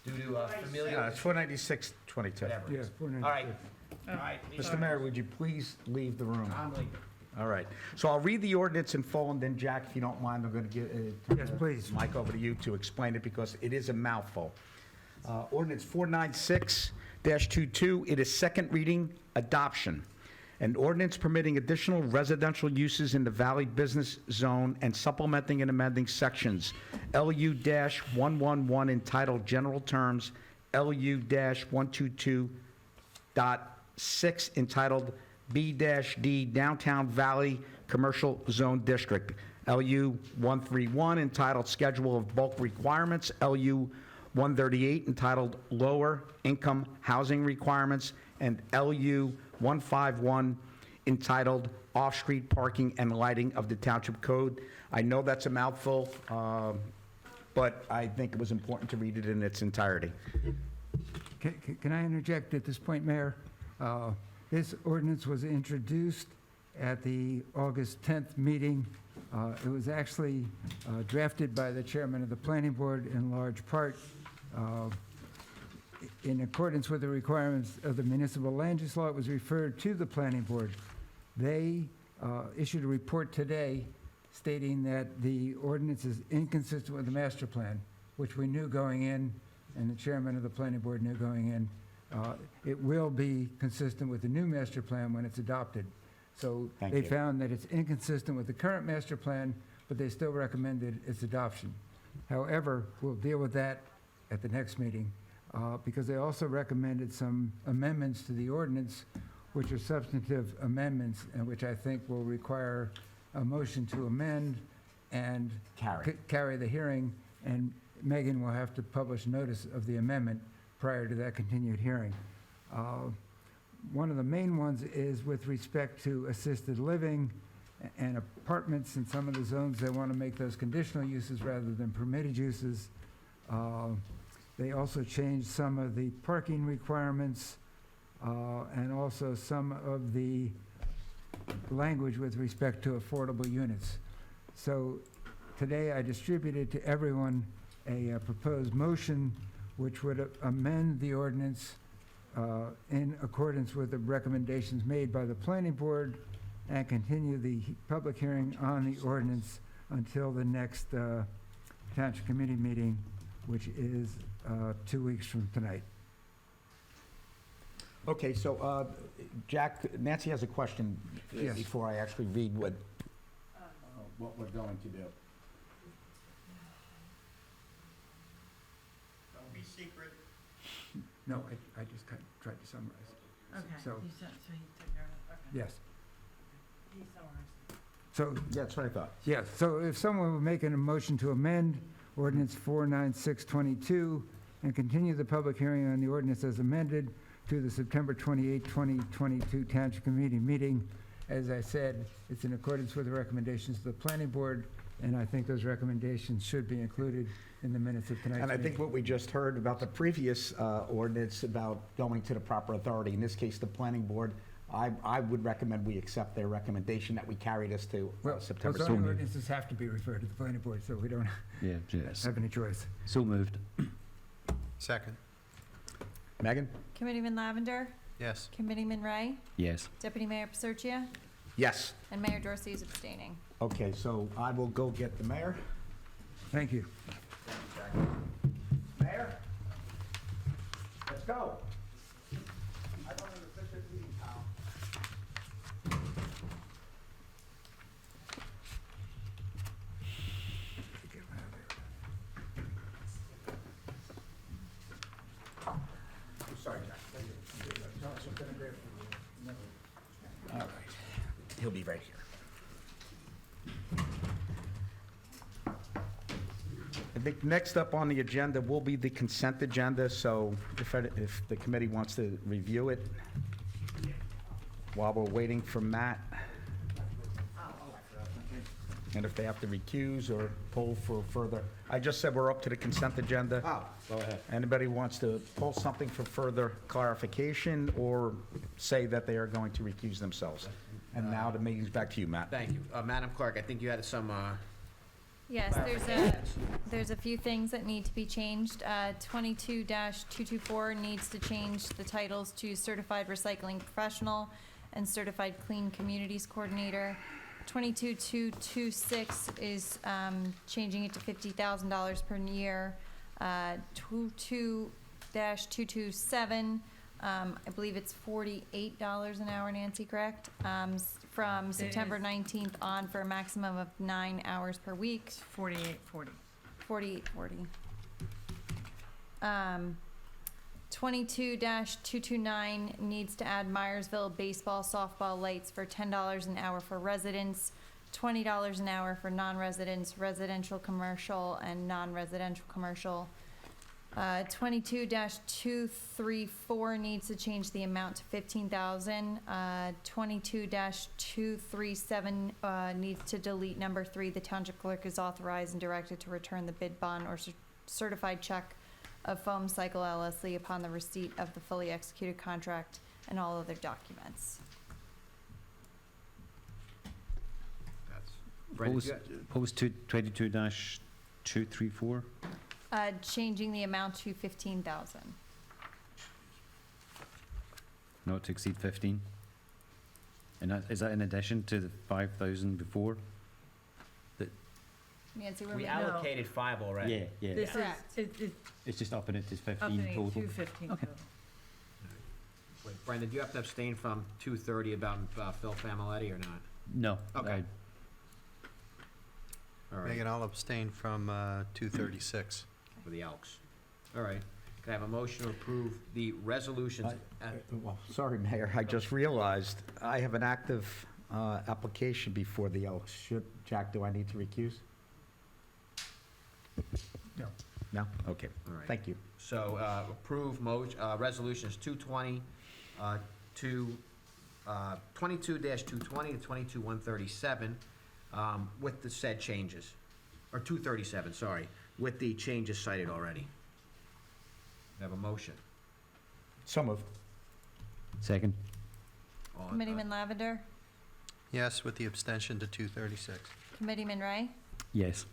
S1: due to familial.
S12: It's 496-22.
S1: Whatever it
S19: Yeah,
S1: is.
S19: 496.
S1: All right, all right.
S12: Mr. Mayor, would you please leave the room?
S1: I'm leaving.
S12: All right. So I'll read the ordinance in full, and then, Jack, if you don't mind, I'm going to give
S19: Yes, please.
S12: Mike over to you to explain it, because it is a mouthful. Ordinance 496-22, it is second reading, adoption. An ordinance permitting additional residential uses in the Valley Business Zone and supplementing and amending sections LU-111 entitled General Terms, LU-122.6 entitled B-D Downtown Valley Commercial Zone District, LU-131 entitled Schedule of Bulk Requirements, LU-138 entitled Lower Income Housing Requirements, and LU-151 entitled Off-Street Parking and Lighting of the Township Code. I know that's a mouthful, but I think it was important to read it in its entirety.
S19: Can I interject at this point, Mayor? This ordinance was introduced at the August 10th meeting. It was actually drafted by the chairman of the planning board in large part in accordance with the requirements of the municipal land use law. It was referred to the planning board. They issued a report today stating that the ordinance is inconsistent with the master plan, which we knew going in, and the chairman of the planning board knew going in. It will be consistent with the new master plan when it's adopted. So
S12: Thank
S19: they
S12: you.
S19: found that it's inconsistent with the current master plan, but they still recommended its adoption. However, we'll deal with that at the next meeting, because they also recommended some amendments to the ordinance, which are substantive amendments, and which I think will require a motion to amend and carry the hearing, and Megan will have to publish notice of the amendment prior to that continued hearing. One of the main ones is with respect to assisted living and apartments in some of the zones. They want to make those conditional uses rather than permitted uses. They also changed some of the parking requirements and also some of the language with respect to affordable units. So today I distributed to everyone a proposed motion which would amend the ordinance in accordance with the recommendations made by the planning board and continue the public hearing on the ordinance until the next Township Committee meeting, which is 2 weeks from tonight.
S12: Okay, so, Jack, Nancy has a question
S19: Yes.
S12: before I actually read what we're going to do.
S20: Don't be secret.
S19: No, I just tried to summarize.
S3: Okay,
S19: So-
S3: he said, so he took care of it, okay.
S19: Yes.
S3: He summarized.
S19: So,
S12: Yeah, that's what I thought.
S19: yes, so if someone would make a motion to amend ordinance 49622 and continue the public hearing on the ordinance as amended to the September 28, 2022 Township Committee meeting. As I said, it's in accordance with the recommendations of the planning board, and I think those recommendations should be included in the minutes of tonight's
S12: And I
S19: meeting.
S12: think what we just heard about the previous ordinance about going to the proper authority, in this case, the planning board, I would recommend we accept their recommendation that we carry this to
S19: Well,
S12: September.
S19: those zoning ordinances have to be referred to the planning board, so we don't
S18: Yeah, yes.
S19: have any choice.
S18: So moved.
S6: Second.
S12: Megan?
S2: Committeeman Lavender,
S6: Yes.
S2: Committeeman Ray,
S18: Yes.
S2: Deputy Mayor Paserchia,
S12: Yes.
S2: and Mayor Dorsey is abstaining.
S12: Okay, so I will go get the mayor.
S19: Thank you.
S12: Mayor? Let's go. I don't have a official meeting, pal. Sorry, Jack. All right. He'll be right here. I think next up on the agenda will be the consent agenda, so if the committee wants to review it while we're waiting for Matt. And if they have to recuse or pull for further, I just said we're up to the consent agenda.
S1: Go ahead.
S12: Anybody wants to pull something for further clarification or say that they are going to recuse themselves? And now the meeting's back to you, Matt.
S1: Thank you. Madam Clerk, I think you had some
S2: Yes, there's a few things that need to be changed. 22-224 needs to change the titles to Certified Recycling Professional and Certified Clean Communities Coordinator. 22-226 is changing it to $50,000 per year. 22-227, I believe it's $48 an hour, Nancy, correct? From September 19th on for a maximum of 9 hours per week.
S3: 4840.
S2: 4840. 22-229 needs to add Myersville baseball, softball lights for $10 an hour for residents, $20 an hour for non-residents, residential, commercial, and non-residential commercial. 22-234 needs to change the amount to $15,000. 22-237 needs to delete number 3. The township clerk is authorized and directed to return the bid bond or certified check of Foam Cycle LLC upon the receipt of the fully executed contract and all other documents.
S1: Brendan,
S18: What was 22-234?
S2: Changing the amount to $15,000.
S18: Not to exceed 15? And is that in addition to the 5,000 before?
S2: Nancy,
S1: we allocated 5 already.
S18: Yeah.
S3: This is,
S2: Correct.
S18: It's just upping it to 15
S3: upping it
S18: total.
S3: to 15
S18: Okay.
S3: total.
S1: Wait, Brendan, do you have to abstain from 230 about Phil Familetti or not?
S18: No.
S1: Okay. All right,
S6: Megan, I'll abstain from 236.
S1: for the Elks. All right. Can I have a motion to approve the resolutions?
S12: Well, sorry, Mayor, I just realized I have an active application before the Elks. Jack, do I need to recuse?
S19: No.
S12: No? Okay.
S1: All right.
S12: Thank you.
S1: So approve resolutions 220, 22-220 to 22-137 with the said changes, or 237, sorry, with the changes cited already. Have a motion.
S12: So moved.
S18: Second?
S1: All-
S2: Committeeman Lavender,
S6: Yes, with the abstention to 236.
S2: Committeeman Ray,
S18: Yes.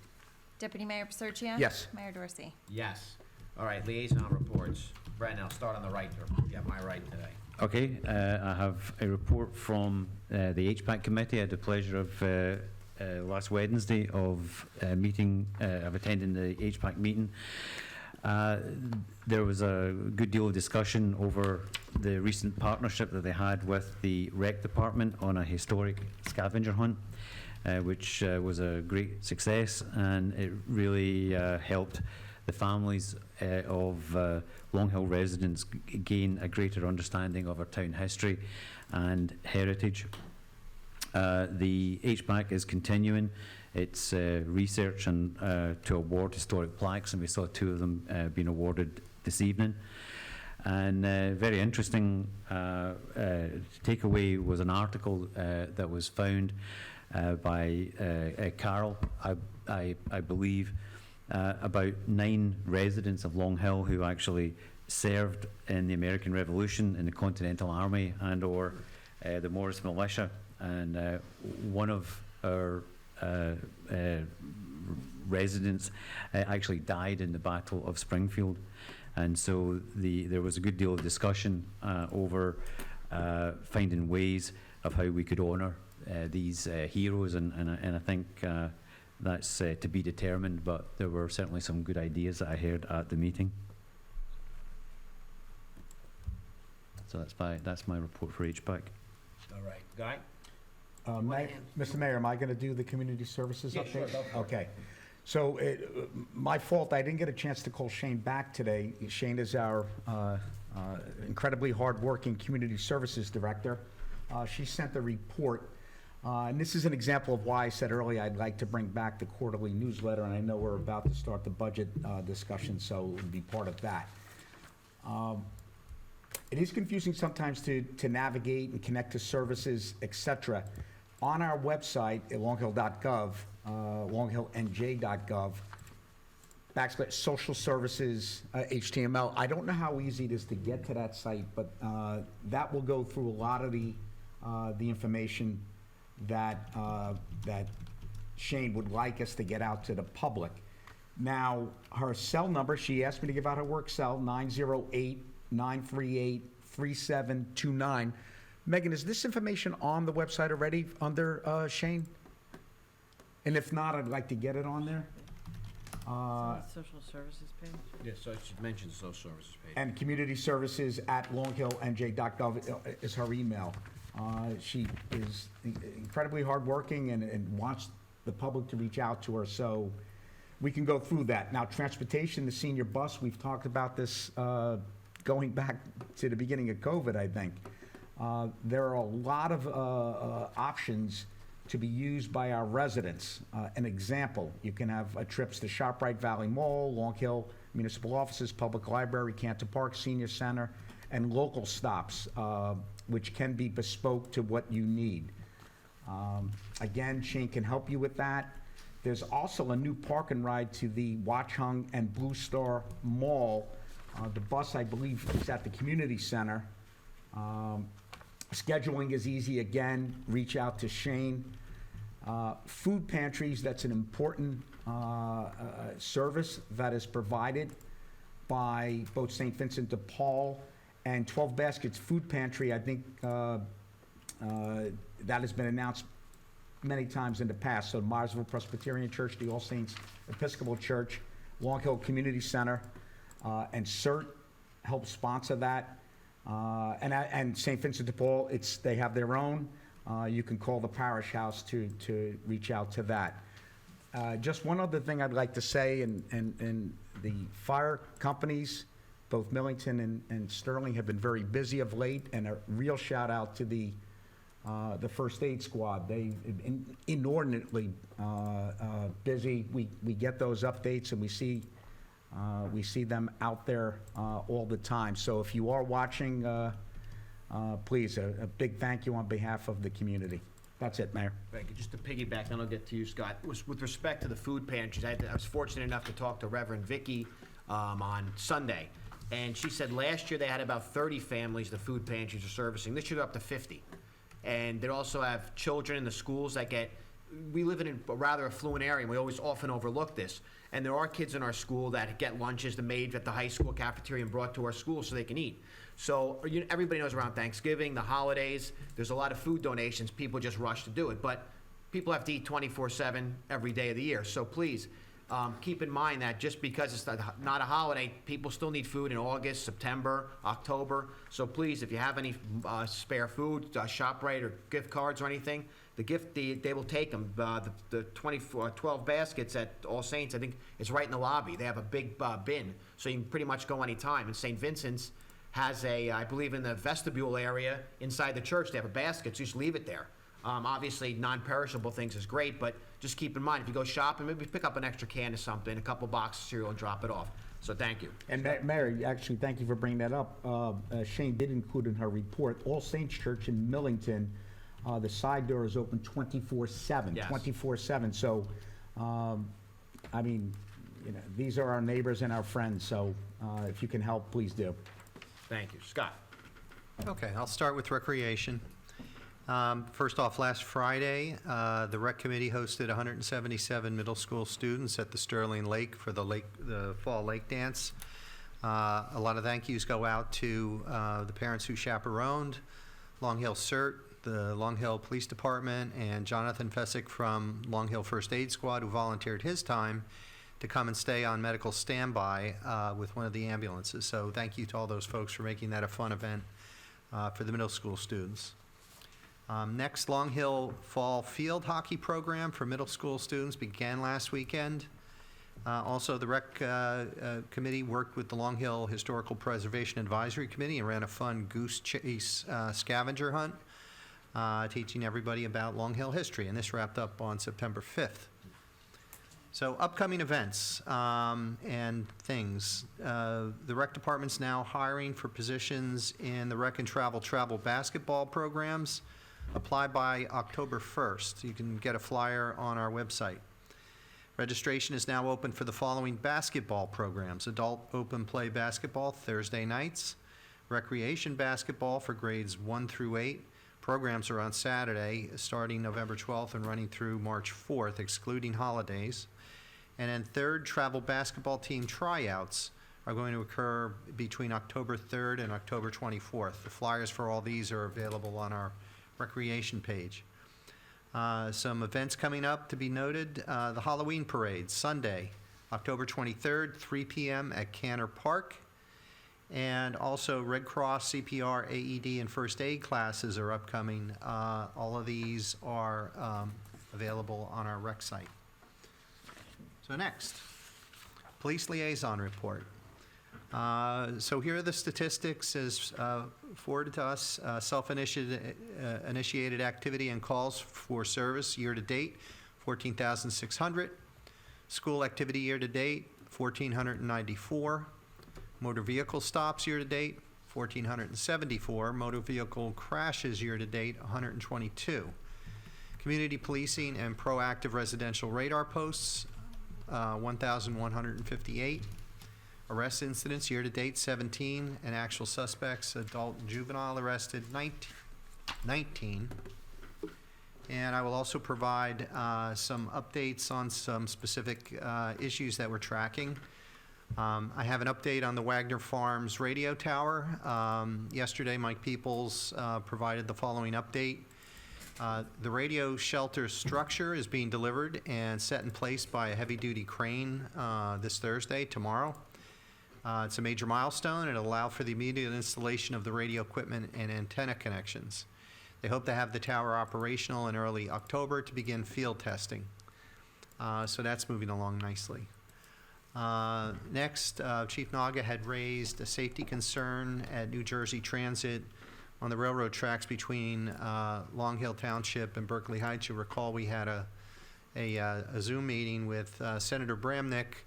S2: Deputy Mayor Paserchia.
S12: Yes.
S2: Mayor Dorsey.
S1: Yes. All right, liaison reports. Brendan, I'll start on the right. You have my right today.
S18: Okay, I have a report from the HPAC committee. I had the pleasure of last Wednesday of attending the HPAC meeting. There was a good deal of discussion over the recent partnership that they had with the rec department on a historic scavenger hunt, which was a great success, and it really helped the families of Long Hill residents gain a greater understanding of our town history and heritage. The HPAC is continuing its research and to award historic plaques, and we saw 2 of them being awarded this evening. And very interesting takeaway was an article that was found by Carol, I believe, about 9 residents of Long Hill who actually served in the American Revolution in the Continental Army and or the Morris Militia, and one of our residents actually died in the Battle of Springfield. And so there was a good deal of discussion over finding ways of how we could honour these heroes, and I think that's to be determined, but there were certainly some good ideas that I heard at the meeting. So that's my report for HPAC.
S1: All right. Guy?
S12: Mr. Mayor, am I going to do the community services
S1: Yeah,
S12: update?
S1: sure, go for it.
S12: Okay. So my fault, I didn't get a chance to call Shane back today. Shane is our incredibly hardworking community services director. She sent a report, and this is an example of why I said earlier I'd like to bring back the quarterly newsletter, and I know we're about to start the budget discussion, so it would be part of that. It is confusing sometimes to navigate and connect to services, etc. On our website at longhill.gov, longhillnj.gov, /social services, HTML. I don't know how easy it is to get to that site, but that will go through a lot of the information that Shane would like us to get out to the public. Now, her cell number, she asked me to give out her work cell, 908-938-3729. Megan, is this information on the website already under Shane? And if not, I'd like to get it on there.
S8: Social services page?
S1: Yeah, so she mentioned the social services page.
S12: And community services at longhillnj.gov is her email. She is incredibly hardworking and wants the public to reach out to her, so we can go through that. Now, transportation, the senior bus, we've talked about this going back to the beginning of COVID, I think. There are a lot of options to be used by our residents. An example, you can have trips to ShopRite Valley Mall, Long Hill Municipal Offices, Public Library, Canter Park, Senior Center, and local stops, which can be bespoke to what you need. Again, Shane can help you with that. There's also a new park and ride to the Watchung and Blue Star Mall. The bus, I believe, is at the community center. Scheduling is easy. Again, reach out to Shane. Food pantries, that's an important service that is provided by both St. Vincent de Paul and 12 Baskets Food Pantry. I think that has been announced many times in the past. So Myersville Presbyterian Church, the All Saints Episcopal Church, Long Hill Community Center, and CERT help sponsor that. And St. Vincent de Paul, they have their own. You can call the parish house to reach out to that. Just one other thing I'd like to say, and the fire companies, both Millington and Sterling, have been very busy of late, and a real shout out to the first aid squad. They've been inordinately busy. We get those updates, and we see them out there all the time. So if you are watching, please, a big thank you on behalf of the community. That's it, Mayor.
S1: Thank you. Just to piggyback, then I'll get to you, Scott. With respect to the food pantries, I was fortunate enough to talk to Reverend Vicky on Sunday, and she said last year they had about 30 families the food pantries are servicing. This year they're up to 50. And they also have children in the schools that we live in a rather affluent area, and we always often overlook this. And there are kids in our school that get lunches made at the high school cafeteria and brought to our school so they can eat. So everybody knows around Thanksgiving, the holidays, there's a lot of food donations. People just rush to do it. But people have to eat 24/7 every day of the year. So please, keep in mind that just because it's not a holiday, people still need food in August, September, October. So please, if you have any spare food, ShopRite or gift cards or anything, they will take them. The 12 baskets at All Saints, I think it's right in the lobby. They have a big bin, so you can pretty much go anytime. And St. Vincent's has I believe in the vestibule area inside the church, they have a basket, so you just leave it there. Obviously, non-perishable things is great, but just keep in mind, if you go shopping, maybe pick up an extra can of something, a couple boxes of cereal, and drop it off. So thank you.
S12: And Mayor, actually, thank you for bringing that up. Shane did include in her report, All Saints Church in Millington, the side door is open 24/7.
S1: Yes.
S12: 24/7. So, I mean, these are our neighbors and our friends. So, if you can help, please do.
S1: Thank you. Scott?
S6: Okay, I'll start with recreation. First off, last Friday, the Rec Committee hosted 177 middle school students at the Sterling Lake for the Fall Lake Dance. A lot of thank yous go out to the parents who chaperoned, Long Hill CERT, the Long Hill Police Department, and Jonathan Fessick from Long Hill First Aid Squad, who volunteered his time to come and stay on medical standby with one of the ambulances. So thank you to all those folks for making that a fun event for the middle school students. Next, Long Hill Fall Field Hockey Program for middle school students began last weekend. Also, the Rec Committee worked with the Long Hill Historical Preservation Advisory Committee and ran a fun goose chase scavenger hunt, teaching everybody about Long Hill history, and this wrapped up on September 5th. So upcoming events and things. The Rec Department's now hiring for positions in the Rec and Travel basketball programs. Apply by October 1st. You can get a flyer on our website. Registration is now open for the following basketball programs: adult open play basketball Thursday nights, recreation basketball for grades 1 through 8, Programs are on Saturday, starting November 12th and running through March 4th, excluding holidays. And then third, travel basketball team tryouts are going to occur between October 3rd and October 24th. The flyers for all these are available on our recreation page. Some events coming up to be noted. The Halloween Parade, Sunday, October 23rd, 3 p.m. at Canter Park. And also Red Cross, CPR, AED, and first aid classes are upcoming. All of these are available on our rec site. So next, Police Liaison Report. So here are the statistics as forwarded to us. Self-initiated activity and calls for service year-to-date, 14,600. School activity year-to-date, 1,494. Motor vehicle stops year-to-date, 1,474. Motor vehicle crashes year-to-date, 122. Community policing and proactive residential radar posts, 1,158. Arrest incidents year-to-date, 17, and actual suspects, adult and juvenile, arrested 19. And I will also provide some updates on some specific issues that we're tracking. I have an update on the Wagner Farms radio tower. Yesterday, Mike Peoples provided the following update. The radio shelter structure is being delivered and set in place by a heavy-duty crane this Thursday, tomorrow. It's a major milestone, and it'll allow for the immediate installation of the radio equipment and antenna connections. They hope to have the tower operational in early October to begin field testing. So that's moving along nicely. Next, Chief Naga had raised a safety concern at New Jersey Transit on the railroad tracks between Long Hill Township and Berkeley Heights. You recall we had a Zoom meeting with Senator Bramnick.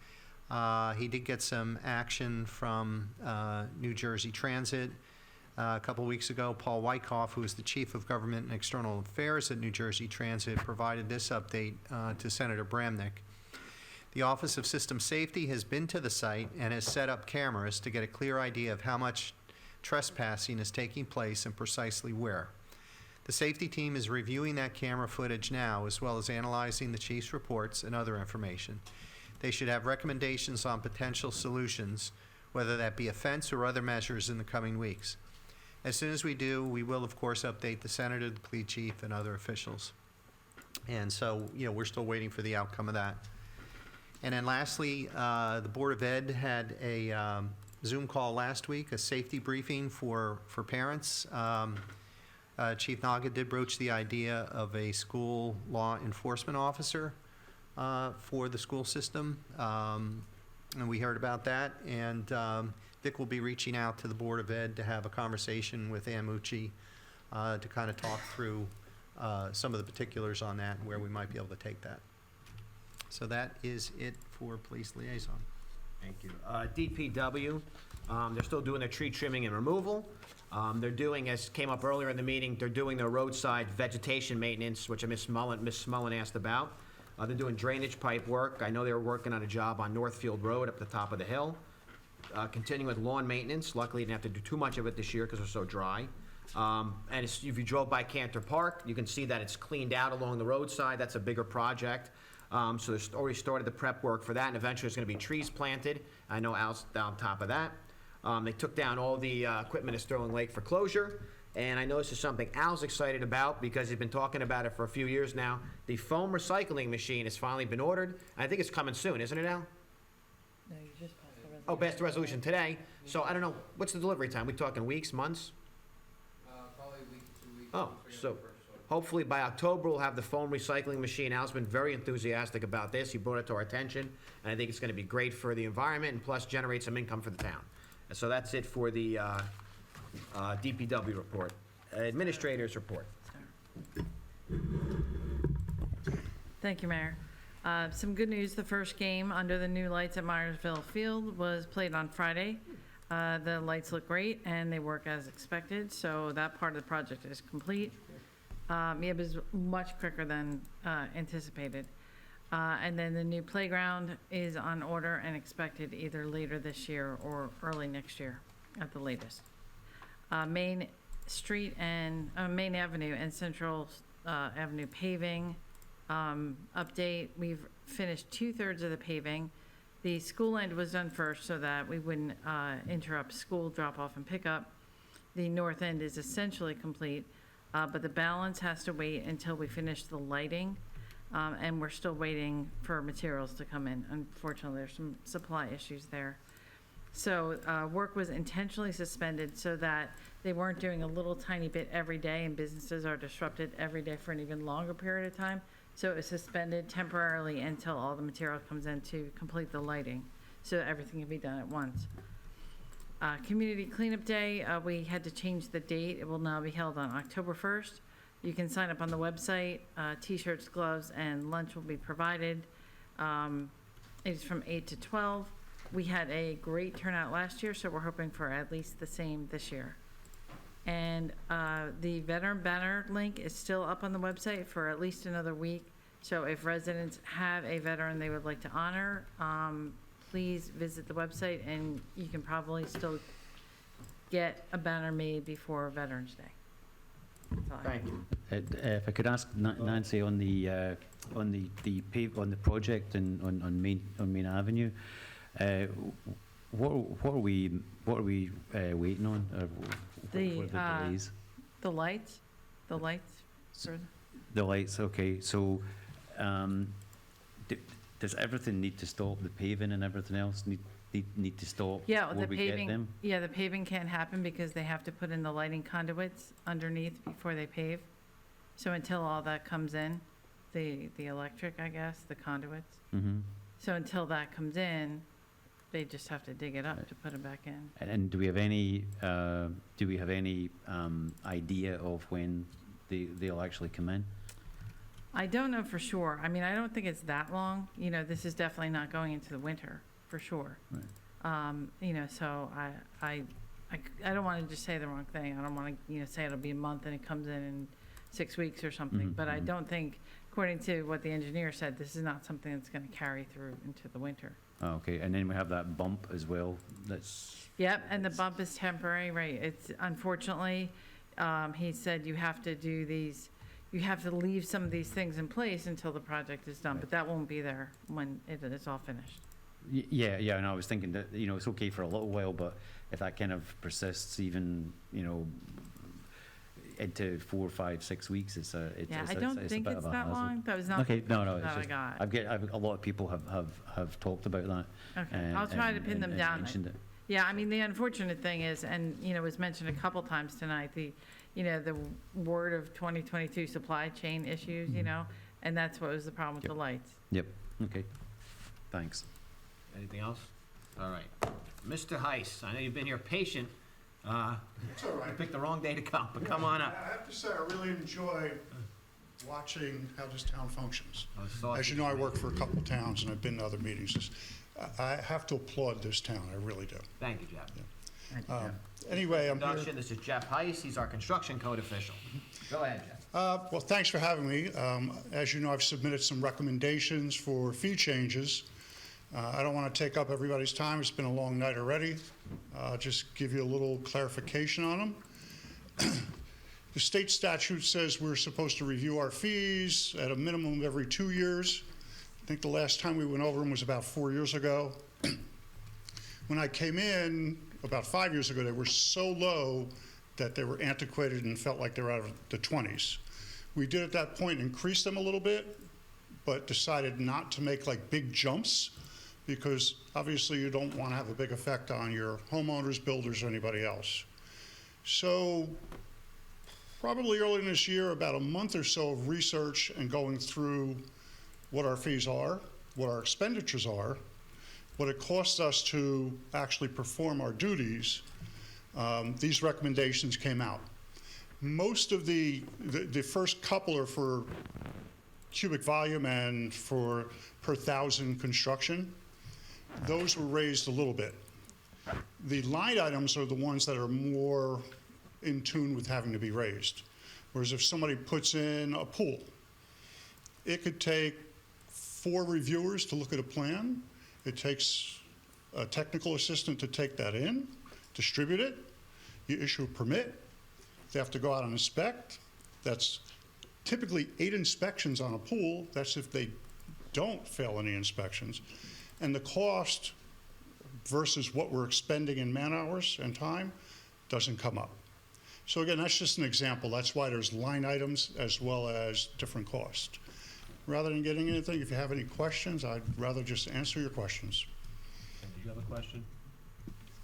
S6: He did get some action from New Jersey Transit. A couple weeks ago, Paul Wyckoff, who is the Chief of Government and External Affairs at New Jersey Transit, provided this update to Senator Bramnick. The Office of System Safety has been to the site and has set up cameras to get a clear idea of how much trespassing is taking place and precisely where. The safety team is reviewing that camera footage now, as well as analyzing the chief's reports and other information. They should have recommendations on potential solutions, whether that be a fence or other measures, in the coming weeks. As soon as we do, we will, of course, update the senator, the police chief, and other officials. And so, we're still waiting for the outcome of that. And then lastly, the Board of Ed had a Zoom call last week, a safety briefing for parents. Chief Naga did broach the idea of a school law enforcement officer for the school system, and we heard about that. And Vic will be reaching out to the Board of Ed to have a conversation with Ann Mucci to kind of talk through some of the particulars on that and where we might be able to take that. So that is it for Police Liaison.
S1: Thank you. DPW, they're still doing their tree trimming and removal. They're doing, as came up earlier in the meeting, they're doing their roadside vegetation maintenance, which Miss Mullen asked about. They're doing drainage pipe work. I know they were working on a job on Northfield Road up the top of the hill. Continuing with lawn maintenance. Luckily, they didn't have to do too much of it this year because it's so dry. And if you drove by Canter Park, you can see that it's cleaned out along the roadside. That's a bigger project. So they've already started the prep work for that, and eventually there's going to be trees planted. I know Al's on top of that. They took down all the equipment at Sterling Lake for closure, and I know this is something Al's excited about because he's been talking about it for a few years now. The foam recycling machine has finally been ordered. I think it's coming soon, isn't it, Al?
S8: No, you just passed the resolution.
S1: Oh, passed the resolution today. So I don't know, what's the delivery time? We talking weeks, months?
S9: Probably a week, 2 weeks.
S1: Oh, so hopefully by October, we'll have the foam recycling machine. Al's been very enthusiastic about this. He brought it to our attention, and I think it's going to be great for the environment and plus generate some income for the town. And so that's it for the DPW report. Administrator's report.
S8: Thank you, Mayor. Some good news. The first game under the new lights at Myersville Field was played on Friday. The lights look great, and they work as expected, so that part of the project is complete. It was much quicker than anticipated. And then the new playground is on order and expected either later this year or early next year at the latest. Main Street and, Main Avenue and Central Avenue paving update. We've finished 2/3 of the paving. The school end was done first so that we wouldn't interrupt school drop-off and pickup. The north end is essentially complete, but the balance has to wait until we finish the lighting, and we're still waiting for materials to come in. Unfortunately, there's some supply issues there. So work was intentionally suspended so that they weren't doing a little tiny bit every day, and businesses are disrupted every day for an even longer period of time. So it was suspended temporarily until all the material comes in to complete the lighting, so everything can be done at once. Community Cleanup Day, we had to change the date. It will now be held on October 1st. You can sign up on the website. T-shirts, gloves, and lunch will be provided. It is from 8 to 12. We had a great turnout last year, so we're hoping for at least the same this year. And the veteran banner link is still up on the website for at least another week. So if residents have a veteran they would like to honor, please visit the website, and you can probably still get a banner made before Veterans Day. That's all I have.
S1: Thank you.
S18: If I could ask Nancy on the project and on Main Avenue, what are we waiting on? What are the delays?
S8: The lights, for
S18: The lights, okay. So, does everything need to stop? The paving and everything else need to stop?
S8: yeah,
S18: before
S8: the
S18: we get
S8: paving,
S18: them?
S8: yeah, the paving can't happen because they have to put in the lighting conduits underneath before they pave. So until all that comes in, the electric, I guess, the conduits.
S18: Mm-hmm.
S8: So until that comes in, they just have to dig it up to put it back in.
S18: And do we have any idea of when they'll actually come in?
S8: I don't know for sure. I mean, I don't think it's that long. You know, this is definitely not going into the winter, for sure.
S18: Right.
S8: You know, so I don't want to just say the wrong thing. I don't want to, you know, say it'll be a month and it comes in 6 weeks or something.
S18: Mhm,
S8: But I
S18: mhm.
S8: don't think, according to what the engineer said, this is not something that's going to carry through into the winter.
S18: Oh, okay, and then we have that bump as well. That's
S8: Yep, and the bump is temporary, right? It's unfortunately, he said you have to do these, you have to leave some of these things in place until the project is done, but that won't be there when it is all finished.
S18: yeah. And I was thinking that it's okay for a little while, but if that kind of persists even into 4, 5, 6 weeks, it's a
S8: I don't think it's that long. That was not
S18: Okay, no, it's
S8: that I
S18: just,
S8: got.
S18: a lot of people have talked about that.
S8: Okay, I'll try to pin them
S18: and
S8: down.
S18: mentioned it.
S8: Yeah, I mean, the unfortunate thing is, and, it was mentioned a couple times tonight, the word of 2022 supply chain issues, and that's what was the problem with the lights.
S18: Yep, okay, thanks.
S1: Anything else? All right. Mr. Heiss, I know you've been here patient.
S21: It's all right.
S1: You picked the wrong day to come, but come on up.
S21: I have to say, I really enjoy watching how this town functions.
S1: Oh,
S21: As you know, I work for a couple of towns, and I've been to other meetings. I have to applaud this town, I really do.
S1: Thank you, Jeff.
S8: Thank you, Jeff.
S21: Anyway, I'm here.
S1: Introduction, this is Jeff Heiss, he's our construction code official. Go ahead, Jeff.
S21: Well, thanks for having me. As you know, I've submitted some recommendations for fee changes. I don't want to take up everybody's time. It's been a long night already. Just give you a little clarification on them. The state statute says we're supposed to review our fees at a minimum of every 2 years. I think the last time we went over them was about 4 years ago. When I came in about 5 years ago, they were so low that they were antiquated and felt like they were out of the 20s. We did at that point increase them a little bit, but decided not to make like big jumps, because obviously you don't want to have a big effect on your homeowners, builders, or anybody else. So probably early in this year, about a month or so of research and going through what our fees are, what our expenditures are, what it costs us to actually perform our duties, these recommendations came out. Most of the first couple are for cubic volume and for per thousand construction. Those were raised a little bit. The line items are the ones that are more in tune with having to be raised. Whereas if somebody puts in a pool, it could take 4 reviewers to look at a plan. It takes a technical assistant to take that in, distribute it, you issue a permit, They have to go out and inspect. That's typically 8 inspections on a pool. That's if they don't fail any inspections. And the cost versus what we're expending in man-hours and time doesn't come up. So again, that's just an example. That's why there's line items as well as different costs. Rather than getting anything, if you have any questions, I'd rather just answer your questions.
S1: Did you have a question?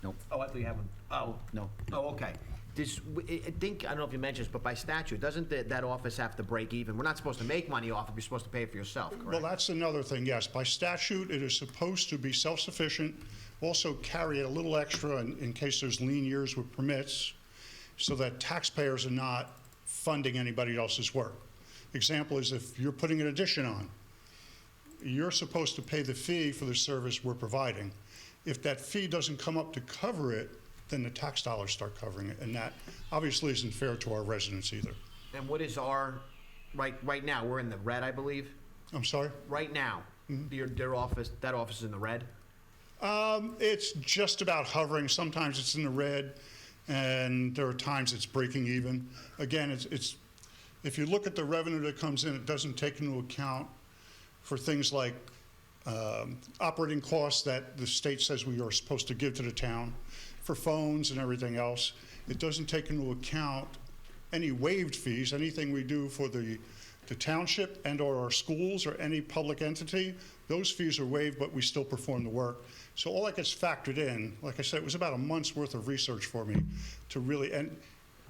S18: Nope.
S1: Oh, I thought you have one. Oh,
S18: No.
S1: oh, okay. I think, I don't know if you mentioned this, but by statute, doesn't that office have to break even? We're not supposed to make money off it, you're supposed to pay it for yourself, correct?
S21: Well, that's another thing, yes. By statute, it is supposed to be self-sufficient, also carry a little extra in case there's lean years with permits, so that taxpayers are not funding anybody else's work. Example is if you're putting an addition on, you're supposed to pay the fee for the service we're providing. If that fee doesn't come up to cover it, then the tax dollars start covering it, and that obviously isn't fair to our residents either.
S1: And what is our, right now, we're in the red, I believe?
S21: I'm sorry?
S1: Right now, their office, that office is in the red?
S21: It's just about hovering. Sometimes it's in the red, and there are times it's breaking even. Again, it's if you look at the revenue that comes in, it doesn't take into account for things like operating costs that the state says we are supposed to give to the town, for phones and everything else. It doesn't take into account any waived fees, anything we do for the township and or our schools or any public entity. Those fees are waived, but we still perform the work. So all that gets factored in. Like I said, it was about a month's worth of research for me to really, and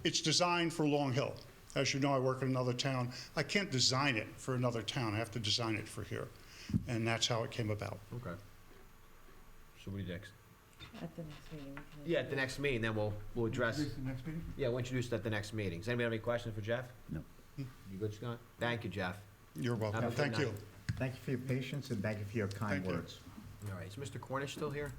S21: it's designed for Long Hill. As you know, I work in another town. I can't design it for another town. I have to design it for here. And that's how it came about.
S1: Okay. So what do you next?
S8: At the next meeting.
S1: Yeah, at the next meeting, then we'll address,
S19: Introduce the next meeting?
S1: yeah, we'll introduce it at the next meeting. Does anybody have any questions for Jeff?
S18: No.
S1: You good, Scott? Thank you, Jeff.
S21: You're welcome.
S1: Have a good
S21: Thank you.
S1: night.
S12: Thank you for your patience and thank you for your kind
S21: Thank you.
S12: words.
S1: All right, is Mr. Cornish still here?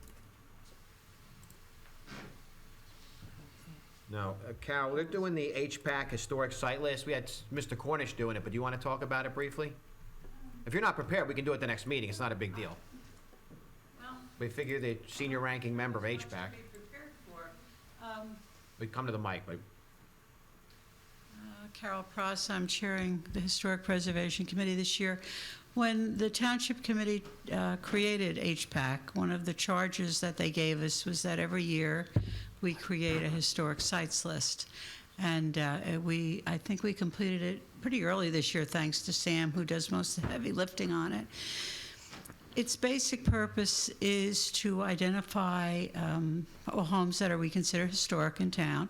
S1: No. Carol, we're doing the HPAC historic site list. We had Mr. Cornish doing it, but do you want to talk about it briefly? If you're not prepared, we can do it the next meeting. It's not a big deal. We figure the senior ranking member of HPAC. We come to the mic, but
S3: Carol Pross, I'm chairing the Historic Preservation Committee this year. When the Township Committee created HPAC, one of the charges that they gave us was that every year we create a historic sites list. And I think we completed it pretty early this year, thanks to Sam, who does most of the heavy lifting on it. Its basic purpose is to identify homes that we consider historic in town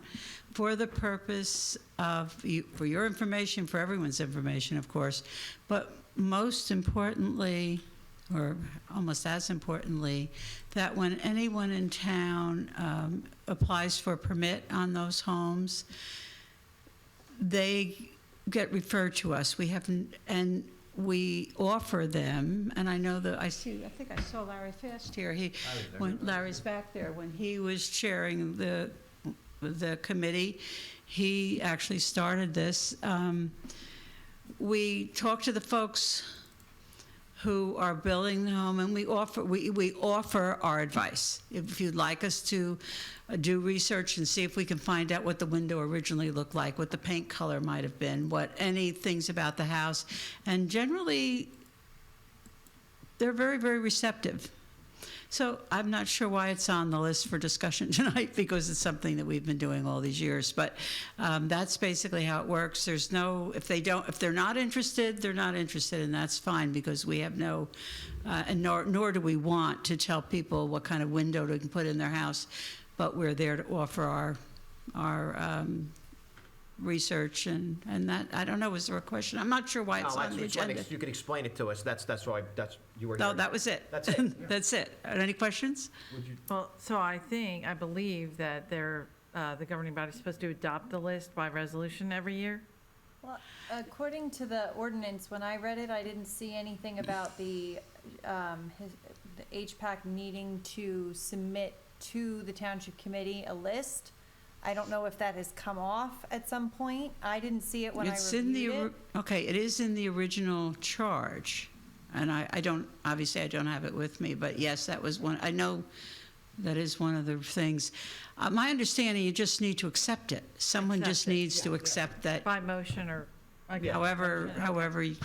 S3: for the purpose of, for your information, for everyone's information, of course, but most importantly, or almost as importantly, that when anyone in town applies for a permit on those homes, they get referred to us. And we offer them, and I know that I think I saw Larry Fast here. Larry's back there. When he was chairing the committee, he actually started this. We talk to the folks who are building the home, and we offer our advice. If you'd like us to do research and see if we can find out what the window originally looked like, what the paint color might have been, any things about the house, and generally they're very, very receptive. So I'm not sure why it's on the list for discussion tonight, because it's something that we've been doing all these years. But that's basically how it works. There's no, if they're not interested, they're not interested, and that's fine, because we have no, and nor do we want to tell people what kind of window they can put in their house. But we're there to offer our research and that. I don't know. Was there a question? I'm not sure why it's on the agenda.
S1: You can explain it to us. That's why you were.
S3: No,
S1: here.
S3: that was it.
S1: That's it.
S3: That's it. Are there any questions?
S8: Well, so I believe that the governing body is supposed to adopt the list by resolution every year.
S2: Well, according to the ordinance, when I read it, I didn't see anything about the HPAC needing to submit to the Township Committee a list. I don't know if that has come off at some point. I didn't see it when I reviewed it.
S3: Okay, it is in the original charge. And I don't, obviously I don't have it with me, but yes, that was one. I know That is one of the things. My understanding, you just need to accept it. Someone just
S8: Accept it,
S3: needs to accept that,
S8: By motion or again.
S3: however you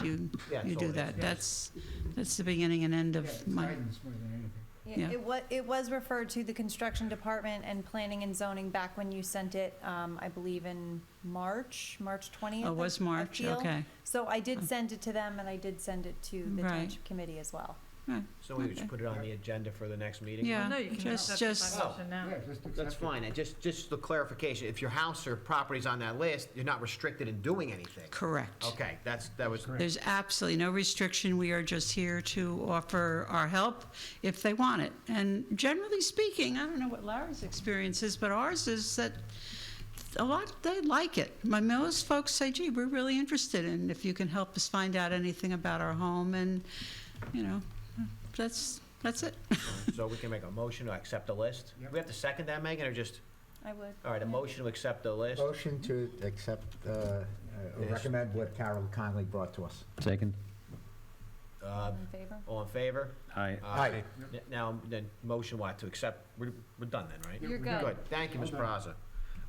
S1: Yeah,
S3: you
S1: that's
S3: do
S1: all it
S3: that.
S1: is.
S3: That's the beginning and end
S19: Yeah,
S3: of
S19: it's
S3: my,
S19: guidance more than anything.
S3: Yeah.
S2: It was referred to the construction department and planning and zoning back when you sent it, I believe in March 20th.
S3: Oh, it was
S2: I
S3: March,
S2: feel.
S3: okay.
S2: So I did send it to them, and I did send it to the
S3: Right.
S2: township committee as well.
S3: Right,
S1: So we should
S3: okay.
S1: put it on the agenda for the next meeting?
S3: Yeah.
S8: No, you can
S3: just-
S8: accept it
S3: just-
S8: by motion now.
S19: Yeah, just accept
S1: That's
S19: it.
S1: fine, and just the clarification, if your house or property's on that list, you're not restricted in doing anything?
S3: Correct.
S1: Okay, that was,
S3: There's absolutely no restriction. We are just here to offer our help if they want it. And generally speaking, I don't know what Larry's experience is, but ours is that a lot, they like it. Most folks say, gee, we're really interested in if you can help us find out anything about our home, and, you know, that's it.
S1: so we can make a motion to accept the list?
S19: Yep.
S1: We have to second that, Megan, or just,
S2: I would.
S1: all right, a motion to accept the list?
S12: Motion to accept, recommend what Carol kindly brought to us.
S18: Second.
S2: All in favor?
S1: All in favor?
S18: Aye.
S12: Aye.
S1: Now, then, motion what, to accept, we're done then, right?
S2: You're good.
S1: Good, thank you, Ms. Braza.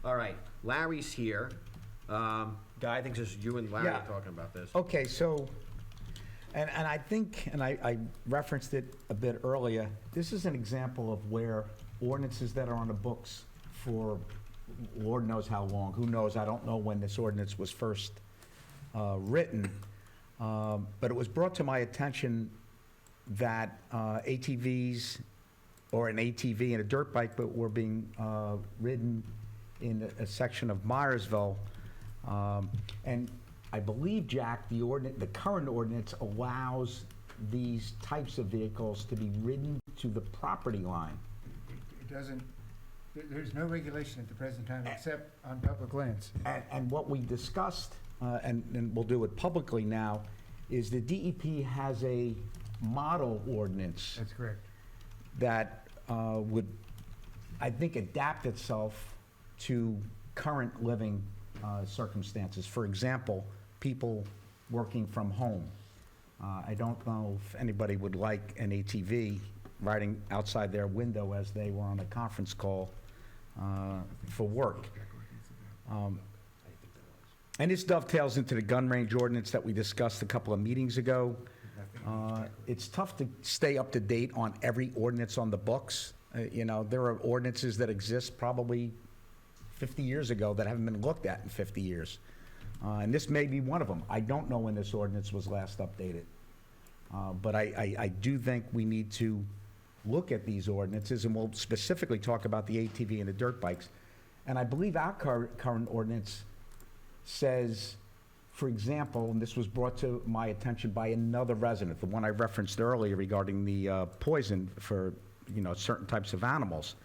S1: All right, Larry's here. Guy, I think this is you and Larry
S12: Yeah.
S1: talking about this.
S12: Okay, so, and I think, and I referenced it a bit earlier, this is an example of where ordinances that are on the books for Lord knows how long, who knows, I don't know when this ordinance was first written, but it was brought to my attention that ATVs, or an ATV and a dirt bike, but were being ridden in a section of Myersville. And I believe, Jack, the current ordinance allows these types of vehicles to be ridden to the property line.
S19: It doesn't, there's no regulation at the present time except on public lands.
S12: And what we discussed, and we'll do it publicly now, is the DEP has a model ordinance
S19: That's correct.
S12: that would, I think, adapt itself to current living circumstances. For example, people working from home. I don't know if anybody would like an ATV riding outside their window as they were on a conference call for work. And this dovetails into the gun range ordinance that we discussed a couple of meetings ago. It's tough to stay up to date on every ordinance on the books. You know, there are ordinances that exist probably 50 years ago that haven't been looked at in 50 years. And this may be one of them. I don't know when this ordinance was last updated. But I do think we need to look at these ordinances, and we'll specifically talk about the ATV and the dirt bikes. And I believe our current ordinance says, for example, and this was brought to my attention by another resident, the one I referenced earlier regarding the poison for, you know, certain types of animals.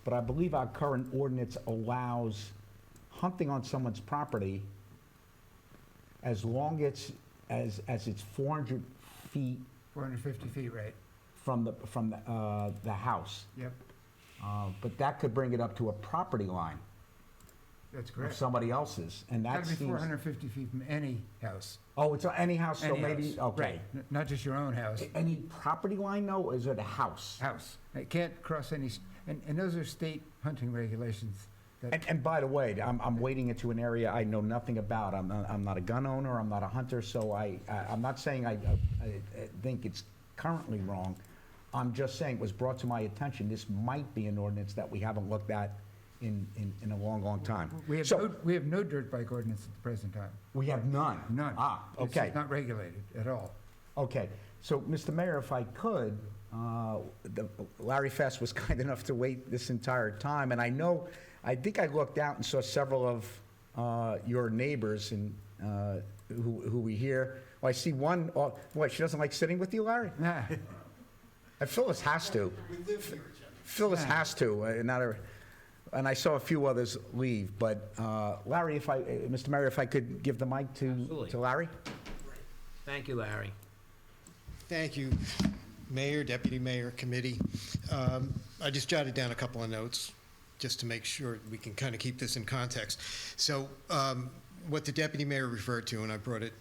S12: But I believe our current ordinance allows hunting on someone's property as long as it's 400 feet
S19: 450 feet, right?
S12: from the house.
S19: Yep,
S12: But that could bring it up to a property line
S19: that's
S12: of
S19: correct.
S12: somebody else's, and that
S19: It's got to be
S12: seems.
S19: 450 feet from any house.
S12: Oh, it's any house, so
S19: Any
S12: maybe,
S19: house.
S12: okay.
S19: Right, not just your own house.
S12: Any property line, though, or is it a house?
S19: House. It can't cross any, and those are state hunting regulations. That
S12: And by the way, I'm wading into an area I know nothing about. I'm not a gun owner, I'm not a hunter, so I'm not saying I think it's currently wrong. I'm just saying it was brought to my attention, this might be an ordinance that we haven't looked at in a long, long time.
S19: We have
S12: So,
S19: we have no dirt bike ordinance at the present time.
S12: we have none?
S19: None.
S12: Ah,
S19: It's
S12: okay,
S19: not regulated at all.
S12: okay. So, Mr. Mayor, if I could, Larry Fest was kind enough to wait this entire time, and I think I looked out and saw several of your neighbors and who we hear. Well, I see one, what, she doesn't like sitting with you, Larry?
S19: Nah.
S12: And Phyllis has to. Phyllis has to, and I saw a few others leave, but Larry, Mr. Mayor, if I could give the mic
S1: Absolutely.
S12: to Larry?
S1: Thank you, Larry.
S10: Thank you, Mayor, Deputy Mayor, Committee. I just jotted down a couple of notes just to make sure we can kind of keep this in context. So what the Deputy Mayor referred to, and I brought it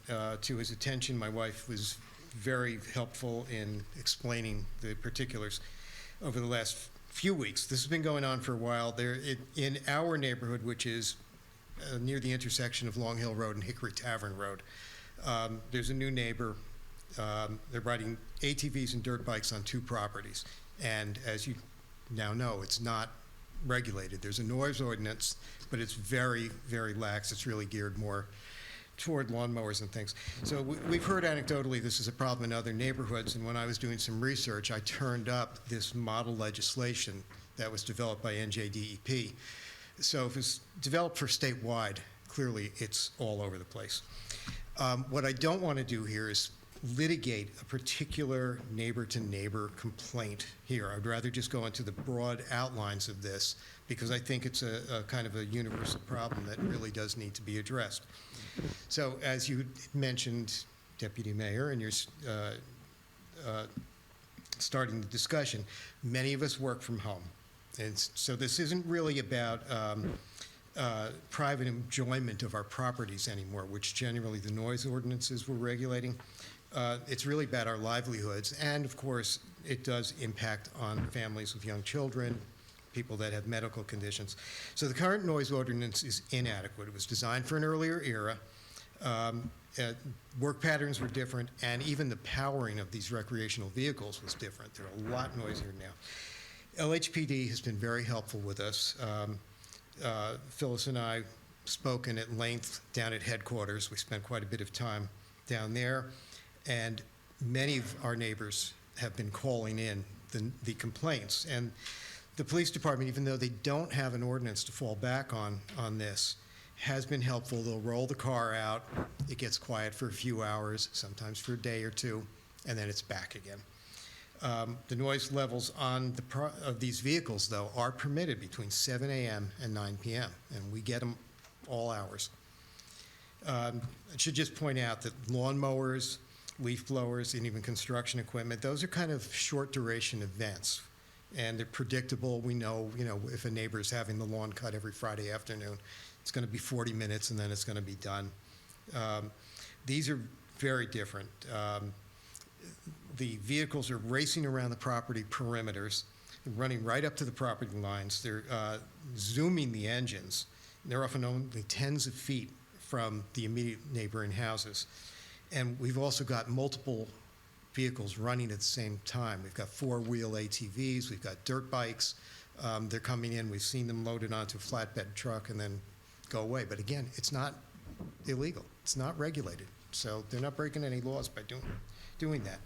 S10: to his attention, my wife was very helpful in explaining the particulars over the last few weeks. This has been going on for a while. In our neighborhood, which is near the intersection of Long Hill Road and Hickory Tavern Road, there's a new neighbor. They're riding ATVs and dirt bikes on 2 properties. And as you now know, it's not regulated. There's a noise ordinance, but it's very, very lax. It's really geared more toward lawnmowers and things. So we've heard anecdotally this is a problem in other neighborhoods, and when I was doing some research, I turned up this model legislation that was developed by NJDEP. So if it's developed for statewide, clearly it's all over the place. What I don't want to do here is litigate a particular neighbor-to-neighbor complaint here. I'd rather just go into the broad outlines of this, because I think it's a kind of a universal problem that really does need to be addressed. So as you mentioned, Deputy Mayor, and you're starting the discussion, many of us work from home. And so this isn't really about private enjoyment of our properties anymore, which generally the noise ordinances were regulating. It's really about our livelihoods, and of course, it does impact on families with young children, people that have medical conditions. So the current noise ordinance is inadequate. It was designed for an earlier era. Work patterns were different, and even the powering of these recreational vehicles was different. They're a lot noisier now. LHPD has been very helpful with us. Phyllis and I spoken at length down at headquarters. We spent quite a bit of time down there, and many of our neighbors have been calling in the complaints. And the police department, even though they don't have an ordinance to fall back on this, has been helpful. They'll roll the car out, it gets quiet for a few hours, sometimes for a day or two, and then it's back again. The noise levels on of these vehicles, though, are permitted between 7 a.m. and 9 p.m., and we get them all hours. I should just point out that lawnmowers, leaf blowers, and even construction equipment, those are kind of short duration events, and they're predictable. We know, if a neighbor is having the lawn cut every Friday afternoon, it's going to be 40 minutes and then it's going to be done. These are very different. The vehicles are racing around the property perimeters, running right up to the property lines. They're zooming the engines. They're often only tens of feet from the immediate neighboring houses. And we've also got multiple vehicles running at the same time. We've got 4-wheel ATVs, we've got dirt bikes. They're coming in, we've seen them loaded onto a flatbed truck and then go away. But again, it's not illegal, it's not regulated. So they're not breaking any laws by doing that.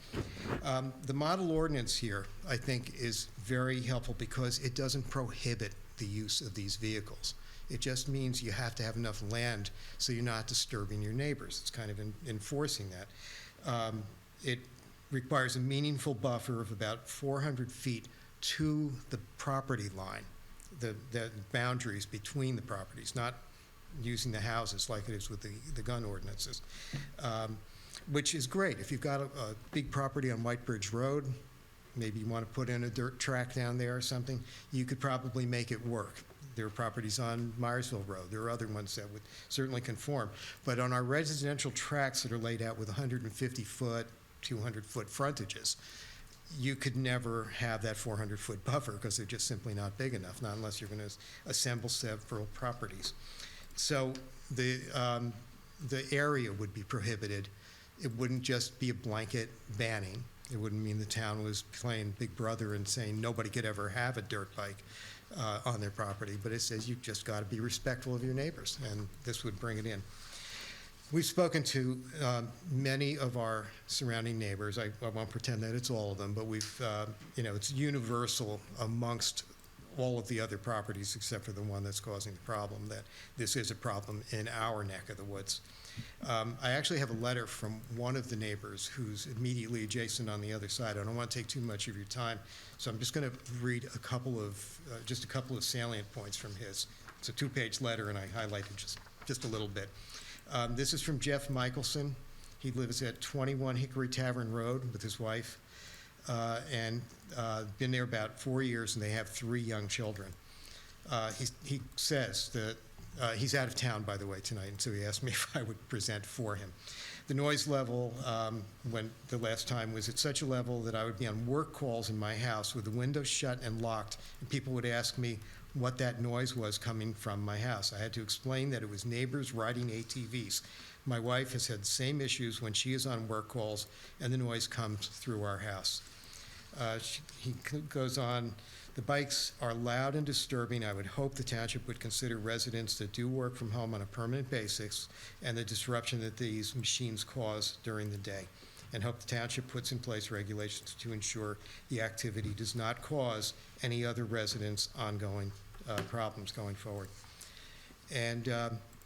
S10: The model ordinance here, I think, is very helpful because it doesn't prohibit the use of these vehicles. It just means you have to have enough land so you're not disturbing your neighbors. It's kind of enforcing that. It requires a meaningful buffer of about 400 feet to the property line, the boundaries between the properties, not using the houses like it is with the gun ordinances, which is great. If you've got a big property on White Bridge Road, maybe you want to put in a dirt track down there or something, you could probably make it work. There are properties on Myersville Road. There are other ones that would certainly conform. But on our residential tracks that are laid out with 150-foot, 200-foot frontages, you could never have that 400-foot buffer because they're just simply not big enough, not unless you're going to assemble several properties. So the area would be prohibited. It wouldn't just be a blanket banning. It wouldn't mean the town was playing Big Brother and saying nobody could ever have a dirt bike on their property, but it says you just got to be respectful of your neighbors, and this would bring it in. We've spoken to many of our surrounding neighbors. I won't pretend that it's all of them, but we've, it's universal amongst all of the other properties except for the one that's causing the problem, that this is a problem in our neck of the woods. I actually have a letter from one of the neighbors who's immediately adjacent on the other side. I don't want to take too much of your time, so I'm just going to read just a couple of salient points from his. It's a 2-page letter, and I highlighted just a little bit. This is from Jeff Michelson. He lives at 21 Hickory Tavern Road with his wife, and been there about 4 years, and they have 3 young children. He says that he's out of town, by the way, tonight, and so he asked me if I would present for him. The noise level, when the last time, was at such a level that I would be on work calls in my house with the windows shut and locked, and people would ask me what that noise was coming from my house. I had to explain that it was neighbors riding ATVs. My wife has had the same issues when she is on work calls and the noise comes through our house. He goes on, the bikes are loud and disturbing. I would hope the township would consider residents that do work from home on a permanent basis and the disruption that these machines cause during the day, and hope the township puts in place regulations to ensure the activity does not cause any other residents ongoing problems going forward. And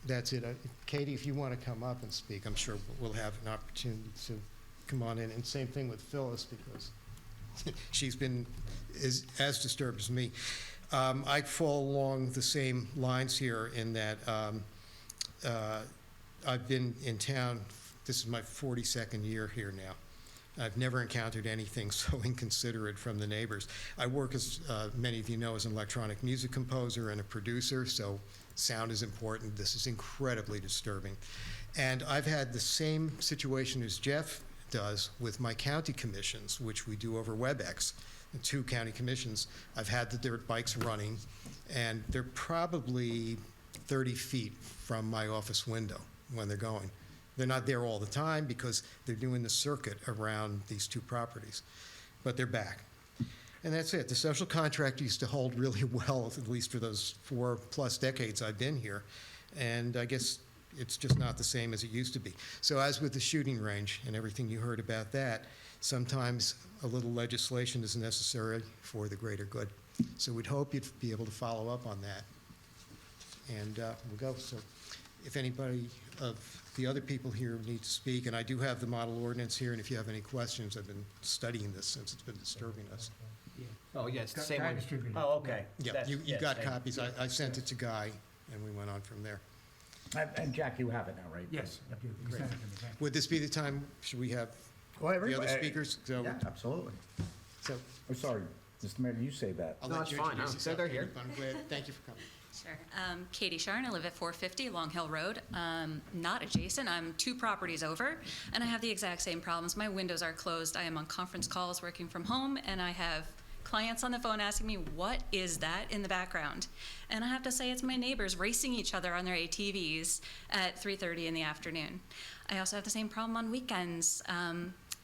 S10: that's it. Katie, if you want to come up and speak, I'm sure we'll have an opportunity to come on in. And same thing with Phyllis, because she's been as disturbed as me. I fall along the same lines here in that I've been in town, this is my 42nd year here now. I've never encountered anything so inconsiderate from the neighbors. I work, as many of you know, as an electronic music composer and a producer, so sound is important. This is incredibly disturbing. And I've had the same situation as Jeff does with my county commissions, which we do over WebEx. The 2 county commissions, I've had the dirt bikes running, and they're probably 30 feet from my office window when they're going. They're not there all the time because they're doing the circuit around these 2 properties, but they're back. And that's it. The social contract used to hold really well, at least for those 4+ decades I've been here, and I guess it's just not the same as it used to be. So as with the shooting range and everything you heard about that, sometimes a little legislation is necessary for the greater good. So we'd hope you'd be able to follow up on that. And we'll go. So if anybody of the other people here need to speak, and I do have the model ordinance here, and if you have any questions, I've been studying this since it's been disturbing us.
S1: Oh, yeah, it's the same
S19: Guy
S1: one.
S19: distributed.
S1: Oh, okay.
S10: Yeah,
S1: That's-
S10: you
S1: yes,
S10: got
S1: thank you.
S10: copies. I sent it to Guy, and we went on from there.
S12: And Jack, you have it now, right?
S19: Yes, I do. You sent it to me, thank you.
S10: Would this be the time, should we have
S12: Well,
S10: the other
S12: everybody-
S10: speakers? So,
S12: Yeah, absolutely.
S10: so
S12: Oh, sorry, Mr. Mayor, you say that.
S10: I'll
S1: No,
S10: let
S1: it's
S10: you
S1: fine.
S10: introduce
S1: No,
S10: yourself.
S1: they're here.
S10: I'm glad. Thank you for coming.
S11: Sure. Katie Sharn, I live at 450 Long Hill Road. Not adjacent, I'm 2 properties over, and I have the exact same problems. My windows are closed. I am on conference calls working from home, and I have clients on the phone asking me, what is that in the background? And I have to say it's my neighbors racing each other on their ATVs at 3:30 in the afternoon. I also have the same problem on weekends.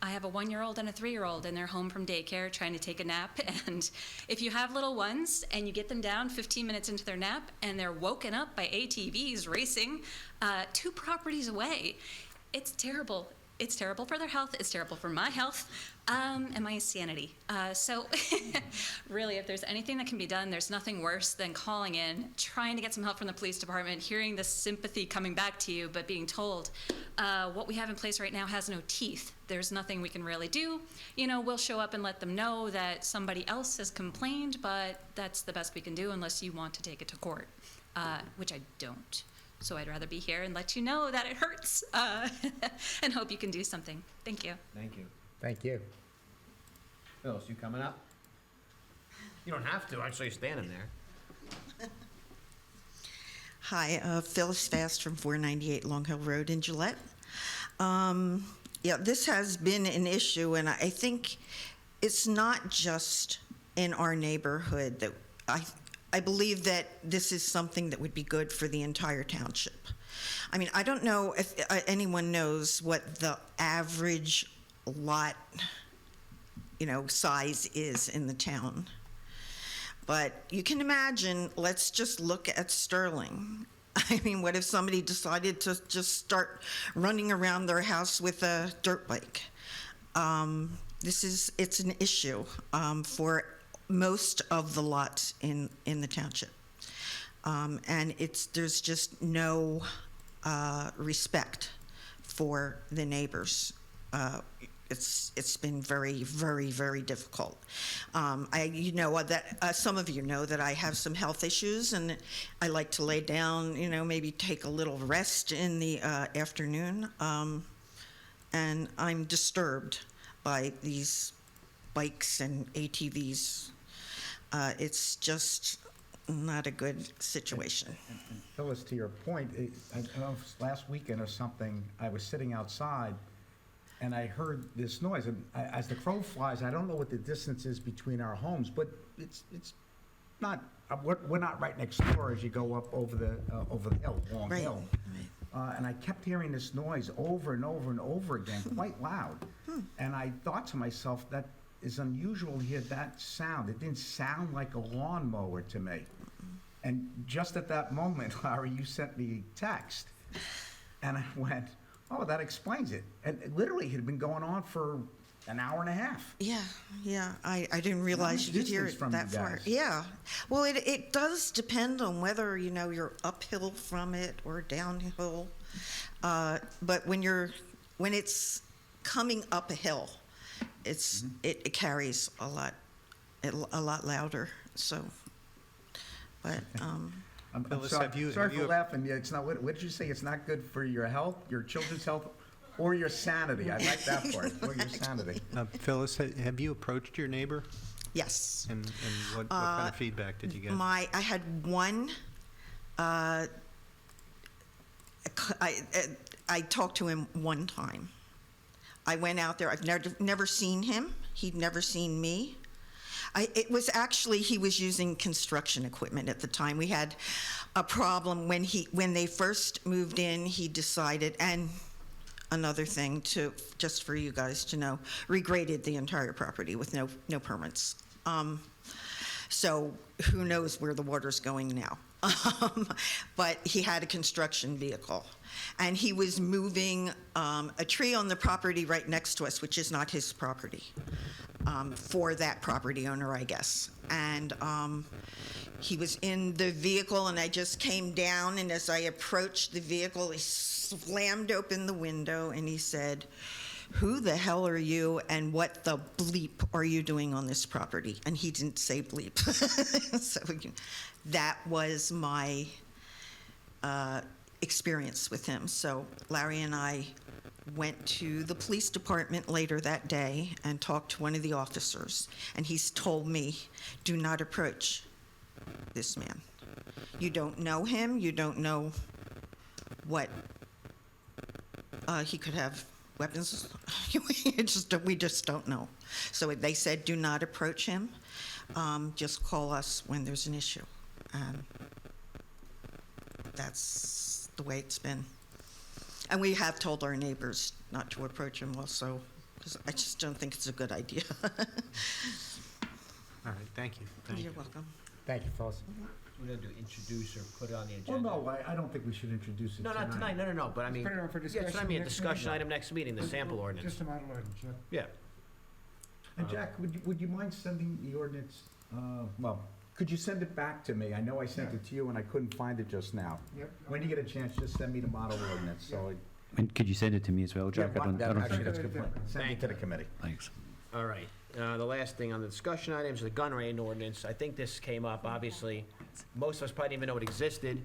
S11: I have a 1-year-old and a 3-year-old, and they're home from daycare trying to take a nap. And if you have little ones and you get them down 15 minutes into their nap and they're woken up by ATVs racing 2 properties away, it's terrible. It's terrible for their health. It's terrible for my health and my sanity. So really, if there's anything that can be done, there's nothing worse than calling in, trying to get some help from the police department, hearing the sympathy coming back to you, but being told what we have in place right now has no teeth. There's nothing we can really do. You know, we'll show up and let them know that somebody else has complained, but that's the best we can do unless you want to take it to court, which I don't. So I'd rather be here and let you know that it hurts and hope you can do something. Thank you.
S1: Thank you.
S12: Thank you.
S1: Phyllis, you coming up? You don't have to, I saw you standing there.
S13: Hi, Phyllis Fast from 498 Long Hill Road in Gillette. Yeah, this has been an issue, and I think it's not just in our neighborhood. That I believe that this is something that would be good for the entire township. I mean, I don't know if anyone knows what the average lot, size is in the town. But you can imagine, let's just look at Sterling. I mean, what if somebody decided to just start running around their house with a dirt bike? It's an issue for most of the lots in the township. And there's just no respect for the neighbors. It's been very, very, very difficult. Some of you know that I have some health issues, and I like to lay down, maybe take a little rest in the afternoon. And I'm disturbed by these bikes and ATVs. It's just not a good situation.
S12: And Phyllis, to your point, I don't know if it was last weekend or something, I was sitting outside and I heard this noise. And as the crow flies, I don't know what the distance is between our homes, but it's not, we're not right next door as you go up over the hill, Long
S13: Right,
S12: Hill. And I kept hearing this noise over and over and over again, quite loud. And I thought to myself, that is unusual to hear that sound. It didn't sound like a lawnmower to me. And just at that moment, Larry, you sent me a text. And I went, oh, that explains it. And it literally had been going on for an hour and a half.
S13: Yeah, I didn't realize you could hear
S12: distance
S13: it
S12: from
S13: that
S12: you
S13: far.
S12: guys?
S13: Yeah, well, it does depend on whether, you're uphill from it or downhill. But when it's coming up a hill, it carries a lot louder, so, but,
S12: I'm
S6: Phyllis,
S12: sorry,
S6: have you-
S12: sorry
S6: have
S12: for
S6: you-
S12: laughing. Yeah, it's not, what did you say? It's not good for your health, your children's health, or your sanity? I like that part, or your sanity.
S6: Phyllis, have you approached your neighbor?
S13: yes.
S6: And what kind of feedback did you get?
S13: I had one, I talked to him one time. I went out there, I've never seen him, he'd never seen me. It was actually, he was using construction equipment at the time. We had a problem when they first moved in, he decided, and another thing just for you guys to know, regraded the entire property with no permits. So who knows where the water's going now. But he had a construction vehicle. And he was moving a tree on the property right next to us, which is not his property, for that property owner, I guess. And he was in the vehicle, and I just came down, and as I approached the vehicle, he slammed open the window, and he said, "Who the hell are you, and what the bleep are you doing on this property?" And he didn't say bleep. So that was my experience with him. So Larry and I went to the police department later that day and talked to one of the officers, and he's told me, do not approach this man. You don't know him, you don't know what, he could have weapons. We just don't know. So they said, do not approach him, just call us when there's an issue. That's the way it's been. And we have told our neighbors not to approach him also, because I just don't think it's a good idea.
S6: All right, thank you.
S13: You're welcome.
S12: Thank you, Phyllis.
S1: We're gonna do introduce or put it on the
S12: Well,
S1: agenda.
S12: no, I don't think we should introduce it
S1: No, not tonight, no, but I mean.
S19: Put it on for
S1: Yeah, that's what I
S19: discussion
S1: mean, a
S19: next
S1: discussion
S19: meeting.
S1: item next meeting, the sample ordinance.
S19: Just a model ordinance, yeah.
S1: Yeah.
S12: And Jack, would you mind sending the ordinance, well, could you send it back to me? I know I sent it to you and I couldn't find it just now.
S19: Yep.
S12: When you get a chance, just send me the model ordinance, so.
S18: And could you send it to me as well, Jack? I don't
S12: Actually,
S18: think.
S12: that's a good point. Send it to the committee.
S18: Thanks.
S1: All right, the last thing on the discussion items, the gun range ordinance. I think this came up, obviously, most of us probably didn't even know it existed.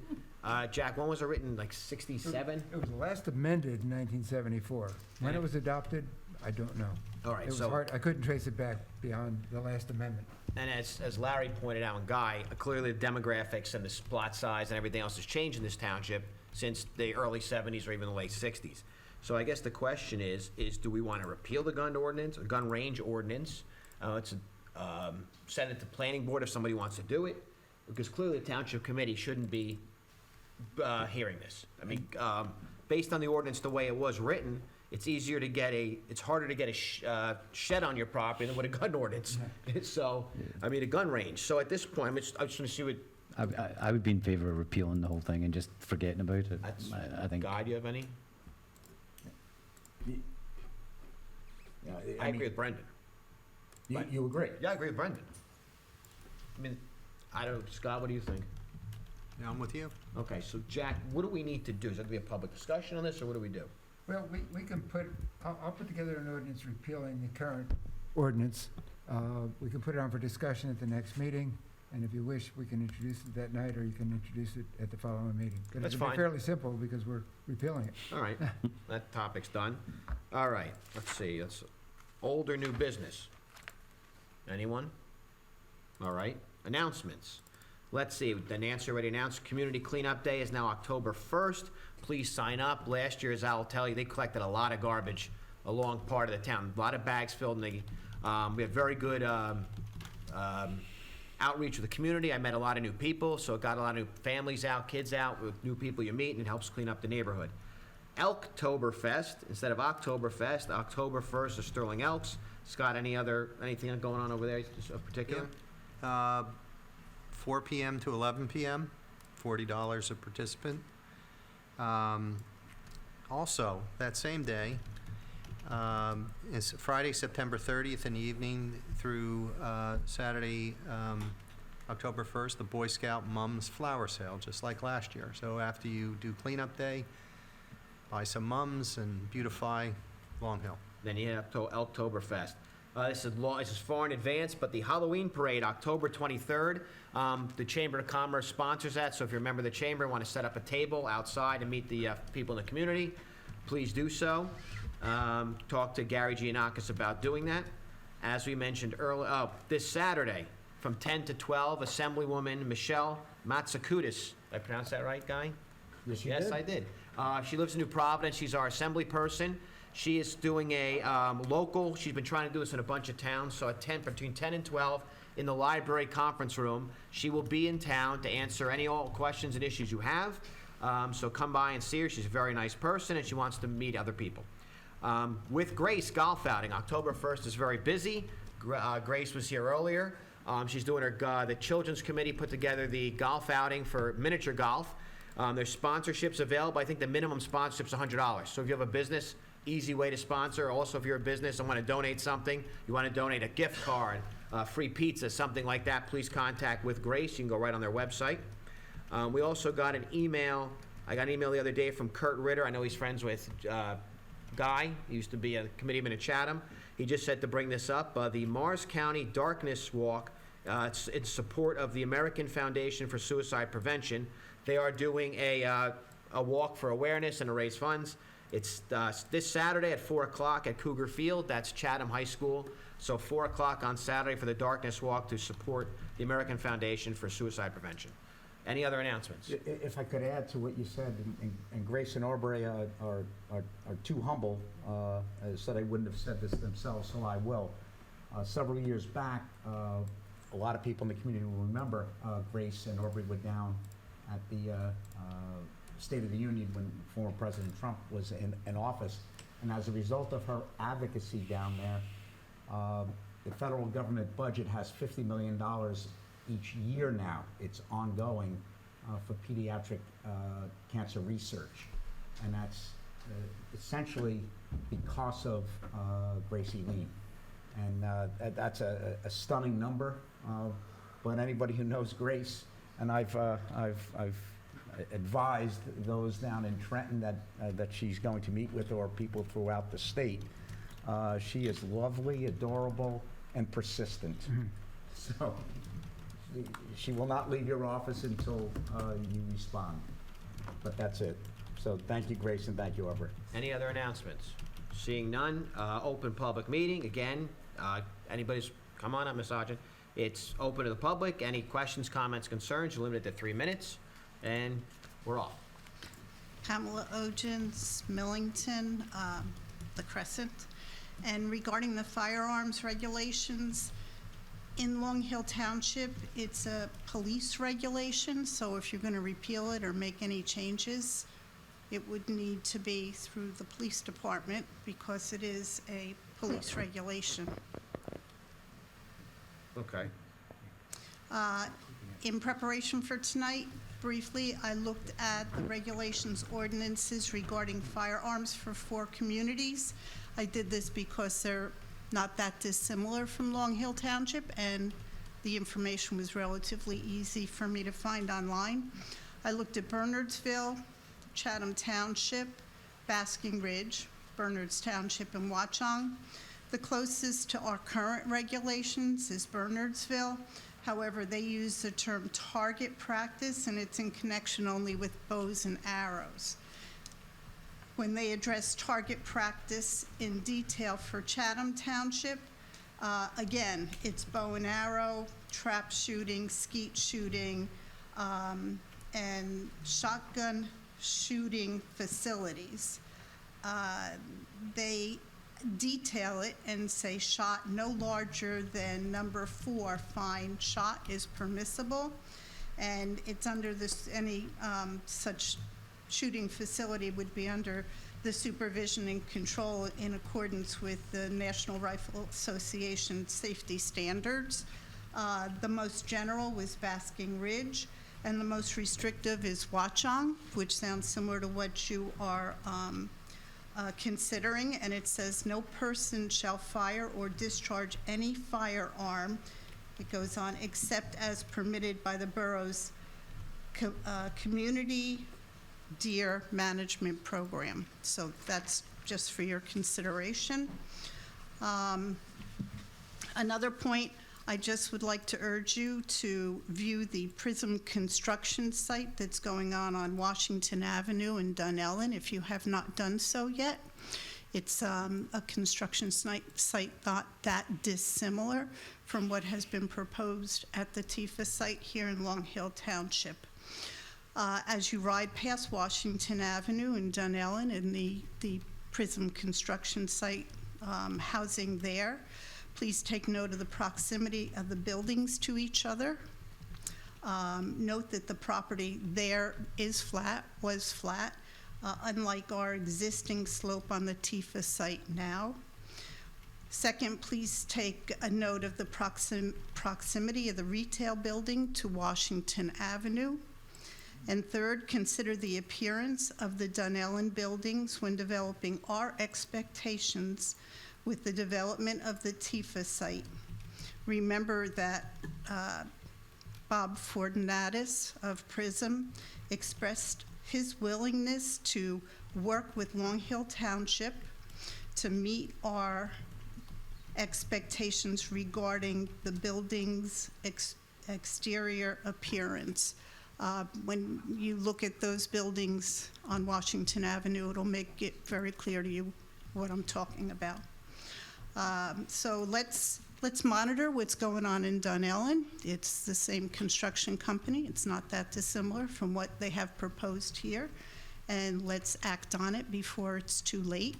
S1: Jack, when was it written, like 67?
S19: It was last amended in 1974. When it was adopted, I don't know.
S1: All right,
S19: It was
S1: so-
S19: hard, I couldn't trace it back beyond the last amendment.
S1: And as Larry pointed out, and Guy, clearly the demographics and the plot size and everything else has changed in this township since the early 70s or even the late 60s. So I guess the question is do we want to repeal the gun ordinance, or gun range ordinance? Send it to planning board if somebody wants to do it, because clearly the township committee shouldn't be hearing this. I mean, based on the ordinance the way it was written, it's harder to get a shed on your property than with a gun ordinance. So, I mean, a gun range. So at this point, I just want to see what,
S18: I would be in favor of repealing the whole thing and just forgetting about it.
S1: that's,
S18: I think.
S1: Guy, do you have any?
S12: Yeah,
S1: I agree with Brendan.
S12: You agree?
S1: Yeah, I agree with Brendan. I mean, I don't, Scott, what do you think?
S6: Yeah, I'm with you.
S1: Okay, so Jack, what do we need to do? Is there going to be a public discussion on this, or what do we do?
S19: Well, we can I'll put together an ordinance repealing the current ordinance. We can put it on for discussion at the next meeting, and if you wish, we can introduce it that night, or you can introduce it at the following meeting. But
S1: That's
S19: it'll be
S1: fine.
S19: fairly simple, because we're repealing it.
S1: All right, that topic's done. All right, let's see, that's old or new business? Anyone? All right, announcements. Let's see, the Nancy already announced, Community Cleanup Day is now October 1st. Please sign up. Last year, as I'll tell you, they collected a lot of garbage along part of the town. A lot of bags filled, and we had very good outreach with the community. I met a lot of new people, so it got a lot of new families out, kids out, with new people you meet, and it helps clean up the neighborhood. Elktoberfest, instead of Oktoberfest, October 1st is Sterling Elks. Scott, anything going on over there just in particular?
S6: 4 p.m. to 11 p.m., $40 a participant. Also, that same day, is Friday, September 30th in the evening through Saturday, October 1st, the Boy Scout Mums Flower Sale, just like last year. So after you do cleanup day, buy some mums and beautify Long Hill.
S1: Then you have Elktoberfest. This is far in advance, but the Halloween Parade, October 23rd, the Chamber of Commerce sponsors that, so if you're a member of the Chamber and want to set up a table outside and meet the people in the community, please do so. Talk to Gary Giannakis about doing that. As we mentioned earlier, this Saturday, from 10 to 12, Assemblywoman Michelle Matsakudis. Did I pronounce that right, Guy? Yes, I did. She lives in New Providence. She's our assembly person. She is doing a local, she's been trying to do this in a bunch of towns, so between 10 and 12 in the library conference room, she will be in town to answer all questions and issues you have. So come by and see her. She's a very nice person, and she wants to meet other people. With Grace Golf Outing, October 1st is very busy. Grace was here earlier. She's doing the Children's Committee put together the golf outing for miniature golf. There's sponsorships available. I think the minimum sponsorship is $100. So if you have a business, easy way to sponsor. Also, if you're a business and want to donate something, you want to donate a gift card, free pizza, something like that, please contact with Grace. You can go right on their website. We also got an email. I got an email the other day from Kurt Ritter. I know he's friends with Guy. He used to be a committeeman at Chatham. He just said to bring this up. The Morris County Darkness Walk, it's in support of the American Foundation for Suicide Prevention. They are doing a walk for awareness and to raise funds. It's this Saturday at 4 o'clock at Cougar Field. That's Chatham High School. So 4 o'clock on Saturday for the Darkness Walk to support the American Foundation for Suicide Prevention. Any other announcements?
S12: If I could add to what you said, and Grace and Aubrey are too humble, so they wouldn't have said this themselves, so I will. Several years back, a lot of people in the community will remember Grace and Aubrey were down at the State of the Union when former President Trump was in office. And as a result of her advocacy down there, the federal government budget has $50 million each year now. It's ongoing for pediatric cancer research. And that's essentially because of Gracie Lean. And that's a stunning number. But anybody who knows Grace, and I've advised those down in Trenton that she's going to meet with, or people throughout the state. She is lovely, adorable, and persistent. So she will not leave your office until you respond. But that's it. So thank you, Grace, and thank you, Aubrey.
S1: Any other announcements? Seeing none, open public meeting. Again, anybody's, come on up, Ms. Sargent. It's open to the public. Any questions, comments, concerns, you're limited to 3 minutes. And we're off.
S14: Pamela Ogens, Millington, the Crescent. And regarding the firearms regulations, in Long Hill Township, it's a police regulation, so if you're going to repeal it or make any changes, it would need to be through the police department because it is a police regulation.
S1: Okay.
S14: In preparation for tonight, briefly, I looked at the regulations, ordinances regarding firearms for 4 communities. I did this because they're not that dissimilar from Long Hill Township, and the information was relatively easy for me to find online. I looked at Bernardsville, Chatham Township, Basking Ridge, Bernards Township, and Watchung. The closest to our current regulations is Bernardsville. However, they use the term target practice, and it's in connection only with bows and arrows. When they address target practice in detail for Chatham Township, Again, it's bow and arrow, trap shooting, skeet shooting, and shotgun shooting facilities. They detail it and say shot no larger than number 4, fine shot is permissible. And it's under this, any such shooting facility would be under the supervision and control in accordance with the National Rifle Association safety standards. The most general was Basking Ridge, and the most restrictive is Watchung, which sounds similar to what you are considering, and it says, no person shall fire or discharge any firearm, it goes on, except as permitted by the borough's community deer management program. So that's just for your consideration. Another point, I just would like to urge you to view the Prism construction site that's going on Washington Avenue in Dunellen, if you have not done so yet. It's a construction site not that dissimilar from what has been proposed at the Tifa site here in Long Hill Township. As you ride past Washington Avenue in Dunellen and the Prism construction site housing there, please take note of the proximity of the buildings to each other. Note that the property there is flat, was flat, unlike our existing slope on the Tifa site now. Second, please take a note of the proximity of the retail building to Washington Avenue. And third, consider the appearance of the Dunellen buildings when developing our expectations with the development of the Tifa site. Remember that Bob Fortunatus of Prism expressed his willingness to work with Long Hill Township to meet our expectations regarding the building's exterior appearance. When you look at those buildings on Washington Avenue, it'll make it very clear to you what I'm talking about. So let's monitor what's going on in Dunellen. It's the same construction company. It's not that dissimilar from what they have proposed here. And let's act on it before it's too late.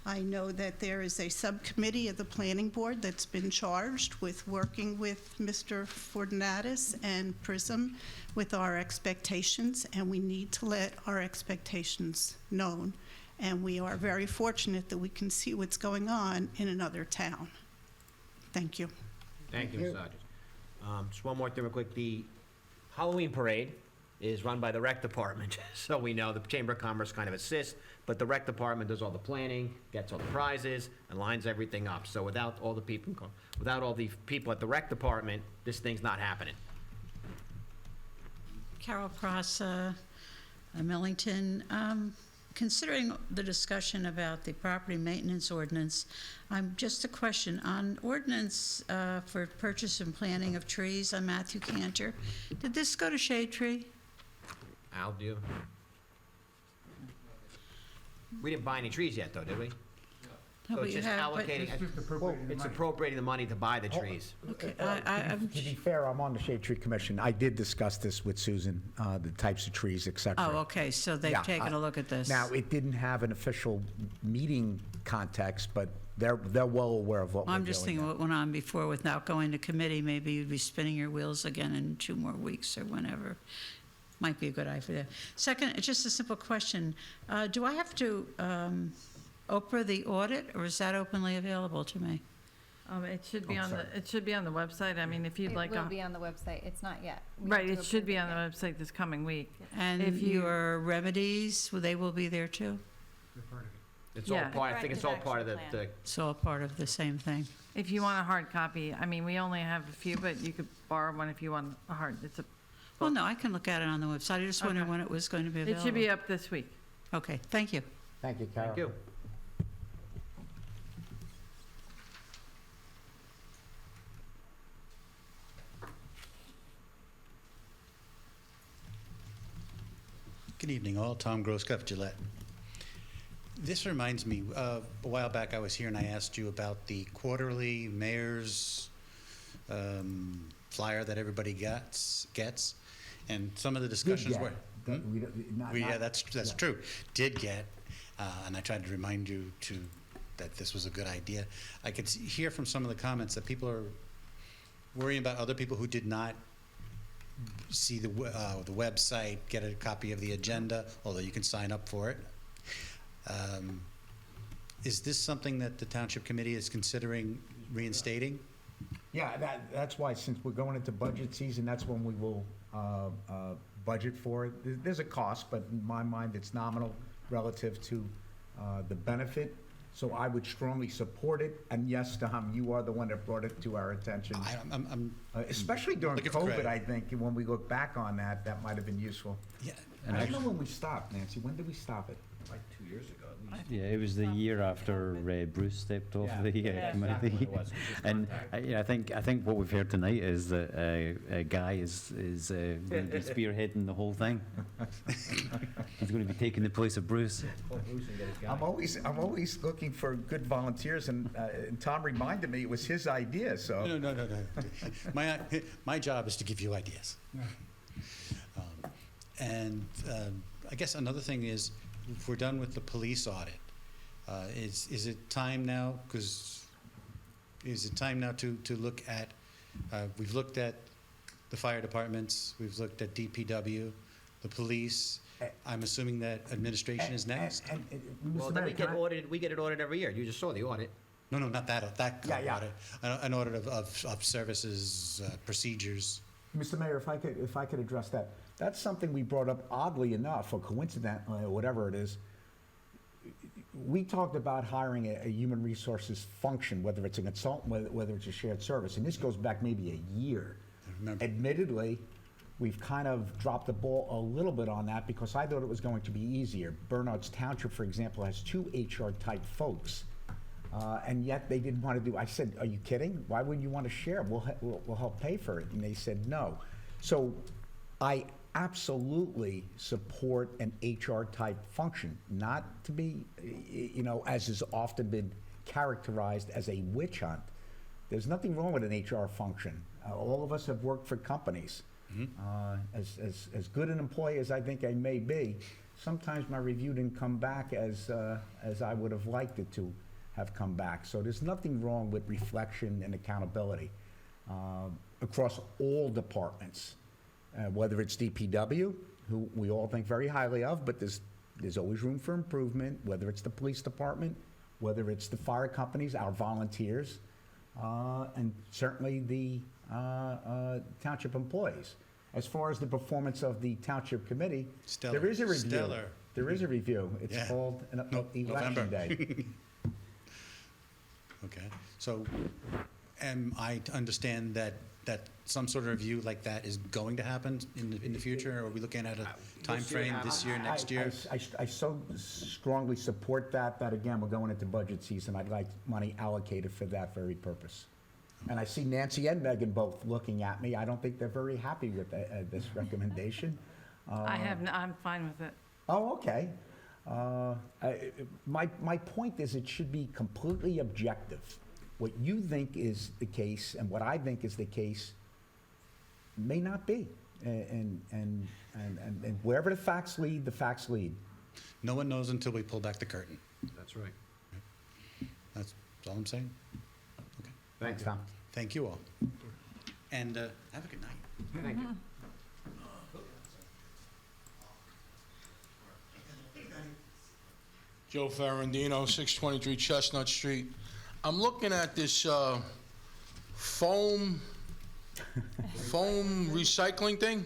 S14: I know that there is a subcommittee of the planning board that's been charged with working with Mr. Fortunatus and Prism with our expectations, and we need to let our expectations known. And we are very fortunate that we can see what's going on in another town. Thank you.
S1: Thank you, Ms. Hodges. Just one more thing real quick. The Halloween parade is run by the rec department, so we know the Chamber of Commerce kind of assists, but the rec department does all the planning, gets all the prizes, and lines everything up. So without all the people at the rec department, this thing's not happening.
S3: Carol Cross, Millington. Considering the discussion about the property maintenance ordinance, just a question on ordinance for purchase and planting of trees on Matthew Canter. Did this go to Shade Tree?
S1: Al, do you? We didn't buy any trees yet, though, did we?
S3: No,
S1: So
S3: but
S1: it's
S3: you
S1: just
S3: have- but-
S1: allocating,
S19: It's just appropriating the
S1: it's
S19: money.
S1: appropriating the money to buy the trees.
S3: Okay, I'm.
S12: To be fair, I'm on the Shade Tree Commission. I did discuss this with Susan, the types of trees, et cetera.
S3: Oh, okay, so they've
S12: Yeah,
S3: taken a look at this.
S12: Now, it didn't have an official meeting context, but they're well aware of what we're doing.
S3: I'm just thinking
S12: now.
S3: what went on before without going to committee, maybe you'd be spinning your wheels again in 2 more weeks or whenever. Might be a good idea. Second, it's just a simple question. Do I have to Oprah the audit, or is that openly available to me?
S8: It should be
S12: Oh,
S8: on
S12: sorry.
S8: it should be on the website. I mean, if you'd like
S2: It will
S8: a,
S2: be on the website. It's not yet. We
S8: right,
S2: have to
S8: it should be on
S2: approve
S8: the website this coming week.
S3: And
S8: If you-
S3: your remedies, they will be there too?
S1: It's all
S8: Yeah.
S1: part, I think it's all part of the
S3: It's all part of the same thing.
S8: If you want a hard copy, I mean, we only have a few, but you could borrow one if you want a hard. It's a.
S3: Well, no, I can look at it on the website. I just wondered
S8: Okay.
S3: when it was going to be available.
S8: It should be up this week.
S3: Okay, thank you.
S12: Thank you, Carol.
S1: Thank you.
S4: Good evening, all. Tom Groscuff, Gillette. This reminds me, a while back I was here and I asked you about the quarterly mayor's flyer that everybody gets, and some of the discussions were. Yeah, that's true. Did get, and I tried to remind you that this was a good idea. I could hear from some of the comments that people are worrying about other people who did not see the website, get a copy of the agenda, although you can sign up for it. Is this something that the Township Committee is considering reinstating?
S12: Yeah, that's why, since we're going into budget season, that's when we will budget for it. There's a cost, but in my mind, it's nominal relative to the benefit. So I would strongly support it. And yes, Tom, you are the one that brought it to our attention. Especially during
S4: looking for
S12: COVID,
S4: credit.
S12: I think, when we look back on that, that might have been useful.
S4: Yeah.
S12: I don't know when we stopped, Nancy. When did we stop it?
S9: Like 2 years ago at least.
S18: Yeah, it was the year after Bruce stepped off the committee. And I think what we've heard tonight is that a guy is going to be spearheading the whole thing. He's going to be taking the place of Bruce.
S12: I'm always looking for good volunteers, and Tom reminded me it was his idea. So
S4: No. My job is to give you ideas. I guess another thing is, if we're done with the police audit, is it time now? Is it time now to look at? We've looked at the fire departments. We've looked at DPW, the police. I'm assuming that administration is next.
S1: Well, then we get audited. We get it audited every year. You just saw the audit.
S4: No, not that kind of
S12: Yeah.
S4: audit. An audit of services, procedures.
S12: Mr. Mayor, if I could address that. That's something we brought up, oddly enough, or coincidentally, or whatever it is. We talked about hiring a human resources function, whether it's a consultant, whether it's a shared service, and this goes back maybe a year. Admittedly, we've kind of dropped the ball a little bit on that because I thought it was going to be easier. Bernard's Township, for example, has 2 HR-type folks, and yet they didn't want to do. I said, "Are you kidding? Why wouldn't you want to share? We'll help pay for it." And they said no. So I absolutely support an HR-type function, not to be, as has often been characterized as a witch hunt. There's nothing wrong with an HR function. All of us have worked for companies. As good an employee as I think I may be, sometimes my review didn't come back as I would have liked it to have come back. So there's nothing wrong with reflection and accountability across all departments. Whether it's DPW, who we all think very highly of, but there's always room for improvement, whether it's the police department, whether it's the fire companies, our volunteers, and certainly the township employees. As far as the performance of the township committee, there is a review.
S4: Stellar.
S12: There is a review. It's called Election
S4: November.
S12: Day.
S4: Okay, so am I to understand that some sort of review like that is going to happen in the future? Or are we looking at a time frame this year, next year?
S12: I so strongly support that again, we're going into budget season. I'd like money allocated for that very purpose. And I see Nancy and Megan both looking at me. I don't think they're very happy with this recommendation.
S8: I'm fine with it.
S12: Oh, okay. My point is it should be completely objective. What you think is the case and what I think is the case may not be. And wherever the facts lead, the facts lead.
S4: No one knows until we pull back the curtain.
S1: That's right.
S4: That's all I'm saying. Okay.
S12: Thanks, Tom.
S4: Thank you all. And have a good night.
S1: Thank you.
S22: Joe Ferrandino, 623 Chestnut Street. I'm looking at this foam recycling thing.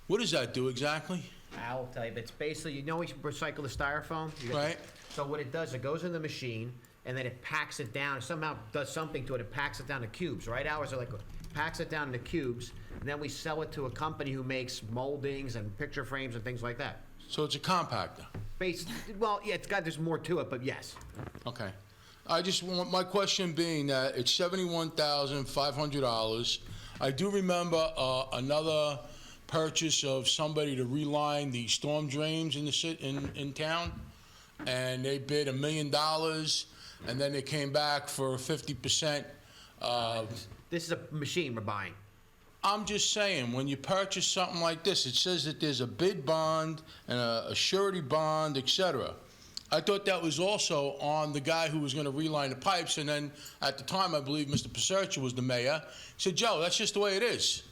S22: What does that do exactly?
S1: I'll tell you, it's basically, we recycle the styrofoam?
S22: Right.
S1: So what it does, it goes in the machine, and then it packs it down, somehow does something to it, it packs it down to cubes, right? Ours are like, packs it down into cubes, and then we sell it to a company who makes moldings and picture frames and things like that.
S22: So it's a compactor?
S1: Well, yeah, there's more to it, but yes.
S22: Okay. I just want, my question being that it's $71,500. I do remember another purchase of somebody to reline the storm drains in town. and they bid $1 million, and then they came back for 50%.
S1: This is a machine we're buying.
S22: I'm just saying, when you purchase something like this, it says that there's a bid bond and a surety bond, et cetera. I thought that was also on the guy who was going to reline the pipes, and then at the time, I believe Mr. Pasercha was the mayor. He said, Joe, that's just the way it is.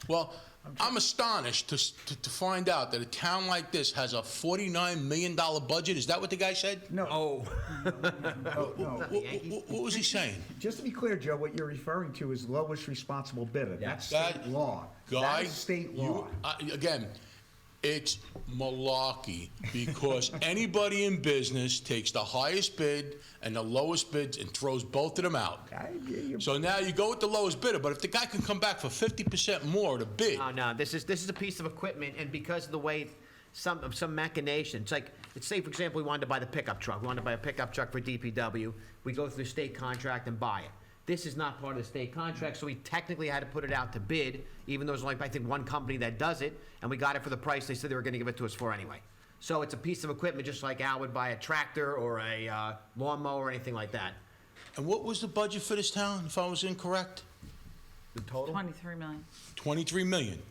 S22: Well, I'm astonished to find out that a town like this has a $49 million budget. Is that what the guy said?
S12: No.
S1: Oh.
S12: No.
S22: What was he saying?
S12: Just to be clear, Joe, what you're referring to is lowest responsible bidder. That's
S22: That
S12: state law.
S22: Guy,
S12: That is state law.
S22: Again, it's malarkey, because anybody in business takes the highest bid and the lowest bids and throws both of them out. So now you go with the lowest bidder, but if the guy can come back for 50% more to bid.
S1: No, this is a piece of equipment, and because of the way some machination, it's like, let's say, for example, we wanted to buy the pickup truck. We wanted to buy a pickup truck for DPW. We go through the state contract and buy it. This is not part of the state contract, so we technically had to put it out to bid, even though there's only, I think, one company that does it, and we got it for the price they said they were gonna give it to us for anyway. So it's a piece of equipment, just like Al would buy a tractor or a lawnmower or anything like that.
S22: And what was the budget for this town, if I was incorrect?
S1: The total?
S8: 23 million.
S22: 23 million.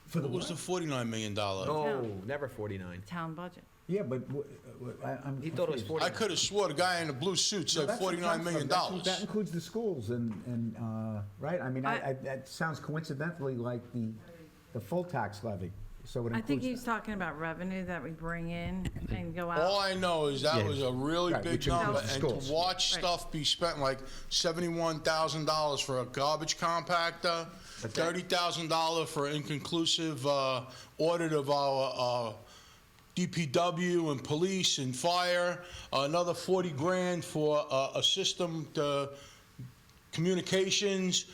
S12: For the
S22: What was the $49 million?
S1: No, never 49.
S8: Town budget.
S12: Yeah, but I'm.
S1: He thought it was
S12: confused.
S1: 40.
S22: I could have swore the guy in the blue suit
S12: No,
S22: said
S12: that's what
S22: $49 million.
S12: That includes the schools and right? I mean, that sounds coincidentally like the full tax levy, so it
S8: I think
S12: includes
S8: he's talking about revenue that we bring in and go out.
S22: All I know is that
S12: Yeah.
S22: was a really
S12: Right,
S22: big
S12: which
S22: number,
S12: includes
S22: and
S12: schools.
S22: to watch
S8: Right.
S22: stuff be spent, like $71,000 for a garbage compactor, $30,000 for inconclusive audit of our DPW and police and fire, another 40 grand for a system to communications.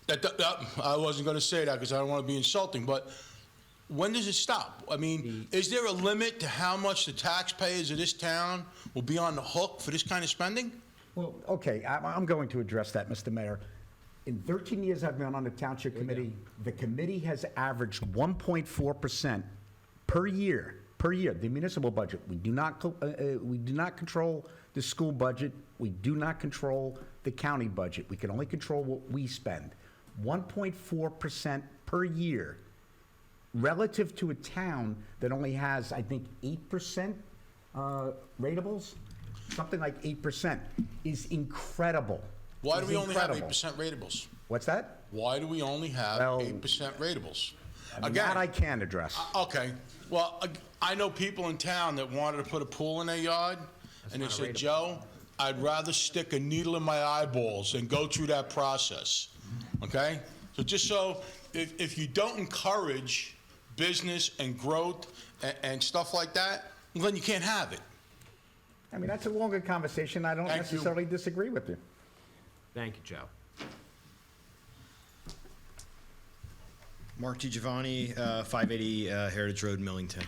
S22: That I wasn't going to say that because I don't want to be insulting, but when does it stop? I mean, is there a limit to how much the taxpayers of this town will be on the hook for this kind of spending?
S12: Well, okay, I'm going to address that, Mr. Mayor. In 13 years I've been on the township committee, the committee has averaged 1.4% per year, the municipal budget. We do not control the school budget. We do not control the county budget. We can only control what we spend. 1.4% per year, relative to a town that only has, I think, 8% ratables, something like 8%, is incredible.
S22: Why do
S12: Is
S22: we only have
S12: incredible.
S22: 8% ratables?
S12: What's that?
S22: Why do we only have
S12: Well,
S22: 8% ratables?
S12: That I can address.
S22: Okay, well, I know people in town that wanted to put a pool in their yard, and they said, Joe, I'd rather stick a needle in my eyeballs than go through that process, okay? So just so, if you don't encourage business and growth and stuff like that, well, then you can't have it.
S12: I mean, that's a longer conversation. I don't
S22: Thank you.
S12: necessarily disagree with you.
S1: Thank you, Joe.
S15: Mark T. Giovanni, 580 Heritage Road, Millington.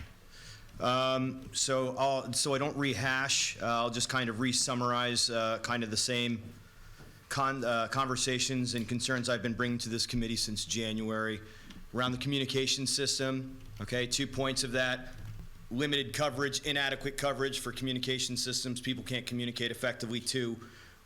S15: So I don't rehash, I'll just kind of re-summarize kind of the same conversations and concerns I've been bringing to this committee since January around the communication system. Okay, 2 points of that: limited coverage, inadequate coverage for communication systems. People can't communicate effectively. 2,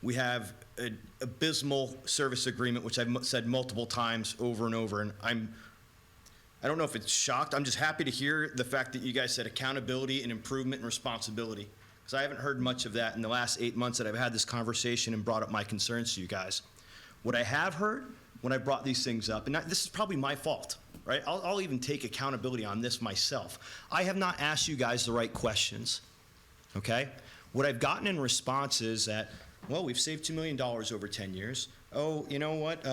S15: we have an abysmal service agreement, which I've said multiple times over and over, and I don't know if it's shocked. I'm just happy to hear the fact that you guys said accountability and improvement and responsibility, because I haven't heard much of that in the last 8 months that I've had this conversation and brought up my concerns to you guys. What I have heard when I brought these things up, and this is probably my fault, right? I'll even take accountability on this myself. I have not asked you guys the right questions, okay? What I've gotten in response is that, well, we've saved $2 million over 10 years. Oh, you know what?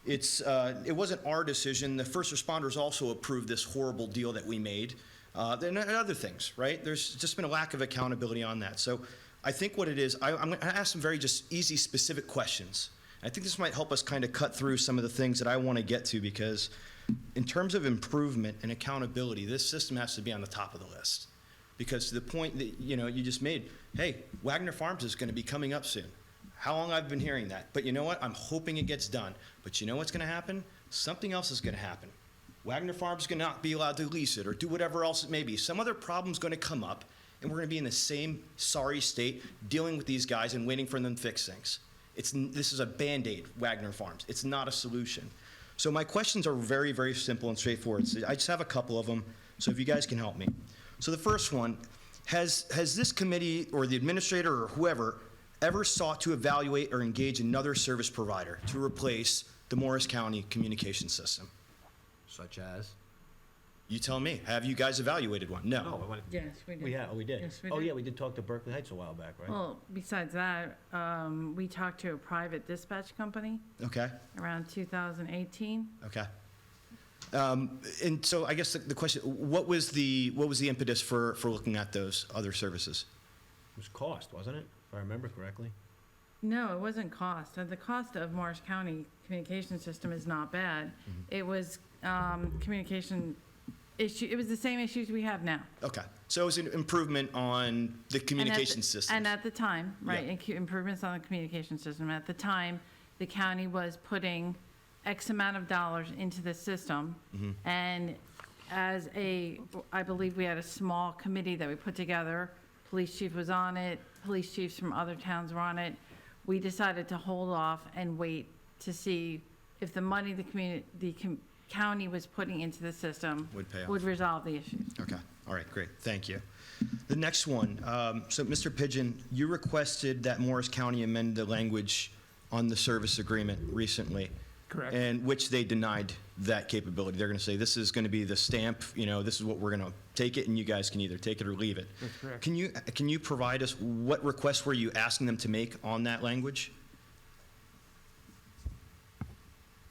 S15: It wasn't our decision. The first responders also approved this horrible deal that we made. And other things, right? There's just been a lack of accountability on that. So I think what it is, I'm going to ask some very just easy, specific questions. I think this might help us kind of cut through some of the things that I want to get to, because in terms of improvement and accountability, this system has to be on the top of the list. Because to the point that you just made, hey, Wagner Farms is going to be coming up soon. How long I've been hearing that. But you know what? I'm hoping it gets done. But you know what's going to happen? Something else is going to happen. Wagner Farms is going to not be allowed to lease it or do whatever else it may be. Some other problem's going to come up, and we're going to be in the same sorry state dealing with these guys and waiting for them to fix things. This is a Band-Aid, Wagner Farms. It's not a solution. So my questions are very, very simple and straightforward. So I just have a couple of them, so if you guys can help me. So the first one, has this committee or the administrator or whoever ever sought to evaluate or engage another service provider to replace the Morris County communication system?
S1: Such as?
S15: You tell me. Have you guys evaluated one? No.
S1: No,
S8: Yes, we did.
S1: we did.
S8: Yes, we
S1: Oh,
S8: did.
S1: yeah, we did talk to Berkeley Heights a while back, right?
S8: Well, besides that, we talked to a private dispatch company
S15: Okay.
S8: around 2018.
S15: Okay. And so I guess the question, what was the impetus for looking at those other services?
S1: It was cost, wasn't it? If I remember correctly.
S8: No, it wasn't cost. The cost of Morris County communication system is not bad. It was communication issue. It was the same issues we have now.
S15: Okay. So it was an improvement on the communication system.
S8: And at the time, right,
S15: Yeah.
S8: improvements on the communication system. At the time, the county was putting X amount of dollars into the system. And I believe we had a small committee that we put together. Police chief was on it. Police chiefs from other towns were on it. We decided to hold off and wait to see if the money the county was putting into the system
S15: Would pay off.
S8: would resolve the issues.
S15: Okay. All right, great. Thank you. The next one, so Mr. Pigeon, you requested that Morris County amend the language on the service agreement recently.
S19: Correct.
S15: And which they denied that capability. They're going to say, this is going to be the stamp, this is what we're going to take it, and you guys can either take it or leave it.
S19: That's correct.
S15: Can you provide us, what requests were you asking them to make on that language?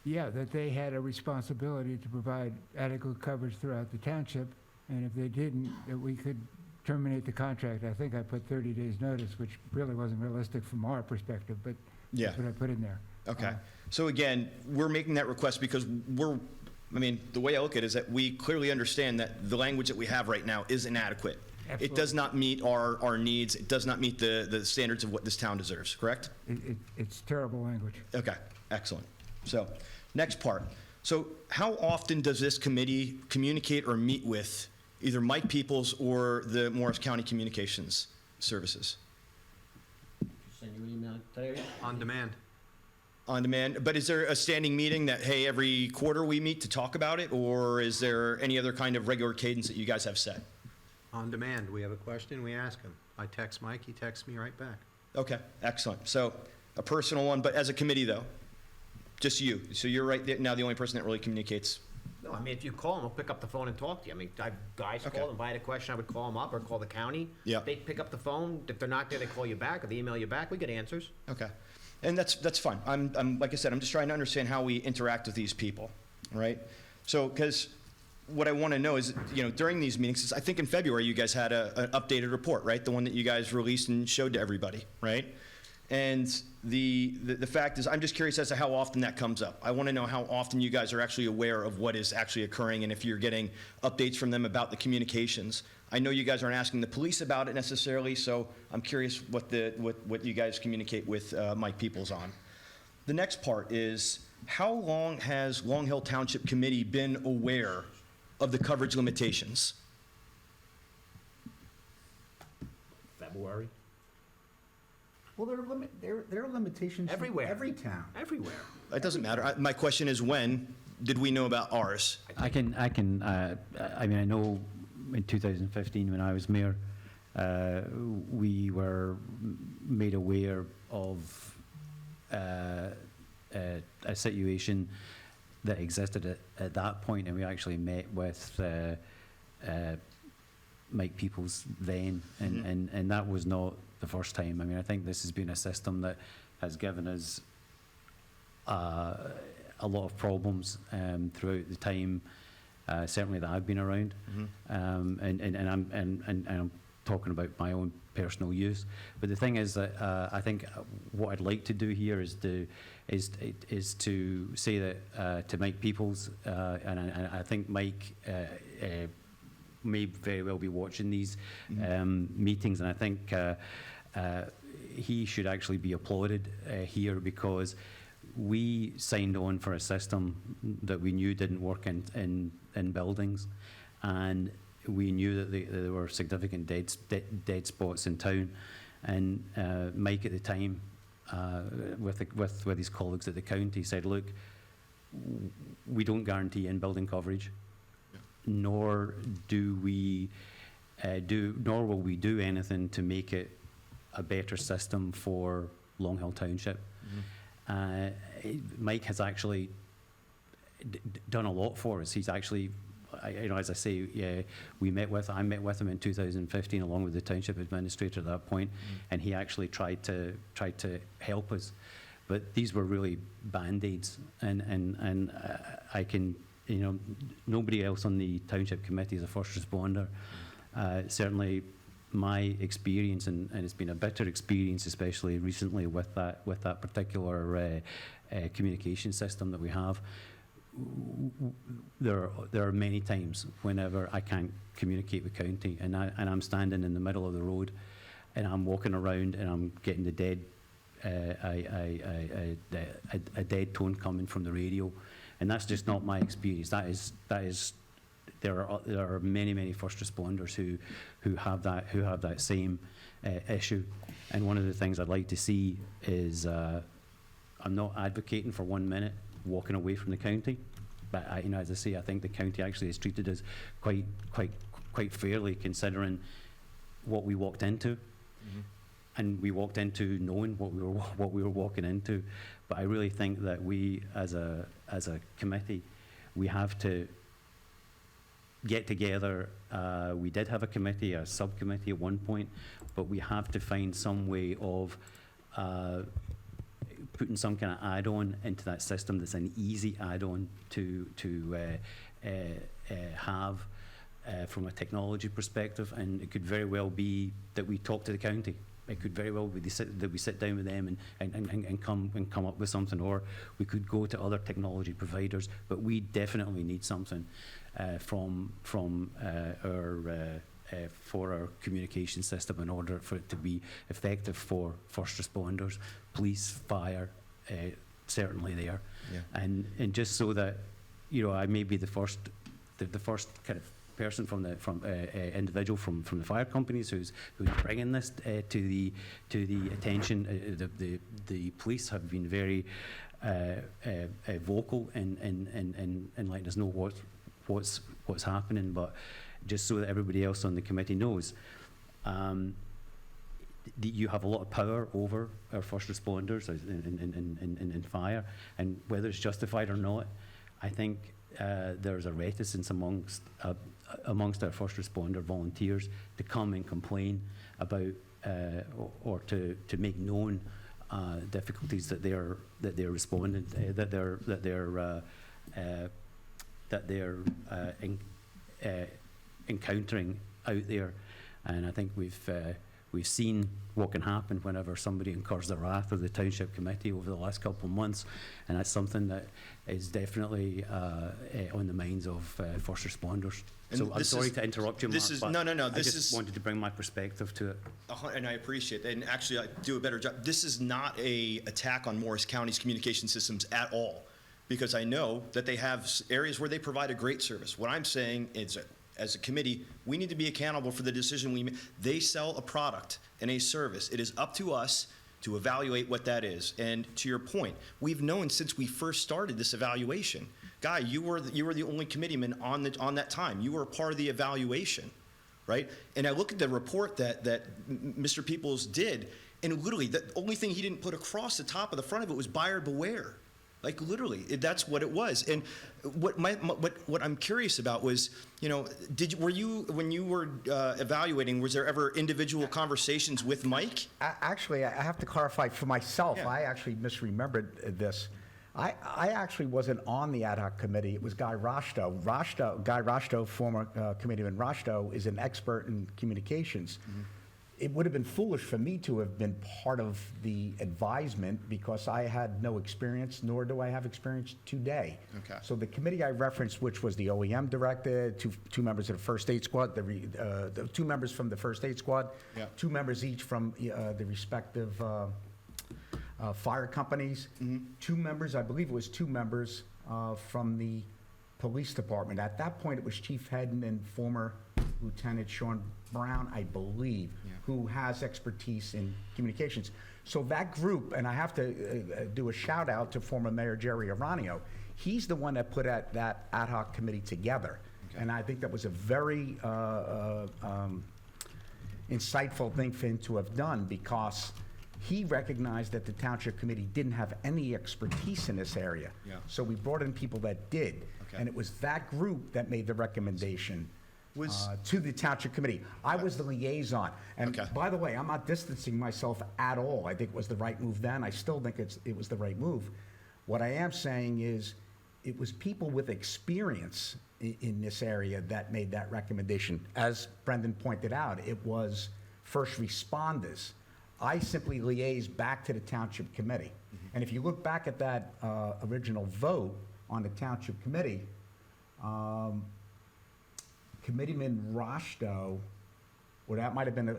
S19: Yeah, that they had a responsibility to provide adequate coverage throughout the township, and if they didn't, that we could terminate the contract. I think I put 30 days' notice, which really wasn't realistic from our perspective, but
S15: Yeah.
S19: that's what I put in there.
S15: Okay. So again, we're making that request because the way I look at it is that we clearly understand that the language that we have right now is inadequate. It does not meet our needs. It does not meet the standards of what this town deserves, correct?
S19: It's terrible language.
S15: Okay, excellent. So, next part. So how often does this committee communicate or meet with either Mike Peoples or the Morris County Communications Services?
S1: Send you an email today?
S6: On demand.
S15: On demand, but is there a standing meeting that, hey, every quarter we meet to talk about it, or is there any other kind of regular cadence that you guys have set?
S6: On demand. We have a question, we ask him. I text Mike, he texts me right back.
S15: Okay, excellent. So a personal one, but as a committee though, just you. So you're right there, now the only person that really communicates.
S1: No, I mean, if you call them, they'll pick up the phone and talk to you. I mean, guys
S15: Okay.
S1: call them, if I had a question, I would call them up or call the county.
S15: Yeah.
S1: They pick up the phone. If they're not there, they call you back or they email you back. We get answers.
S15: Okay, and that's fine. I'm like I said, I'm just trying to understand how we interact with these people, all right? So, because what I want to know is, during these meetings, I think in February you guys had an updated report, right? The one that you guys released and showed to everybody, right? And the fact is, I'm just curious as to how often that comes up. I want to know how often you guys are actually aware of what is actually occurring and if you're getting updates from them about the communications. I know you guys aren't asking the police about it necessarily, so I'm curious what you guys communicate with Mike Peoples on. The next part is, how long has Long Hill Township Committee been aware of the coverage limitations?
S1: February.
S12: Well, there are limitations
S1: Everywhere.
S12: in every town.
S1: Everywhere.
S15: It doesn't matter. My question is, when did we know about ours?
S18: I know in 2015 when I was mayor, we were made aware of a situation that existed at that point, and we actually met with Mike Peoples then, and that was not the first time. I mean, I think this has been a system that has given us a lot of problems throughout the time, certainly that I've been around, and I'm talking about my own personal use. But the thing is that I think what I'd like to do here is to say that to Mike Peoples, and I think Mike may very well be watching these meetings, and I think he should actually be applauded here, because we signed on for a system that we knew didn't work in buildings, and we knew that there were significant dead spots in town. And Mike at the time, with his colleagues at the county, said, look, we don't guarantee in-building coverage, nor will we do anything to make it a better system for Long Hill Township. Mike has actually done a lot for us. He's actually, as I say, I met with him in 2015 along with the township administrator at that point, and he actually tried to help us. But these were really band-aids, and I can, nobody else on the township committee is a first responder. Certainly my experience, and it's been a bitter experience, especially recently with that particular communication system that we have. There are many times whenever I can't communicate with county, and I'm standing in the middle of the road, and I'm walking around, and I'm getting the dead a dead tone coming from the radio, and that's just not my experience. That is. There are many first responders who have that same issue, and one of the things I'd like to see is I'm not advocating for 1 minute walking away from the county, but as I say, I think the county actually has treated us quite fairly, considering what we walked into, and we walked into knowing what we were walking into. But I really think that we, as a committee, we have to get together. We did have a committee, a subcommittee at one point, but we have to find some way of putting some kind of add-on into that system that's an easy add-on to have from a technology perspective. And it could very well be that we talk to the county. It could very well be that we sit down with them and come up with something, or we could go to other technology providers. But we definitely need something from our communication system in order for it to be effective for first responders, police, fire, certainly there.
S15: Yeah.
S18: And just so that I may be the first kind of person from individual from the fire companies who's bringing this to the attention. The police have been very vocal in letting us know what's happening, but just so that everybody else on the committee knows, you have a lot of power over our first responders in fire, and whether it's justified or not, I think there's a reticence amongst our first responder volunteers to come and complain about or to make known difficulties that they're responding that they're encountering out there. And I think we've seen what can happen whenever somebody incurs the wrath of the township committee over the last couple of months, and that's something that is definitely on the minds of first responders.
S15: And
S18: so I'm sorry to interrupt you, Mark, but
S15: No.
S18: I just wanted to bring my perspective to it.
S15: And I appreciate that. And actually, I do a better job. This is not a attack on Morris County's communication systems at all, because I know that they have areas where they provide a great service. What I'm saying is that as a committee, we need to be accountable for the decision we make. They sell a product and a service. It is up to us to evaluate what that is. And to your point, we've known since we first started this evaluation. Guy, you were the only committeeman on that time. You were a part of the evaluation, right? And I look at the report that Mr. Peoples did, and literally the only thing he didn't put across the top of the front of it was buyer beware. Like literally, that's what it was. And what I'm curious about was, were you, when you were evaluating, was there ever individual conversations with Mike?
S12: Actually, I have to clarify for myself.
S15: Yeah.
S12: I actually misremembered this. I actually wasn't on the ad hoc committee. It was Guy Roshto. Guy Roshto, former committeeman Roshto, is an expert in communications. Mm-hmm. It would have been foolish for me to have been part of the advisement because I had no experience, nor do I have experience today.
S15: Okay.
S12: So the committee I referenced, which was the OEM director, two members of the first aid squad, the 2 members from the first aid squad,
S15: Yeah.
S12: 2 members each from the respective fire companies, 2 members, I believe it was 2 members from the police department. At that point, it was Chief Hedden and former Lieutenant Sean Brown, I believe, who has expertise in communications. So that group, and I have to do a shout out to former Mayor Jerry Aranio, he's the one that put that ad hoc committee together. And I think that was a very insightful thing for him to have done, because he recognized that the township committee didn't have any expertise in this area.
S15: Yeah.
S12: So we brought in people that did.
S15: Okay.
S12: And it was that group that made the recommendation
S15: Was-
S12: to the township committee. I was the liaison. And
S15: Okay.
S12: by the way, I'm not distancing myself at all. I think it was the right move then. I still think it was the right move. What I am saying is, it was people with experience in this area that made that recommendation. As Brendan pointed out, it was first responders. I simply liaised back to the township committee. And if you look back at that original vote on the township committee, Committeeman Roshdo, or that might have been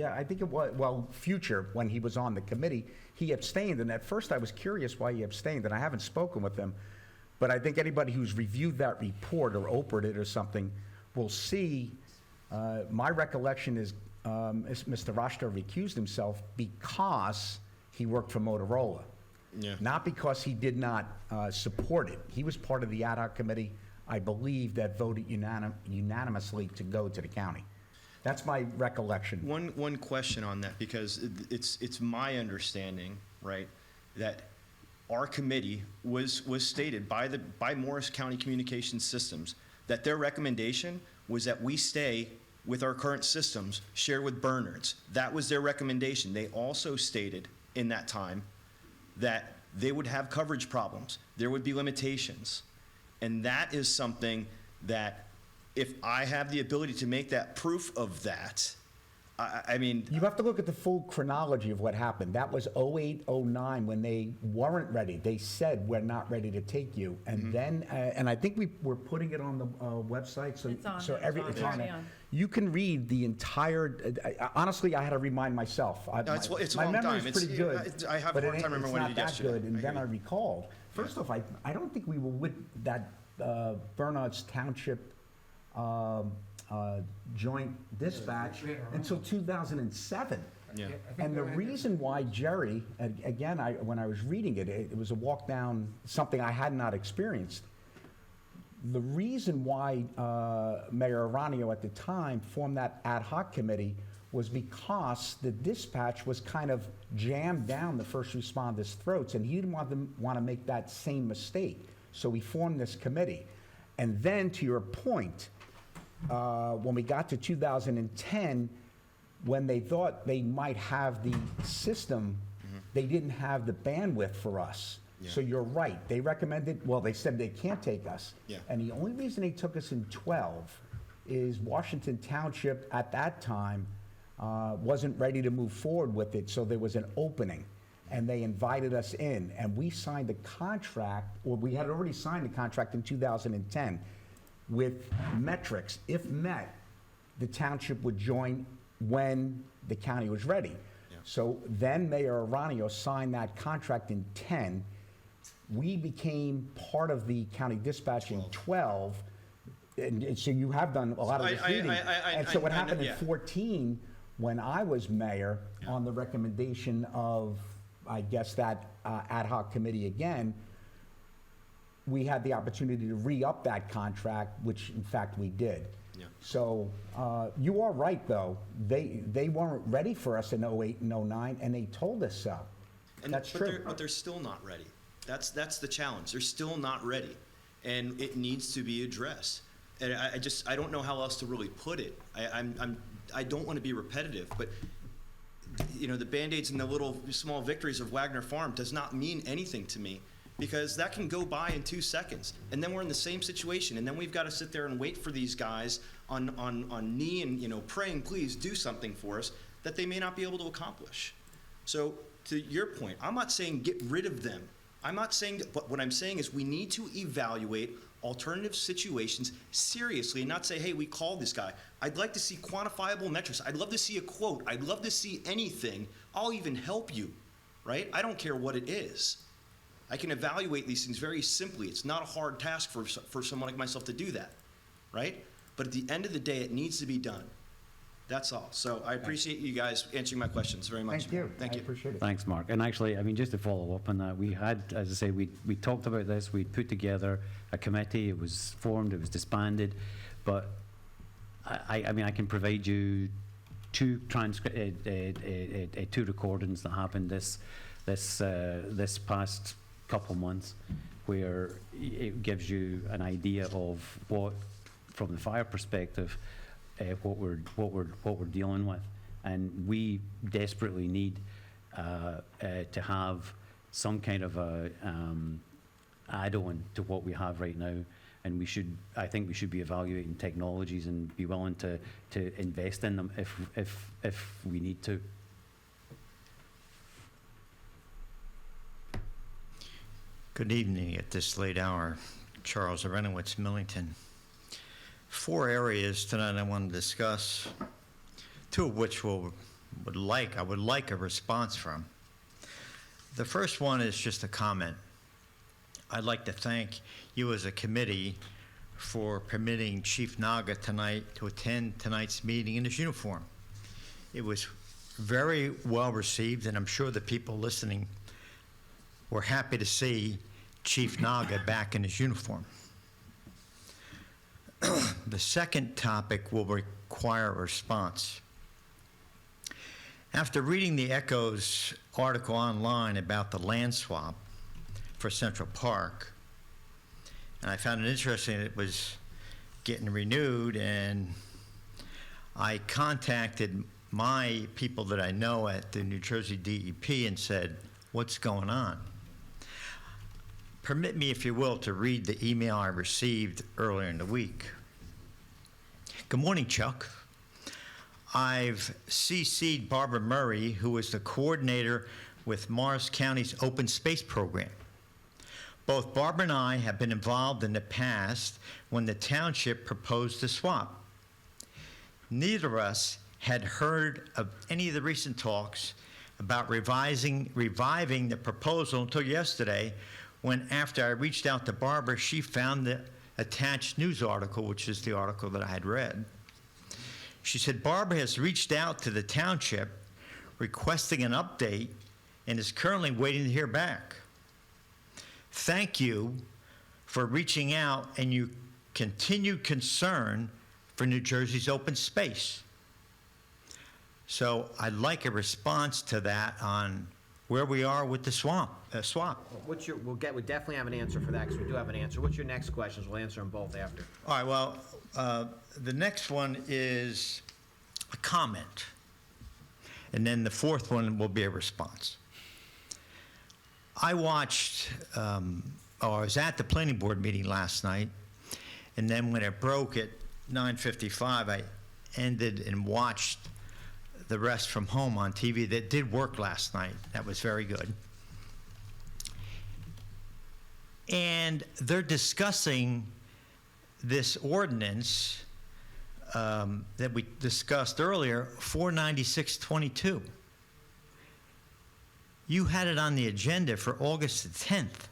S12: I think it was, well, Future, when he was on the committee, he abstained. And at first I was curious why he abstained, and I haven't spoken with him. But I think anybody who's reviewed that report or opened it or something will see, my recollection is Mr. Roshdo recused himself because he worked for Motorola.
S15: Yeah.
S12: Not because he did not support it. He was part of the ad hoc committee, I believe, that voted unanimously to go to the county. That's my recollection.
S15: One question on that, because it's my understanding, right, that our committee was stated by Morris County Communications Systems that their recommendation was that we stay with our current systems shared with Bernard's. That was their recommendation. They also stated in that time that they would have coverage problems. There would be limitations. And that is something that, if I have the ability to make that proof of that, I mean,
S12: You have to look at the full chronology of what happened. That was 08, 09, when they weren't ready. They said, we're not ready to take you. And then, and I think we were putting it on the website, so
S8: It's on.
S12: so
S8: It's
S12: every
S8: on.
S12: it's
S8: It's
S12: on
S8: already
S12: it.
S8: on.
S12: You can read the entire. Honestly, I had to remind myself.
S15: it's a
S12: my
S15: long
S12: memory's
S15: time.
S12: pretty good.
S15: I have a
S12: but
S15: hard
S12: it
S15: time
S12: ain't-
S15: remembering
S12: it's
S15: what I
S12: not
S15: did
S12: that
S15: yesterday.
S12: good. And
S15: I
S12: then
S15: hear
S12: I
S15: you.
S12: recalled. First off, I don't think we were with that Bernard's Township joint dispatch until 2007.
S15: Yeah.
S12: And the reason why Jerry, again, when I was reading it, it was a walk down, something I had not experienced. The reason why Mayor Aranio at the time formed that ad hoc committee was because the dispatch was kind of jammed down the first responders' throats, and he didn't want to make that same mistake. So he formed this committee. And then, to your point, when we got to 2010, when they thought they might have the system, they didn't have the bandwidth for us.
S15: Yeah.
S12: So you're right. They recommended, well, they said they can't take us.
S15: Yeah.
S12: And the only reason they took us in 12 is Washington Township at that time wasn't ready to move forward with it, so there was an opening. And they invited us in, and we signed a contract, or we had already signed a contract in 2010 with metrics. If met, the township would join when the county was ready.
S15: Yeah.
S12: So then Mayor Aranio signed that contract in 10. We became part of the county dispatch in 12. And so you have done a lot of this reading. And so what happened in 14, when I was mayor, on the recommendation of, I guess, that ad hoc committee again, we had the opportunity to re-up that contract, which in fact we did.
S15: Yeah.
S12: So you are right, though. They weren't ready for us in 08 and 09, and they told us so. That's true.
S15: But they're still not ready. That's the challenge. They're still not ready, and it needs to be addressed. And I don't know how else to really put it. I don't want to be repetitive, but you know, the Band-Aids and the little small victories of Wagner Farm does not mean anything to me, because that can go by in 2 seconds, and then we're in the same situation, and then we've got to sit there and wait for these guys on knee and, you know, praying, please do something for us, that they may not be able to accomplish. So to your point, I'm not saying get rid of them. I'm not saying that, but what I'm saying is we need to evaluate alternative situations seriously and not say, hey, we called this guy. I'd like to see quantifiable metrics. I'd love to see a quote. I'd love to see anything. I'll even help you, right? I don't care what it is. I can evaluate these things very simply. It's not a hard task for someone like myself to do that, right? But at the end of the day, it needs to be done. That's all. So I appreciate you guys answering my questions very much.
S12: Thank you.
S15: Thank
S12: I
S15: you.
S12: appreciate it.
S18: Thanks, Mark. And actually, I mean, just to follow up on that, we had, as I say, we talked about this, we put together a committee, it was formed, it was disbanded, but I mean, I can provide you two recordings that happened this past couple months, where it gives you an idea of what, from the fire perspective, what we're dealing with, and we desperately need to have some kind of a add-on to what we have right now, and I think we should be evaluating technologies and be willing to invest in them if we need to.
S7: Good evening at this late hour. Charles Arenowitz, Millington. 4 areas tonight I want to discuss, 2 of which I would like a response from. The first one is just a comment. I'd like to thank you as a committee for permitting Chief Naga tonight to attend tonight's meeting in his uniform. It was very well received, and I'm sure the people listening were happy to see Chief Naga back in his uniform. The second topic will require a response. After reading the Echo's article online about the land swap for Central Park, and I found it interesting that it was getting renewed, and I contacted my people that I know at the New Jersey DEP and said, what's going on? Permit me, if you will, to read the email I received earlier in the week. Good morning, Chuck. I've CC'd Barbara Murray, who is the coordinator with Morris County's Open Space Program. Both Barbara and I have been involved in the past when the township proposed the swap. Neither of us had heard of any of the recent talks about reviving the proposal until yesterday, when after I reached out to Barbara, she found the attached news article, which is the article that I had read. She said Barbara has reached out to the township requesting an update and is currently waiting to hear back. Thank you for reaching out and your continued concern for New Jersey's open space. So I'd like a response to that on where we are with the swap.
S1: We'll definitely have an answer for that, because we do have an answer. What's your next questions? We'll answer them both after.
S7: All right, well, the next one is a comment, and then the fourth one will be a response. I watched, I was at the planning board meeting last night, and then when it broke at 9:55, I ended and watched the rest from home on TV. That did work last night. That was very good. And they're discussing this ordinance that we discussed earlier, 49622. You had it on the agenda for August the 10th.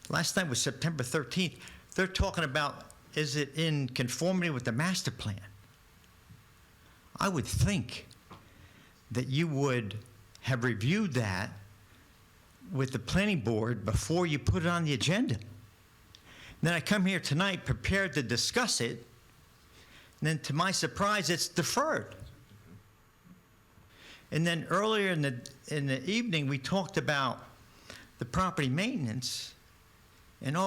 S7: Last night was September 13th. They're talking about, is it in conformity with the master plan? I would think that you would have reviewed that with the planning board before you put it on the agenda. And then I come here tonight prepared to discuss it, and then to my surprise, it's deferred. And then earlier in the evening, we talked about the property maintenance, and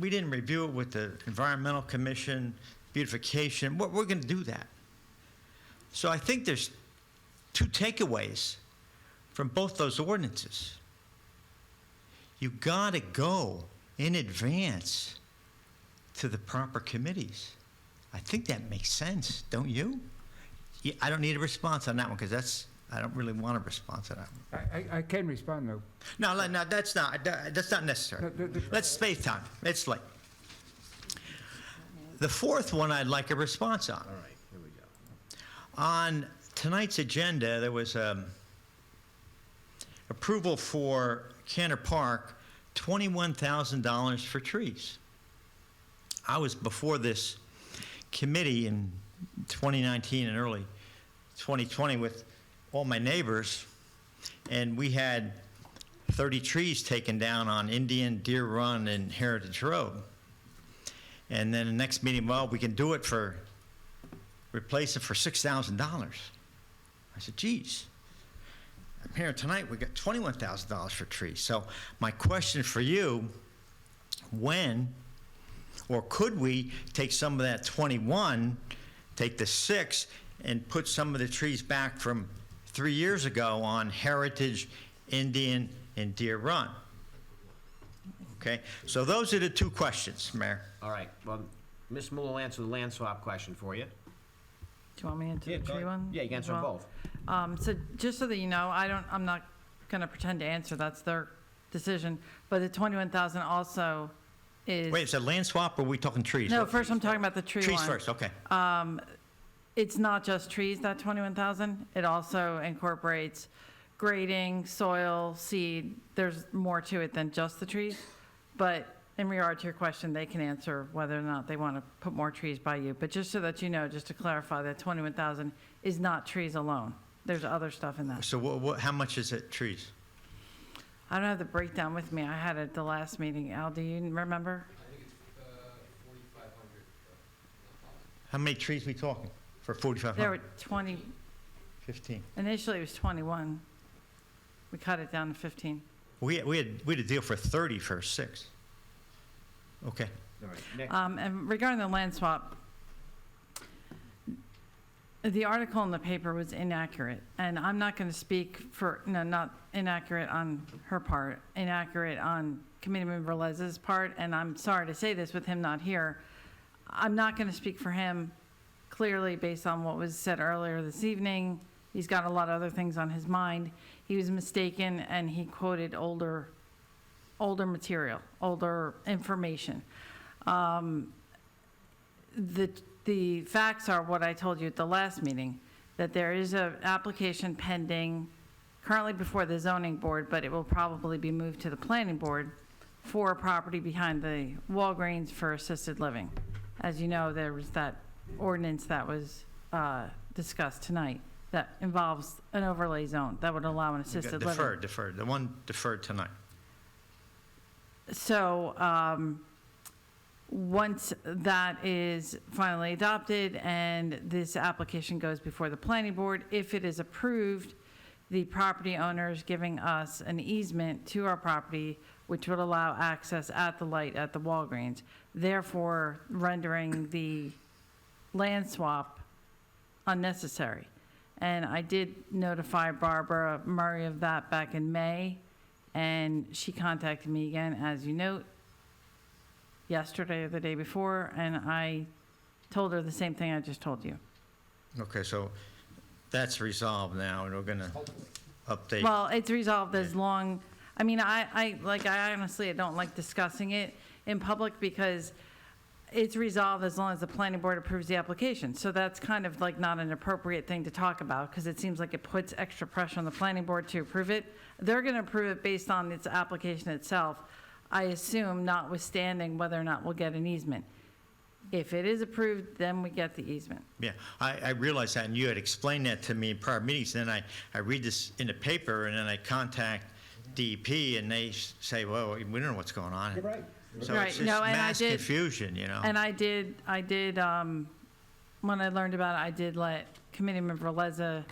S7: we didn't review it with the Environmental Commission, beautification. We're going to do that. So I think there's 2 takeaways from both those ordinances. You got to go in advance to the proper committees. I think that makes sense, don't you? I don't need a response on that one, because I don't really want a response on that one.
S19: I can respond, though.
S7: No, that's not necessary. Let's space time. It's late. The fourth one I'd like a response on.
S1: All right, here we go.
S7: On tonight's agenda, there was approval for Canter Park, $21,000 for trees. I was before this committee in 2019 and early 2020 with all my neighbors, and we had 30 trees taken down on Indian, Deer Run, and Heritage Road. And then the next meeting, well, we can do it for, replace it for $6,000. I said, geez, I'm here tonight, we got $21,000 for trees. So my question for you, when, or could we take some of that 21, take the 6, and put some of the trees back from 3 years ago on Heritage, Indian, and Deer Run? Okay, so those are the two questions, Mayor.
S1: All right, well, Ms. Moore will answer the land swap question for you.
S8: Do you want me to answer the tree one?
S1: Yeah, you can answer them
S8: as well?
S1: both.
S8: So just so that you know, I'm not gonna pretend to answer, that's their decision, but the 21,000 also is.
S7: Wait, is that land swap, or are we talking trees?
S8: No, first I'm talking about the tree one.
S7: Trees first, okay.
S8: It's not just trees, that 21,000. It also incorporates grading, soil, seed. There's more to it than just the trees. But in regard to your question, they can answer whether or not they want to put more trees by you. But just so that you know, just to clarify, that 21,000 is not trees alone. There's other stuff in that.
S7: So how much is it trees?
S8: I don't have the breakdown with me. I had it at the last meeting. Al, do you remember?
S9: I think it's 4,500.
S7: How many trees we talking for 4,500?
S8: There were 20,
S7: 15.
S8: initially it was 21. We cut it down to 15.
S7: We had a deal for 30 for 6. Okay.
S1: All right, next.
S8: And regarding the land swap, the article in the paper was inaccurate, and I'm not going to speak for, no, not inaccurate on her part, inaccurate on Committeeman Velez's part, and I'm sorry to say this with him not here. I'm not going to speak for him clearly based on what was said earlier this evening. He's got a lot of other things on his mind. He was mistaken, and he quoted older material, older information. The facts are what I told you at the last meeting, that there is an application pending currently before the zoning board, but it will probably be moved to the planning board for a property behind the Walgreens for assisted living. As you know, there was that ordinance that was discussed tonight that involves an overlay zone that would allow an assisted living.
S7: Deferred. The one deferred tonight.
S8: So once that is finally adopted and this application goes before the planning board, if it is approved, the property owner is giving us an easement to our property, which would allow access at the light at the Walgreens, therefore rendering the land swap unnecessary. And I did notify Barbara Murray of that back in May, and she contacted me again, as you note, yesterday or the day before, and I told her the same thing I just told you.
S7: Okay, so that's resolved now, and we're going to update.
S8: Well, it's resolved as long, I mean, I honestly, I don't like discussing it in public because it's resolved as long as the planning board approves the application. So that's kind of like not an appropriate thing to talk about because it seems like it puts extra pressure on the planning board to approve it. They're going to approve it based on its application itself, I assume, notwithstanding whether or not we'll get an easement. If it is approved, then we get the easement.
S7: Yeah, I realize that, and you had explained that to me in prior meetings, and then I read this in the paper, and then I contact DEP, and they say, well, we don't know what's going on.
S12: You're right.
S7: So
S8: Right,
S7: it's just
S8: no, and I
S7: mass
S8: did-
S7: confusion, you know?
S8: And I did, when I learned about it, I did let Committeeman Veleza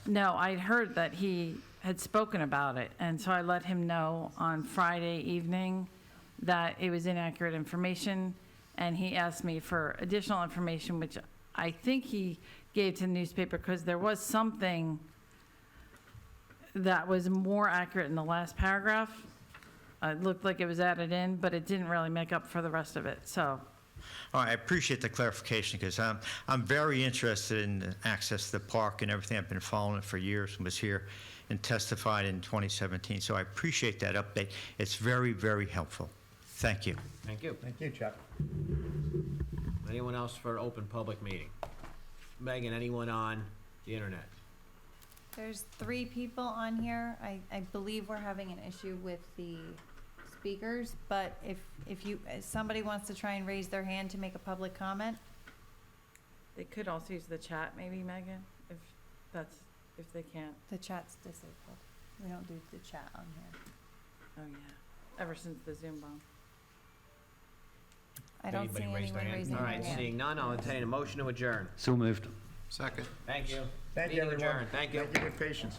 S8: know. I'd heard that he had spoken about it, and so I let him know on Friday evening that it was inaccurate information, and he asked me for additional information, which I think he gave to the newspaper, because there was something that was more accurate in the last paragraph. It looked like it was added in, but it didn't really make up for the rest of it, so.
S7: All right, I appreciate the clarification, because I'm very interested in the access to the park and everything. I've been following it for years and was here and testified in 2017, so I appreciate that update. It's very, very helpful. Thank you.
S1: Thank you.
S12: Thank you, Chuck.
S1: Anyone else for open public meeting? Megan, anyone on the internet?
S2: There's 3 people on here. I believe we're having an issue with the speakers, but if somebody wants to try and raise their hand to make a public comment,
S8: They could also use the chat, maybe, Megan, if they can't.
S2: the chat's disabled. We don't do the chat on here.
S8: Oh, yeah, ever since the Zoom bomb.
S2: I don't see
S1: Anybody raise their
S2: anyone
S1: hand?
S2: raising
S1: All
S2: their
S1: right,
S2: hand.
S1: seeing none, I'll entertain a motion to adjourn.
S18: So moved.
S6: Second.
S1: Thank you.
S20: Thank you,
S1: Meeting
S20: everyone.
S1: adjourned. Thank you.
S20: Thank you for your patience.